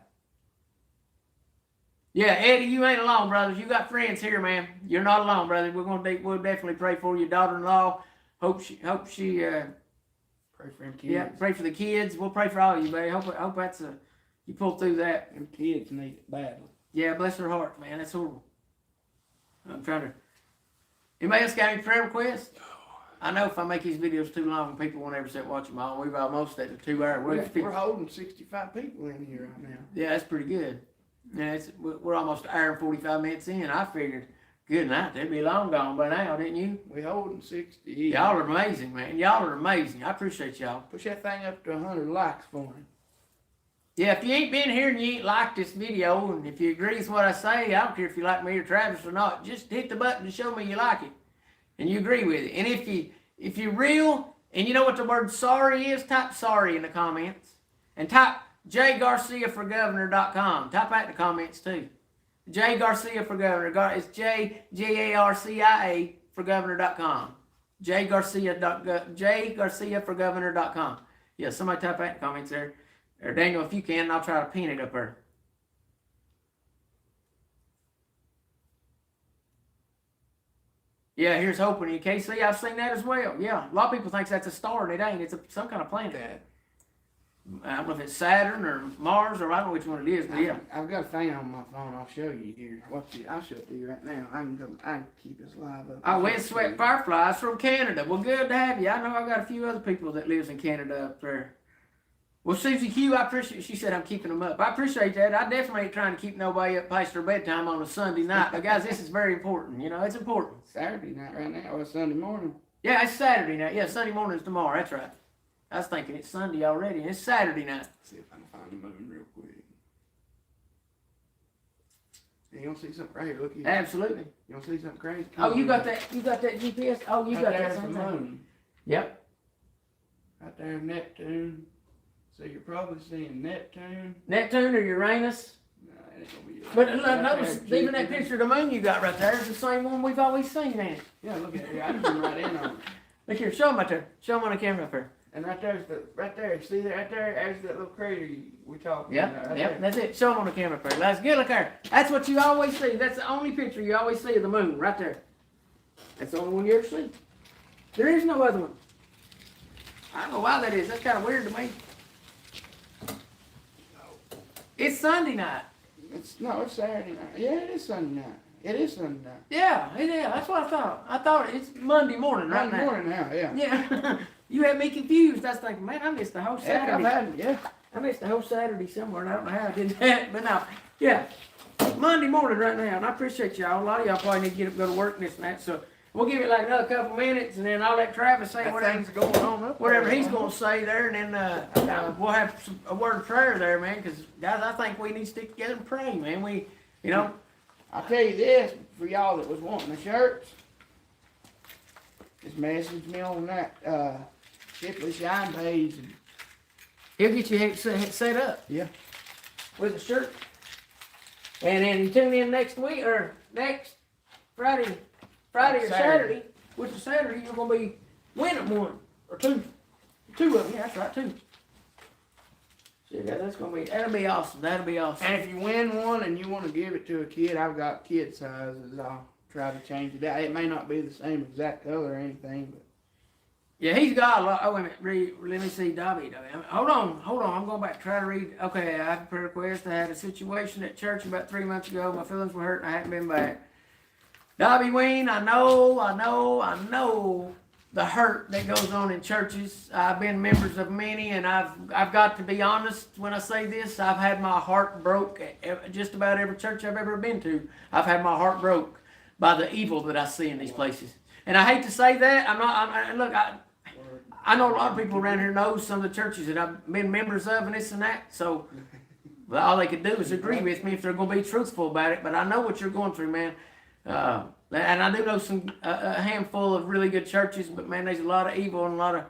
Yeah, Eddie, you ain't alone, brothers. You got friends here, man. You're not alone, brother. We'll definitely pray for your daughter-in-law. Hope she pray for them kids. Yeah, pray for the kids. We'll pray for all of you, buddy. Hope that's you pull through that. Them kids need it badly. Yeah, bless their heart, man. That's horrible. I'm trying to. Anybody else got any prayer requests? I know if I make these videos too long, people won't ever sit watching them all. We've almost at the 2 hour. We're holding 65 people in here right now. Yeah, that's pretty good. Yeah, we're almost an hour and 45 minutes in. I figured, good night, they'd be long gone by now, didn't you? We're holding 60. Y'all are amazing, man. Y'all are amazing. I appreciate y'all. Push that thing up to 100 likes for me. Yeah, if you ain't been here and you ain't liked this video, and if you agree with what I say, I don't care if you like me or Travis or not, just hit the button to show me you like it. And you agree with it. And if you're real, and you know what the word sorry is, type sorry in the comments. And type jgarciaforgovernor.com. Type that in the comments too. J Garcia for Governor. It's JGARCIA for Governor.com. jgarciaforgovernor.com. Yeah, somebody type that in the comments there. Or Daniel, if you can, I'll try to pin it up there. Yeah, here's hoping in KC. I've seen that as well. Yeah, a lot of people think that's a star, and it ain't. It's some kind of planet. I don't know if it's Saturn or Mars or I don't know which one it is, but yeah. I've got a thing on my phone. I'll show you here. I'll show it to you right now. I can keep this live up. Oh, Windswept Fireflies from Canada. Well, good to have you. I know I've got a few other people that lives in Canada up there. Well, Susie Q, I appreciate. She said I'm keeping them up. I appreciate that. I definitely ain't trying to keep nobody up past their bedtime on a Sunday night. But guys, this is very important. You know, it's important. Saturday night right now or Sunday morning. Yeah, it's Saturday night. Yeah, Sunday morning is tomorrow. That's right. I was thinking it's Sunday already, and it's Saturday night. Let's see if I can find the moon real quick. You gonna see something right here? Look here. Absolutely. You gonna see something crazy? Oh, you got that? You got that GPS? Oh, you got that. There's the moon. Yep. Right there, Neptune. So you're probably seeing Neptune. Neptune or Uranus? No, it ain't gonna be. But look, notice even that picture of the moon you got right there is the same one we've always seen, ain't it? Yeah, look at it. I can zoom right in on it. Look here, show them right there. Show them on the camera up there. And right there, see that right there, there's that little crater we talked Yep, about. Right yep, there. that's it. Show them on the camera up there. That's good, look there. That's what you always see. That's the only picture you always see of the moon, right there. That's the only one you ever see. There is no other one. I don't know why that is. That's kind of weird to me. It's Sunday night. It's Saturday night. Yeah, it is Sunday night. It is Sunday night. Yeah, that's what I thought. I thought it's Monday morning right Monday now. morning now, yeah. Yeah. You had me confused. I was thinking, man, I missed the whole Saturday. I missed the whole Saturday somewhere, and I don't know how I did that. But no, yeah. Monday morning right now, and I appreciate y'all. A lot of y'all probably need to get up and go to work and this and that. So we'll give it like another couple minutes, and then I'll let Travis say whatever he's going to say there, and then we'll have a word of prayer there, man, because, guys, I think we need to stick together and pray, man. We, you know. I'll tell you this, for y'all that was wanting the shirts, just message me on that Shipley Shine page. And He'll get you set up. Yeah. With a shirt. And then you tune in next week, or next Friday or Saturday, which is Saturday, you're going to be winning one, or two. Two of them, yeah, that's right, two. So that'll be awesome, that'll be awesome. And if you win one and you want to give it to a kid, I've got kid sizes. I'll try to change it out. It may not be the same exact color or anything, but. Yeah, he's got a lot. Oh, wait a minute. Let me see, Dobby. Hold on. I'm going back. Try to read. Okay, I have a prayer request. I had a situation at church about 3 months ago. My feelings were hurt and I hadn't been back. Dobby Ween, I know the hurt that goes on in churches. I've been members of many, and I've got to be honest when I say this. I've had my heart broke at just about every church I've ever been to. I've had my heart broke by the evil that I see in these places. And I hate to say that. I know a lot of people around here know some of the churches that I've been members of and this and that. So well, all they could do is agree with me if they're going to be truthful about it. But I know what you're going through, man. And I do know a handful of really good churches, but man, there's a lot of evil and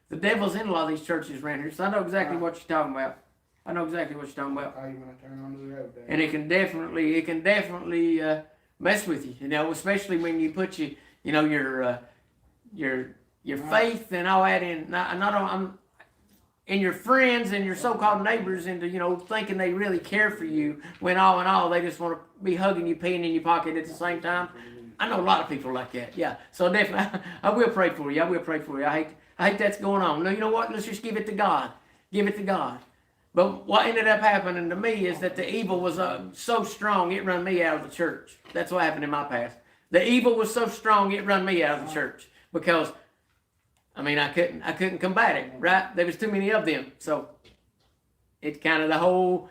the devil's in a lot of these churches around here. So I know exactly what you're talking about. I'll you when I turn onto the road there. And it can definitely mess with you. You know, especially when you put your faith and all that in and your friends and your so-called neighbors into thinking they really care for you when all in all they just want to be hugging you, peeing in your pocket at the same time. I know a lot of people like that. Yeah, so definitely I will pray for you. I hate that's going on. No, you know what? Let's just give it to God. Give it to God. But what ended up happening to me is that the evil was so strong it run me out of the church. That's what happened in my past. The evil was so strong it run me out of the church because. I couldn't combat it, right? There was too many of them. So it's kind of the whole,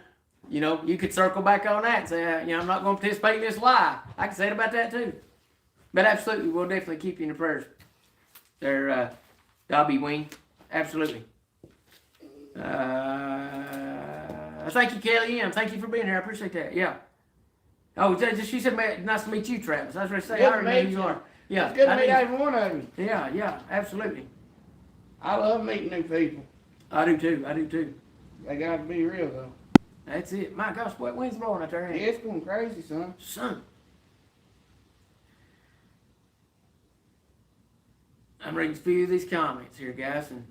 you could circle back on that and say, I'm not going to participate in this lie. I can say it about that too. But absolutely, we'll definitely keep you in the prayers. There, Dobby Wing. Absolutely. Thank you, Kelly Ann. Thank you for being here. I appreciate that. Yeah. Oh, she said, nice to meet you, Travis. I was going to say, I remember who you are. Yeah, it's good to meet every one of you. Yeah, absolutely. I love meeting new people. I do too. They got to be real though. That's it. My gosh, what wind's blowing out there? Yeah, it's going crazy, son. I'm reading a few of these comments here, guys, and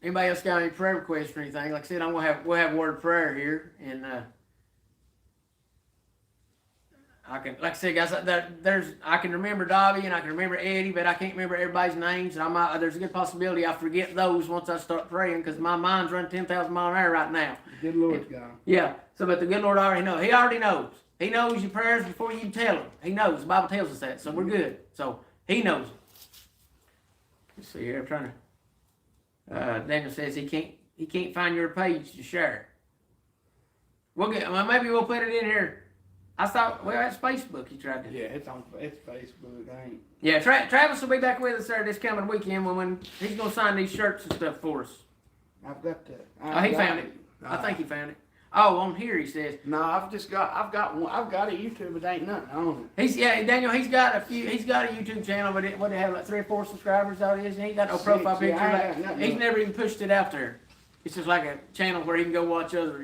anybody else got any prayer requests or anything? Like I said, we'll have a word of prayer here, and I can, like I said, guys, I can remember Dobby and I can remember Eddie, but I can't remember everybody's names. And there's a good possibility I forget those once I start praying because my mind's running 10,000 miles an hour right now. Good Lord's gone. Yeah. So, but the good Lord already knows. He already knows. He knows your prayers before you tell him. He knows. The Bible tells us that. So we're good. So he knows. Let's see here. I'm trying to. Daniel says he can't find your page to share. Maybe we'll put it in here. I thought, well, that's Facebook. He tried to. Yeah, it's Facebook. I ain't. Yeah, Travis will be back with us there this coming weekend when he's gonna sign these shirts and stuff for us. I've got that. Oh, he found it. I think he found it. Oh, on here he says. No, I've got a YouTube, but ain't nothing on it. Daniel, he's got a YouTube channel, but what they have like 3 or 4 subscribers out is, and he ain't got no profile picture. He's never even pushed it out there. It's just like a channel where he can go watch other,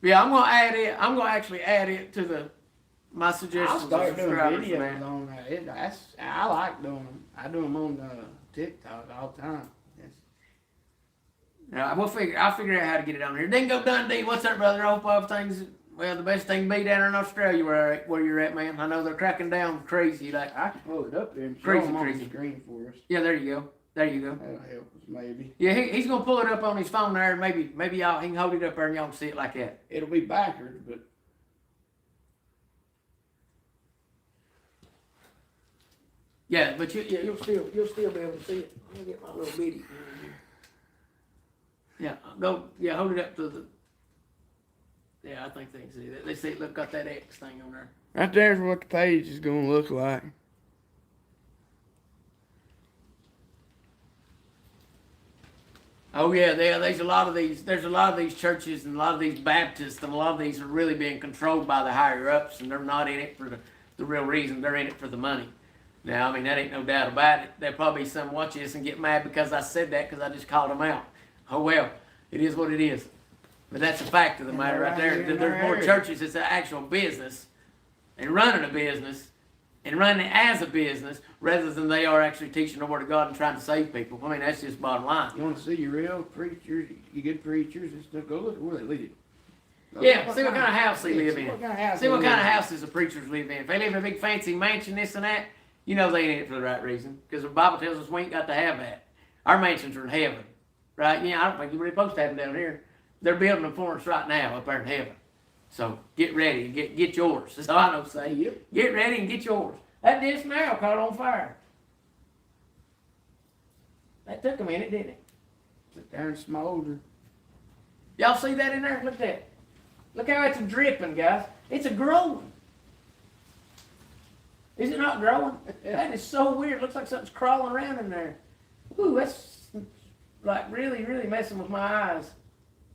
But yeah, I'm gonna add it. I'm gonna actually add it to my suggestions. I'll start doing videos man. on that. I like doing them. I do them on TikTok all the time. I'll figure out how to get it on here. Dingo Dundee, what's up, brother? I hope everything's the best thing to be down there in Australia where you're at, man. I know they're cracking down crazy, like I can pull it up there and show crazy, them on crazy. the screen for us. Yeah, there you go. That'll help us, maybe. Yeah, he's gonna pull it up on his phone there, and maybe y'all he can hold it up there and y'all can see it like that. It'll be backwards, but. Yeah, but you'll still be able to see it. Let me get my little bitty. Yeah, hold it up to the. Yeah, I think they can see that. They see, look, got that X thing on there. Right there's what the page is gonna look like. Oh yeah, there's a lot of these. There's a lot of these churches and a lot of these Baptists and a lot of these are really being controlled by the higher ups, and they're not in it for the real reason. They're in it for the money. Now, I mean, that ain't no doubt about it. There'll probably be some watch this and get mad because I said that because I just called them out. Oh well, it is what it is. But that's a fact of the matter right there. There's more churches. It's an actual business and running a business and running it as a business rather than they are actually teaching the Word of God and trying to save people. I mean, that's just bottom line. You want to see your real preachers, you good preachers and stuff, go look at where they live. Yeah, see what kind of house they live in. See what kind of house. houses the preachers live in. If they live in a big fancy mansion, this and that, you know they ain't in it for the right reason. Because the Bible tells us we ain't got to have that. Our mansions are in heaven. Right? Yeah, I don't think you're really supposed to have them down here. They're building them for us right now up there in heaven. So get ready and get yours. That's all I know to say. Yep. Get ready and get yours. That dish now caught on fire. That took a minute, didn't it? Sit there and smolder. Y'all see that in there? Look at that. Look how it's dripping, guys. It's a growing. Is it not growing? That is so weird. Looks like something's crawling around in there. Ooh, that's like really, really messing with my eyes.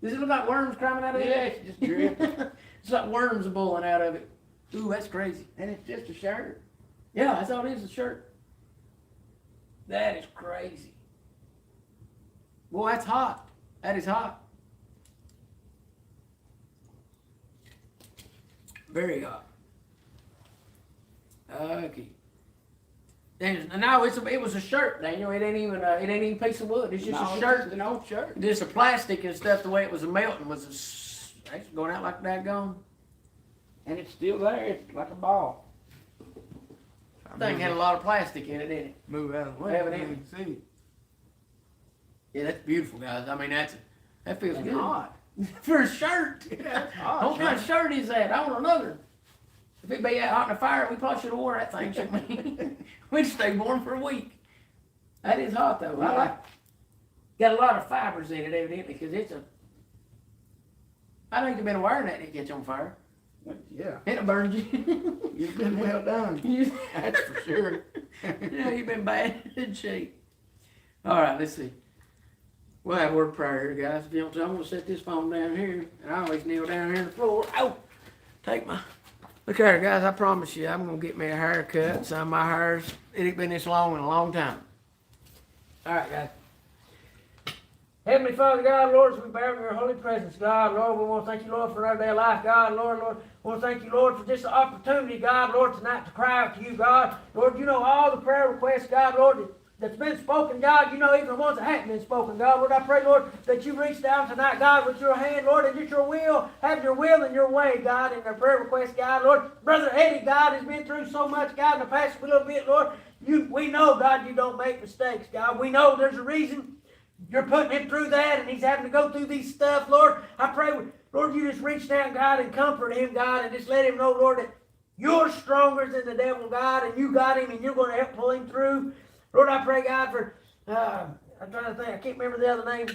Does it look like worms climbing out of it? Yeah, it's just dripping. It's like worms bulling out of it. Ooh, that's crazy. And it's just a shirt. Yeah, that's all it is, a shirt. That is crazy. Boy, that's hot. That is hot. Very hot. Okay. No, it was a shirt, Daniel. It ain't even a piece of wood. It's just a shirt. It's an old shirt. Just the plastic and stuff. The way it was melting was it's going out like that gone. And it's still there. It's like a ball. Thing had a lot of plastic in it, didn't it? Move out of the way. Evidently. See. Yeah, that's beautiful, guys. I mean, that feels It's good hot. for a shirt. Yeah, it's hot. What kind of shirt is that? I want another. If it be that hot in the fire, we probably should have wore that thing, shouldn't we? We'd stay warm for a week. That is hot though. I like. Got a lot of fibers in it, evidently, because I think you've been wearing that to catch on fire. Yeah. It'll burn you. You've been well done. That's for sure. Yeah, you've been bad in shape. All right, let's see. We'll have a word of prayer here, guys. If you don't, I'm going to set this phone down here, and I always kneel down here on the floor. Oh, look at her, guys. I promise you, I'm going to get me a haircut. Some of my hair's, it ain't been this long in a long time. All right, guys. Heavenly Father, God, Lord, as we bear in your holy presence, God, Lord, we want to thank you, Lord, for another day of life, God, Lord, we want to thank you, Lord, for this opportunity, God, Lord, tonight to cry out to you, God. Lord, you know all the prayer requests, God, Lord, that's been spoken, God. You know even the ones that haven't been spoken, God. Lord, I pray, Lord, that you reach down tonight, God, with your hand, Lord, and just your will, have your will and your way, God, in their prayer request, God. Lord, Brother Eddie, God, has been through so much, God, in the past little bit, Lord. We know, God, you don't make mistakes, God. We know there's a reason you're putting him through that, and he's having to go through these stuff, Lord. I pray, Lord, you just reach down, God, and comfort him, God, and just let him know, Lord, that you're stronger than the devil, God, and you got him, and you're going to help pull him through. Lord, I pray, God, for, I'm trying to think, I can't remember the other name.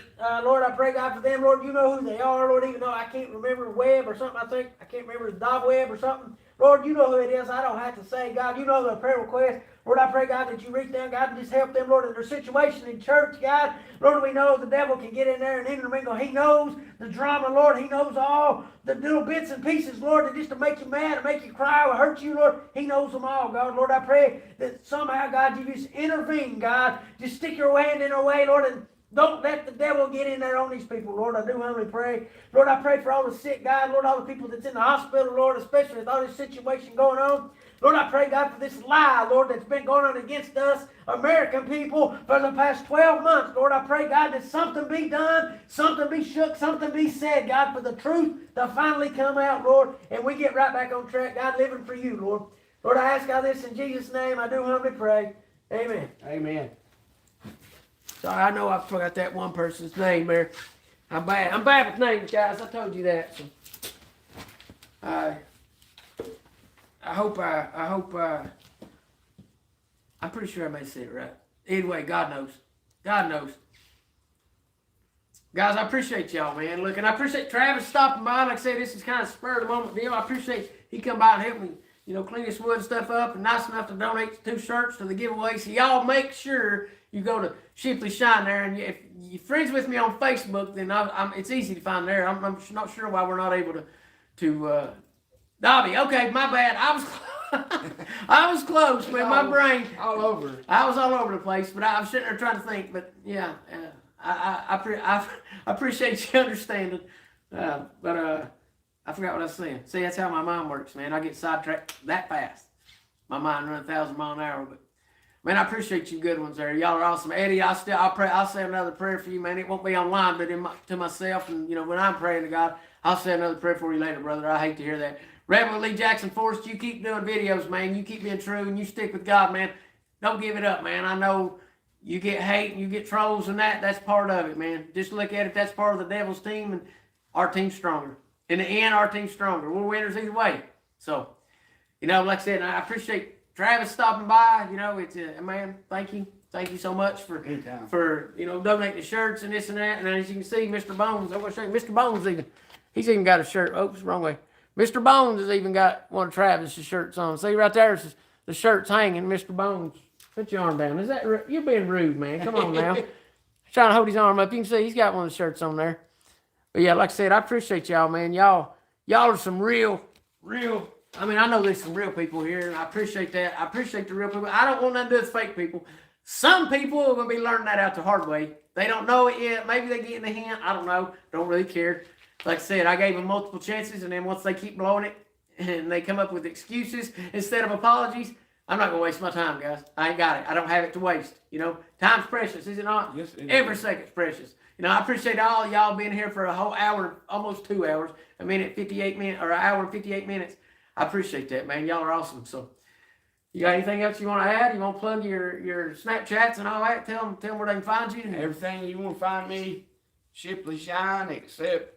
Lord, I pray, God, for them. Lord, you know who they are, Lord, even though I can't remember Webb or something, I can't remember Dob Webb or something. Lord, you know who it is. I don't have to say, God, you know the prayer request. Lord, I pray, God, that you reach down, God, and just help them, Lord, in their situation in church, God. Lord, we know the devil can get in there and intermingle. He knows the drama, Lord. He knows all the little bits and pieces, Lord, that just to make you mad, to make you cry, or hurt you, Lord. He knows them all, God. Lord, I pray that somehow, God, you just intervene, God. Just stick your hand in their way, Lord, and don't let the devil get in there on these people, Lord. I do humbly pray. Lord, I pray for all the sick, God. Lord, all the people that's in the hospital, Lord, especially with all this situation going on. Lord, I pray, God, for this lie, Lord, that's been going on against us, American people, for the past 12 months. Lord, I pray, God, that something be done, something be shook, something be said, God, for the truth to finally come out, Lord, and we get right back on track, God, living for you, Lord. Lord, I ask all this in Jesus' name. I do humbly pray. Amen. Amen. Sorry, I know I forgot that one person's name there. I'm bad with names, guys. I told you that. So, I'm pretty sure I may say it right. Anyway, God knows. God knows. Guys, I appreciate y'all, man. Look, and I appreciate Travis stopping by. Like I said, this is kind of spur of the moment deal. I appreciate he come by and help me, clean this wood stuff up, and nice enough to donate 2 shirts to the giveaway. So y'all make sure you go to Shipley Shine there, and if you're friends with me on Facebook, then it's easy to find there. I'm not sure why we're not able to Dobby, okay, my bad. I was close, man. My brain all over. I was all over the place, but I was sitting there trying to think. But yeah, I appreciate you understanding. But I forgot what I was saying. See, that's how my mind works, man. I get sidetracked that fast. My mind runs 1,000 miles an hour. But man, I appreciate you good ones there. Y'all are awesome. Eddie, I'll say another prayer for you, man. It won't be online, but to myself, and when I'm praying to God, I'll say another prayer for you later, brother. I hate to hear that. Reverend Lee Jackson Forrest, you keep doing videos, man. You keep being true, and you stick with God, man. Don't give it up, man. I know you get hate and you get trolls and that's part of it, man. Just look at it. That's part of the devil's team, and our team's stronger. In the end, our team's stronger. We're winners either way. So, like I said, I appreciate Travis stopping by. It's man, thank you. Thank you so much for donating the shirts and this and that. And as you can see, Mr. Bones, I'm going to show you, Mr. Bones he's even got a shirt. Oops, wrong way. Mr. Bones has even got one of Travis's shirts on. See right there, the shirt's hanging. Mr. Bones, put your arm down. Is that you're being rude, man? Come on now. Trying to hold his arm up. You can see he's got one of the shirts on there. But yeah, like I said, I appreciate y'all, man. Y'all are some real. I mean, I know there's some real people here, and I appreciate that. I appreciate the real people. I don't want nothing to do with fake people. Some people are going to be learning that out the hard way. They don't know it yet. Maybe they get in the hint. I don't know. Don't really care. Like I said, I gave them multiple chances, and then once they keep blowing it and they come up with excuses instead of apologies, I'm not going to waste my time, guys. I ain't got it. I don't have it to waste. Time's precious, is it not? Yes, it is. Every second's precious. I appreciate all of y'all being here for a whole hour, almost 2 hours, an hour and 58 minutes. I appreciate that, man. Y'all are awesome. So, you got anything else you want to add? You want to plug your Snapchats and all that? Tell them where they can find you. Everything you want to find me, Shipley Shine, except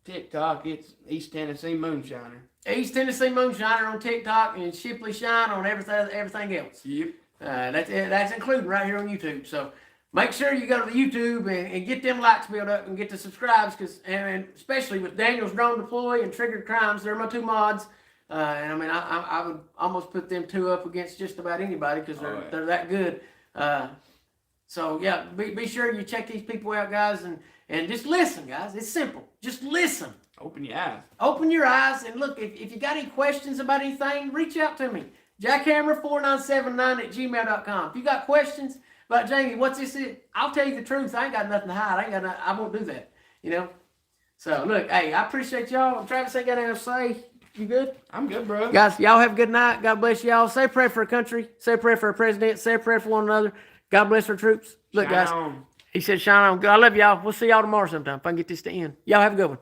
TikTok. It's East Tennessee Moonshiner. East Tennessee Moonshiner on TikTok, and Shipley Shine on everything else. Yep. That's including right here on YouTube. So make sure you go to the YouTube and get them likes built up and get the subscribes, and especially with Daniel's Drone Deploy and Triggered Crimes, they're my 2 mods. And I mean, I would almost put them 2 up against just about anybody because they're that good. So yeah, be sure you check these people out, guys, and just listen, guys. It's simple. Just listen. Open your eyes. Open your eyes, and look, if you got any questions about anything, reach out to me. jackhammer4979@gmail.com. If you got questions about Jamie, what's this? I'll tell you the truth. I ain't got nothing to hide. I won't do that. So look, hey, I appreciate y'all. Travis ain't got anything to say. You good? I'm good, bro. Guys, y'all have a good night. God bless y'all. Say a prayer for our country. Say a prayer for our president. Say a prayer for one another. God bless our troops. Look, Shine guys. on. He said, shine on. I love y'all. We'll see y'all tomorrow sometime if I can get this to end. Y'all have a good one.